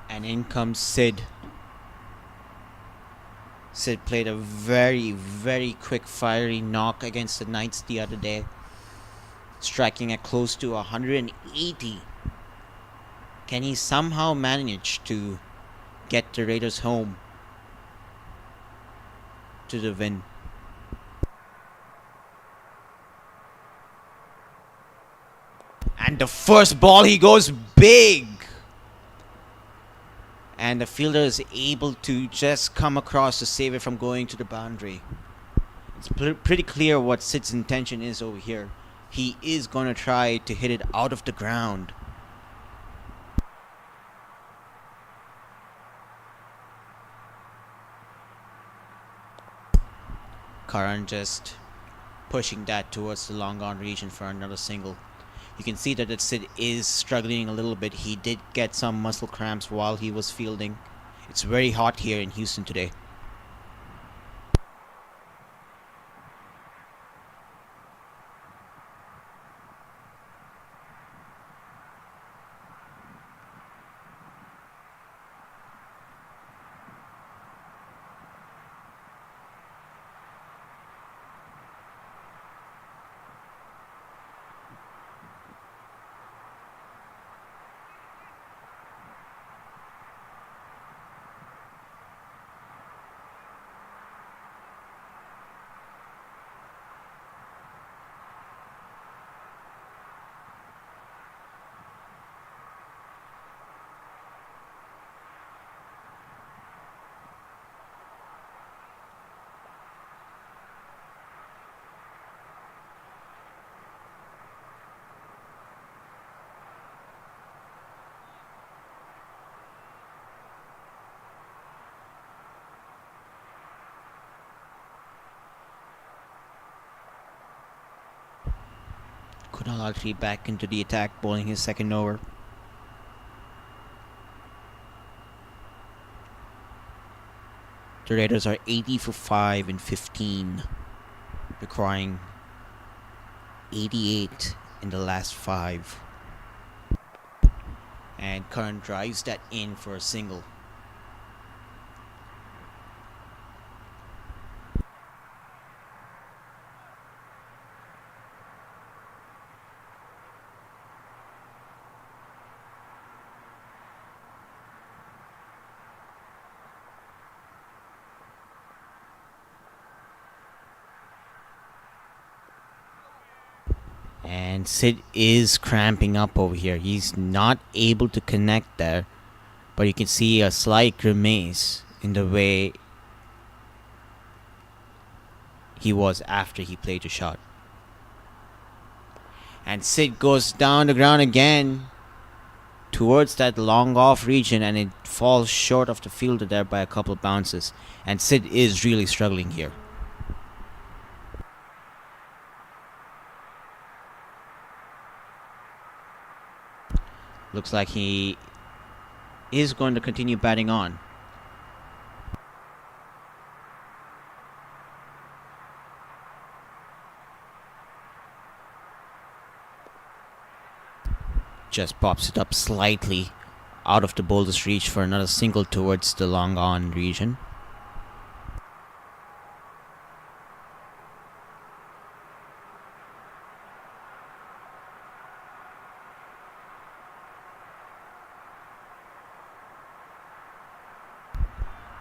And in comes Sid. Sid played a very, very quick fiery knock against the Knights the other day, striking at close to 180. Can he somehow manage to get the Raiders home to the win? And the first ball, he goes big. And the fielder is able to just come across to save it from going to the boundary. It's pretty clear what Sid's intention is over here. He is going to try to hit it out of the ground. Karan just pushing that towards the long on region for another single. You can see that Sid is struggling a little bit. He did get some muscle cramps while he was fielding. It's very hot here in Houston today. Kunal Altri back into the attack, bowling his second over. The Raiders are 80 for 5 in 15, requiring 88 in the last 5. And Karan drives that in for a single. And Sid is cramping up over here. He's not able to connect there. But you can see a slight grimace in the way he was after he played a shot. And Sid goes down the ground again towards that long off region, and it falls short of the fielder there by a couple of bounces. And Sid is really struggling here. Looks like he is going to continue batting on. Just pops it up slightly out of the bowler's reach for another single towards the long on region.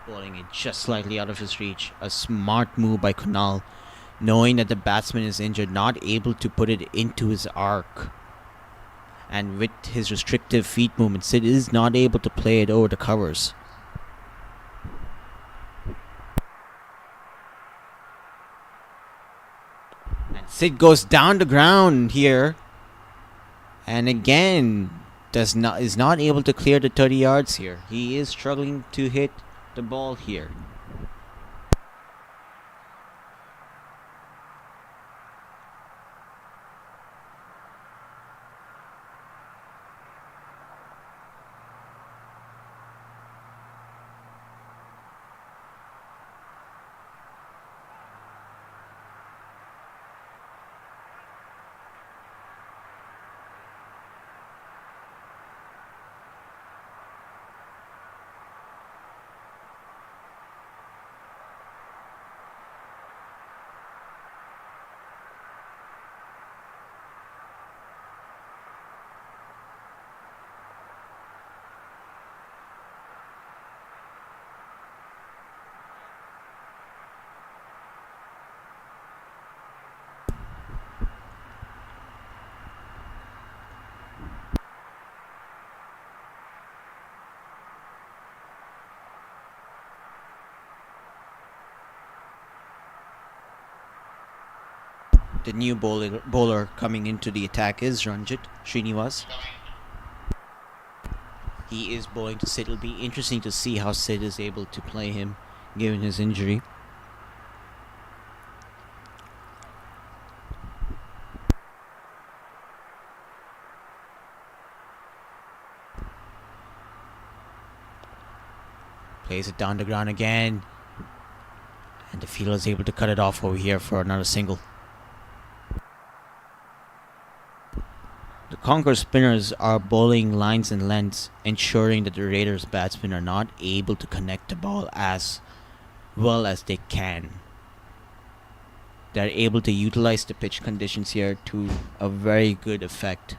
Bowling it just slightly out of his reach. A smart move by Kunal, knowing that the batsman is injured, not able to put it into his arc. And with his restrictive feet movement, Sid is not able to play it over the covers. And Sid goes down the ground here. And again, is not able to clear the 30 yards here. He is struggling to hit the ball here. The new bowler coming into the attack is Ranjit Srinivas. He is bowling to Sid. It'll be interesting to see how Sid is able to play him given his injury. Plays it down the ground again. And the fielder is able to cut it off over here for another single. The Conquerors spinners are bowling lines and lengths, ensuring that the Raiders batsmen are not able to connect the ball as well as they can. They're able to utilize the pitch conditions here to a very good effect.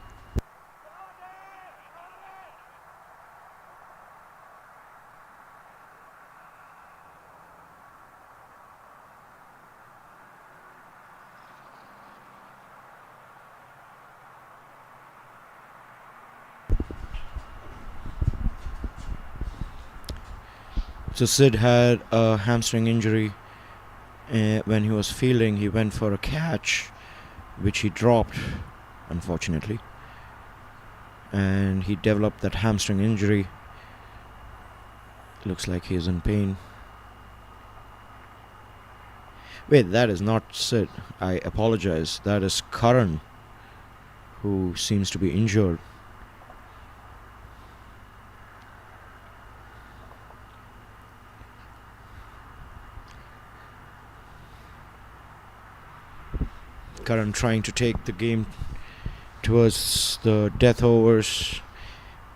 So Sid had a hamstring injury. When he was fielding, he went for a catch, which he dropped, unfortunately. And he developed that hamstring injury. Looks like he is in pain. Wait, that is not Sid. I apologize. That is Karan, who seems to be injured. Karan trying to take the game towards the death overs.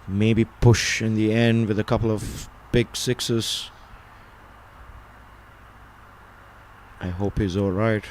Maybe push in the end with a couple of big sixes. I hope he's alright.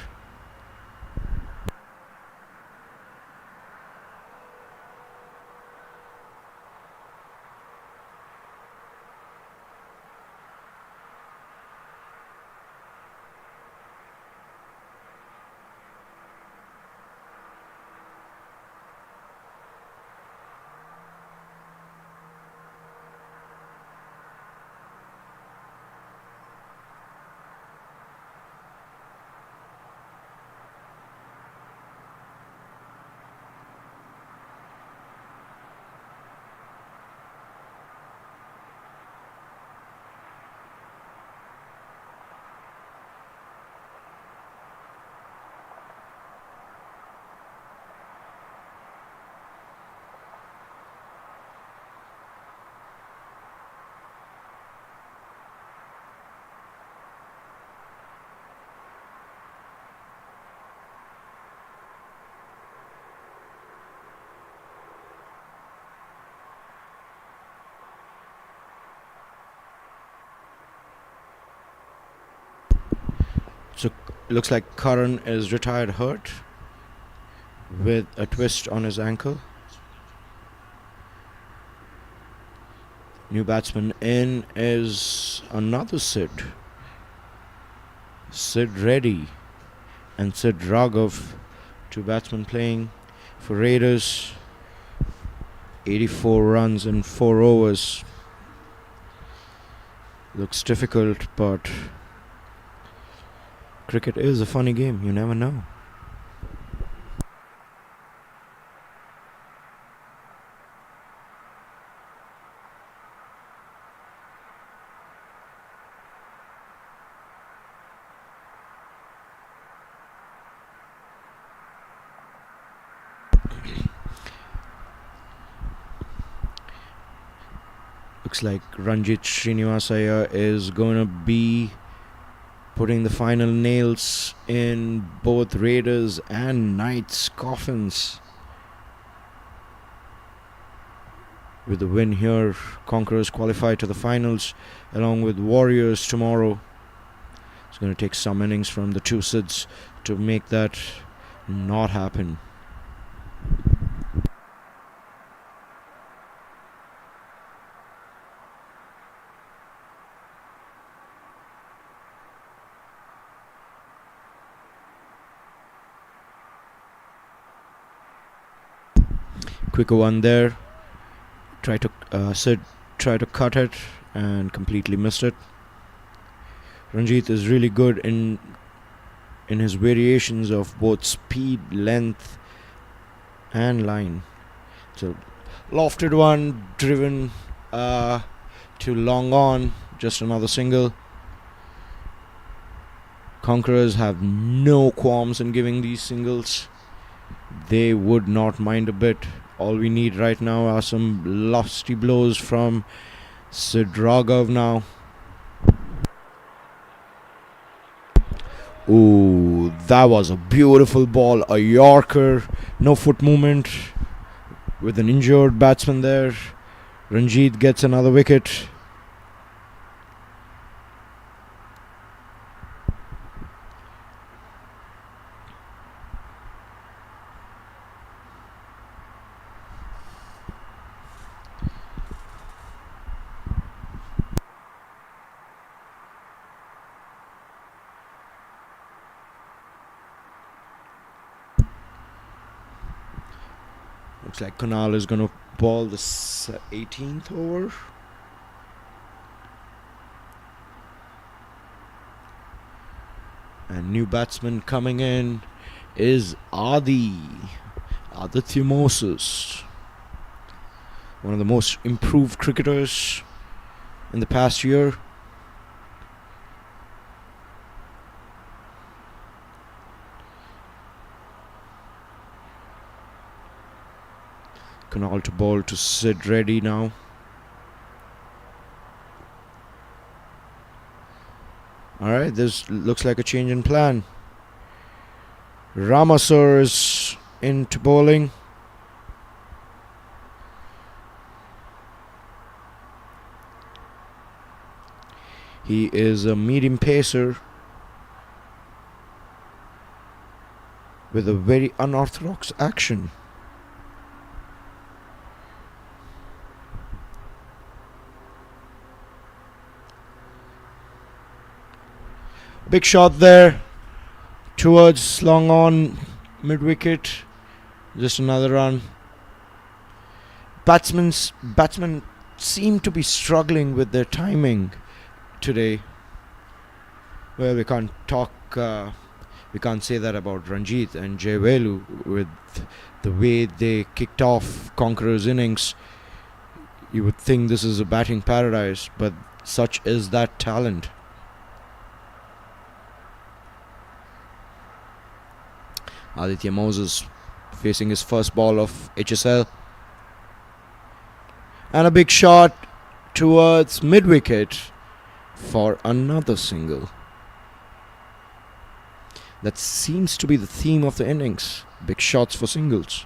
So looks like Karan is retired hurt with a twist on his ankle. New batsman in is another Sid. Sid Reddy and Sid Raghav, two batsmen playing for Raiders. 84 runs in 4 overs. Looks difficult, but cricket is a funny game. You never know. Looks like Ranjit Srinivasaya is going to be putting the final nails in both Raiders and Knights' coffins. With the win here, Conquerors qualify to the finals along with Warriors tomorrow. It's going to take some innings from the two Sids to make that not happen. Quicker one there. Sid tried to cut it and completely missed it. Ranjit is really good in his variations of both speed, length and line. So lofted one, driven to long on, just another single. Conquerors have no qualms in giving these singles. They would not mind a bit. All we need right now are some lofty blows from Sid Raghav now. Ooh, that was a beautiful ball. A Yorker. No foot movement. With an injured batsman there. Ranjit gets another wicket. Looks like Kunal is going to ball the 18th over. And new batsman coming in is Aditya Moses. One of the most improved cricketers in the past year. Kunal to bowl to Sid Reddy now. Alright, this looks like a change in plan. Ramasur is into bowling. He is a medium pacer with a very unorthodox action. Big shot there towards long on mid-wicket. Just another run. Batsmen seem to be struggling with their timing today. Well, we can't say that about Ranjit and Jayavelu with the way they kicked off Conquerors' innings. You would think this is a batting paradise, but such is that talent. Aditya Moses facing his first ball of HSL. And a big shot towards mid-wicket for another single. That seems to be the theme of the innings. Big shots for singles.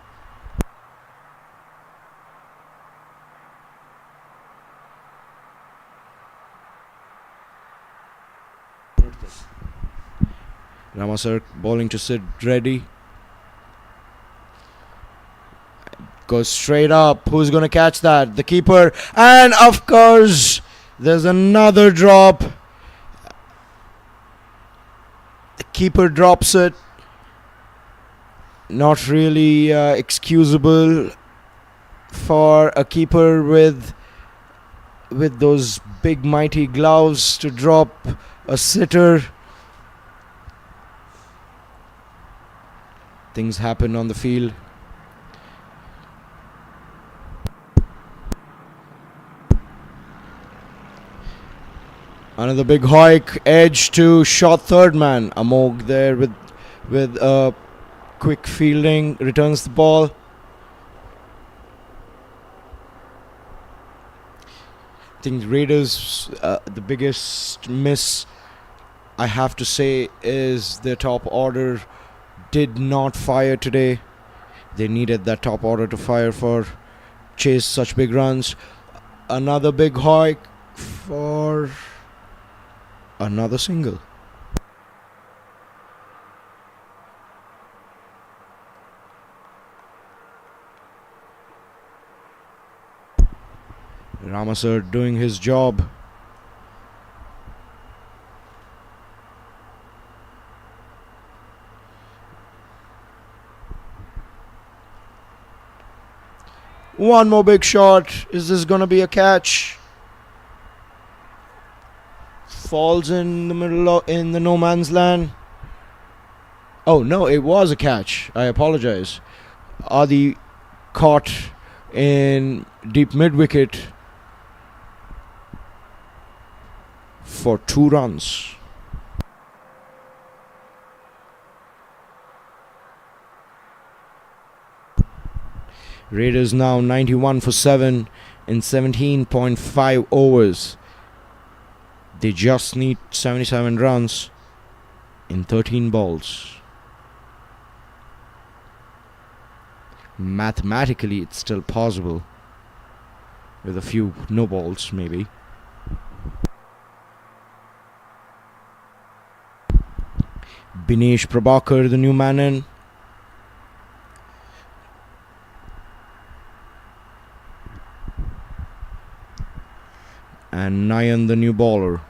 Ramasar bowling to Sid Reddy. Goes straight up. Who's going to catch that? The keeper. And of course, there's another drop. The keeper drops it. Not really excusable for a keeper with those big mighty gloves to drop a sitter. Things happen on the field. Another big hoik, edge to short third man. Amog there with quick fielding, returns the ball. I think Raiders, the biggest miss I have to say is their top order did not fire today. They needed that top order to fire for chase such big runs. Another big hoik for another single. Ramasar doing his job. One more big shot. Is this gonna be a catch? Falls in the middle in the no man's land. Oh no, it was a catch. I apologize. Adi caught in deep mid wicket for 2 runs. Raiders now 91 for 7 in 17.5 overs. They just need 77 runs in 13 balls. Mathematically, it's still possible with a few no balls, maybe. Binesh Prabhakar, the new man in. And Nayan, the new bowler.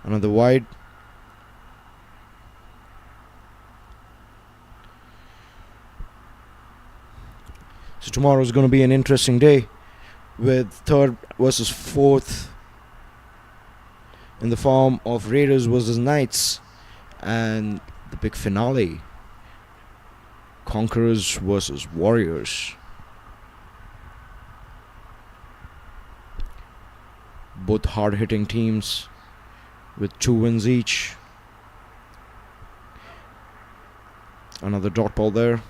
Another wide. So tomorrow is going to be an interesting day with third versus fourth in the form of Raiders versus Knights, and the big finale, Conquerors versus Warriors. Both hard-hitting teams with 2 wins each. Another dot ball there.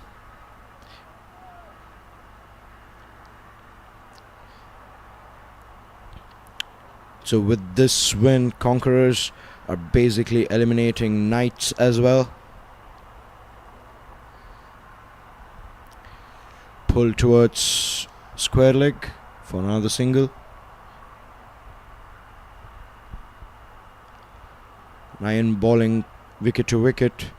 So with this win, Conquerors are basically eliminating Knights as well. Pull towards square leg for another single. Ryan bowling wicket to wicket.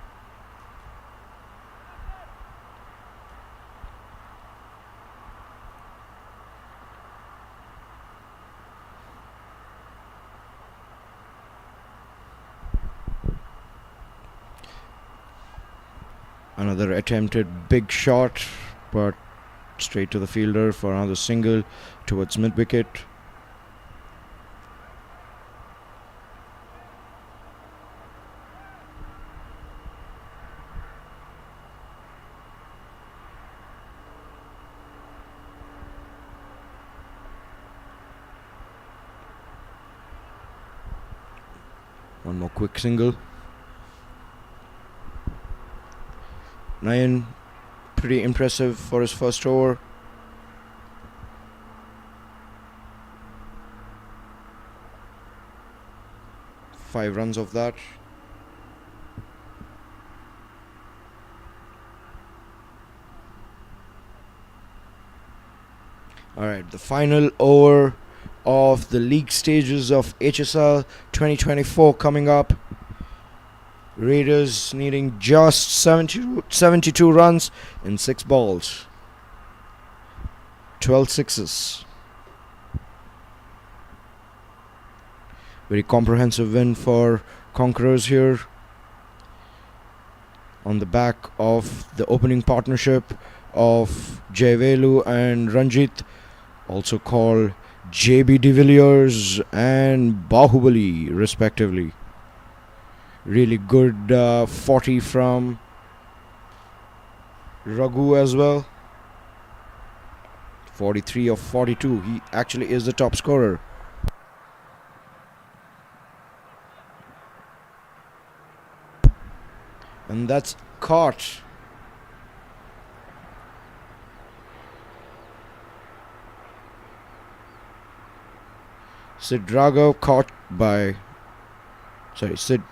Another attempted big shot, but straight to the fielder for another single towards mid wicket. One more quick single. Nayan, pretty impressive for his first over. Five runs of that. Alright, the final over of the league stages of HSL 2024 coming up. Raiders needing just 72 runs in 6 balls. 12 sixes. Very comprehensive win for Conquerors here. On the back of the opening partnership of Jayvelu and Ranjit, also called JB de Villiers and Bahubali respectively. Really good 40 from Raghu as well. 43 of 42. He actually is the top scorer. And that's caught. Sid Raghav caught by... Sid...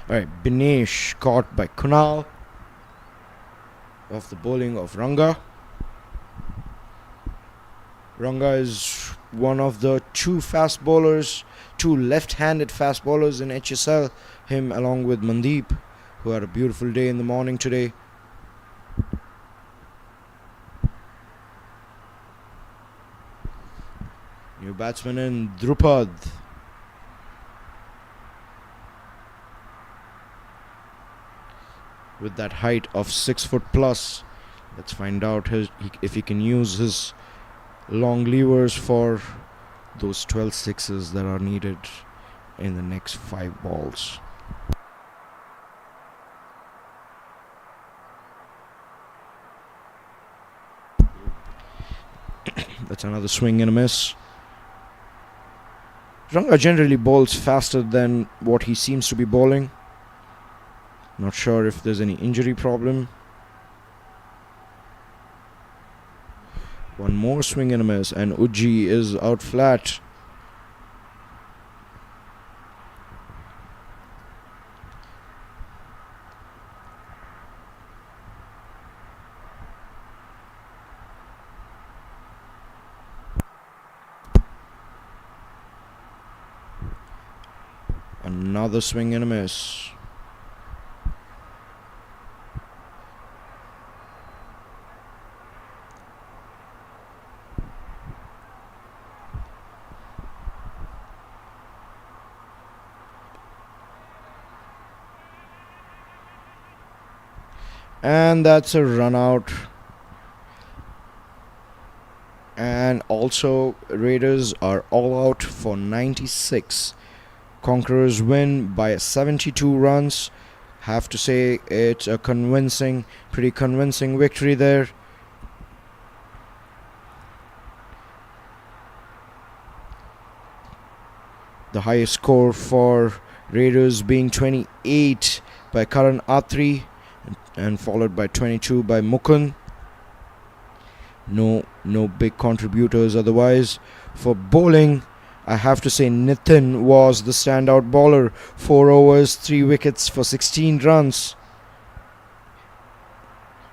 Alright, Binesh caught by Kunal. Off the bowling of Ranga. Ranga is one of the two left-handed fast bowlers in HSL. Him along with Mandeep, who had a beautiful day in the morning today. New batsman in Drupad. With that height of 6 foot plus. Let's find out if he can use his long levers for those 12 sixes that are needed in the next 5 balls. That's another swing and a miss. Ranga generally bowls faster than what he seems to be bowling. Not sure if there's any injury problem. One more swing and a miss, and Uji is out flat. Another swing and a miss. And that's a run out. And also Raiders are all out for 96. Conquerors win by 72 runs. Have to say it's a pretty convincing victory there. The highest score for Raiders being 28 by Karan Atri, and followed by 22 by Mukund. No big contributors otherwise. For bowling, I have to say Nitin was the standout bowler. 4 overs, 3 wickets for 16 runs.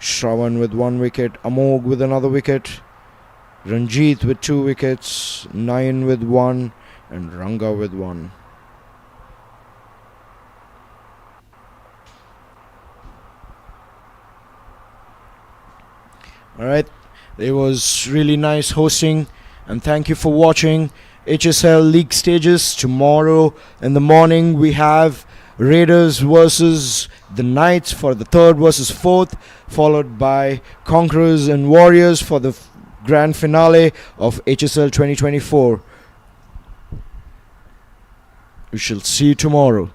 Shravan with 1 wicket, Amog with another wicket, Ranjit with 2 wickets, Nayan with 1, and Ranga with 1. Alright, it was really nice hosting, and thank you for watching HSL League Stages. Tomorrow in the morning we have Raiders versus the Knights for the 3rd versus 4th, followed by Conquerors and Warriors for the grand finale of HSL 2024. We shall see you tomorrow.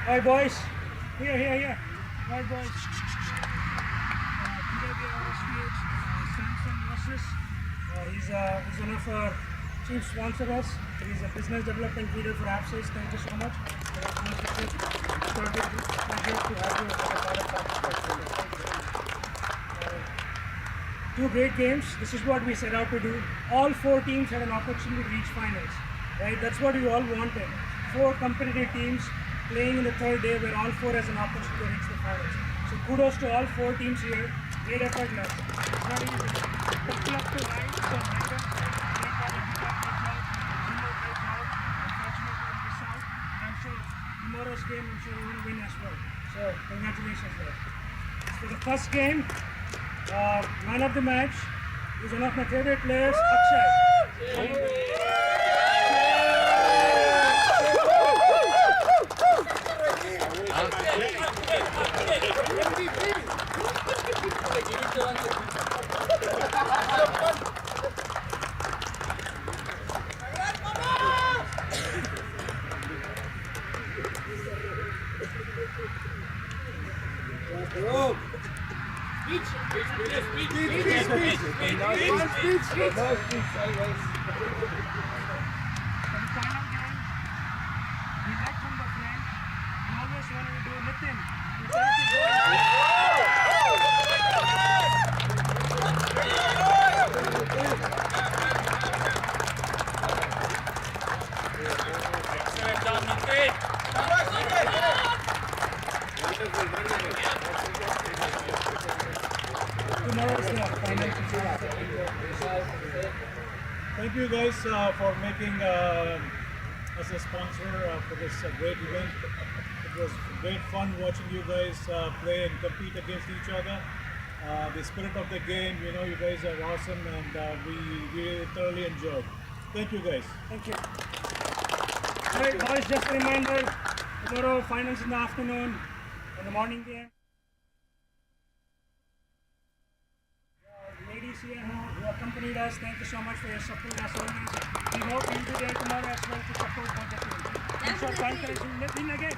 Alright, boys. Here. Alright, boys. Today we are SPH Samsung versus. He's one of our chief sponsors. He's a business development leader for AppSales. Thank you so much. Two great games. This is what we set out to do. All 4 teams had an opportunity to reach finals. Right? That's what we all wanted. 4 competitive teams playing in the 3rd day where all 4 has an opportunity to reach the finals. So kudos to all 4 teams here. Great effort, lads. It's not easy. Tough luck to Ryan. So Ryan, great job. Jimbo, great job. Unfortunately, we miss out. I'm sure tomorrow's game, I'm sure we're going to win as well. So congratulations, guys. For the first game, man of the match is one of my favorite players, Akshay. Thank you guys for making us a sponsor for this great event. It was great fun watching you guys play and compete against each other. The spirit of the game, you know, you guys are awesome, and we really thoroughly enjoyed. Thank you guys. Thank you. Alright, boys, just a reminder, tomorrow finals in the afternoon and the morning game. Ladies here who accompanied us, thank you so much for your support as always. We hope you'll be there tomorrow as well to support both the teams. I'm sure Conquerors will win again.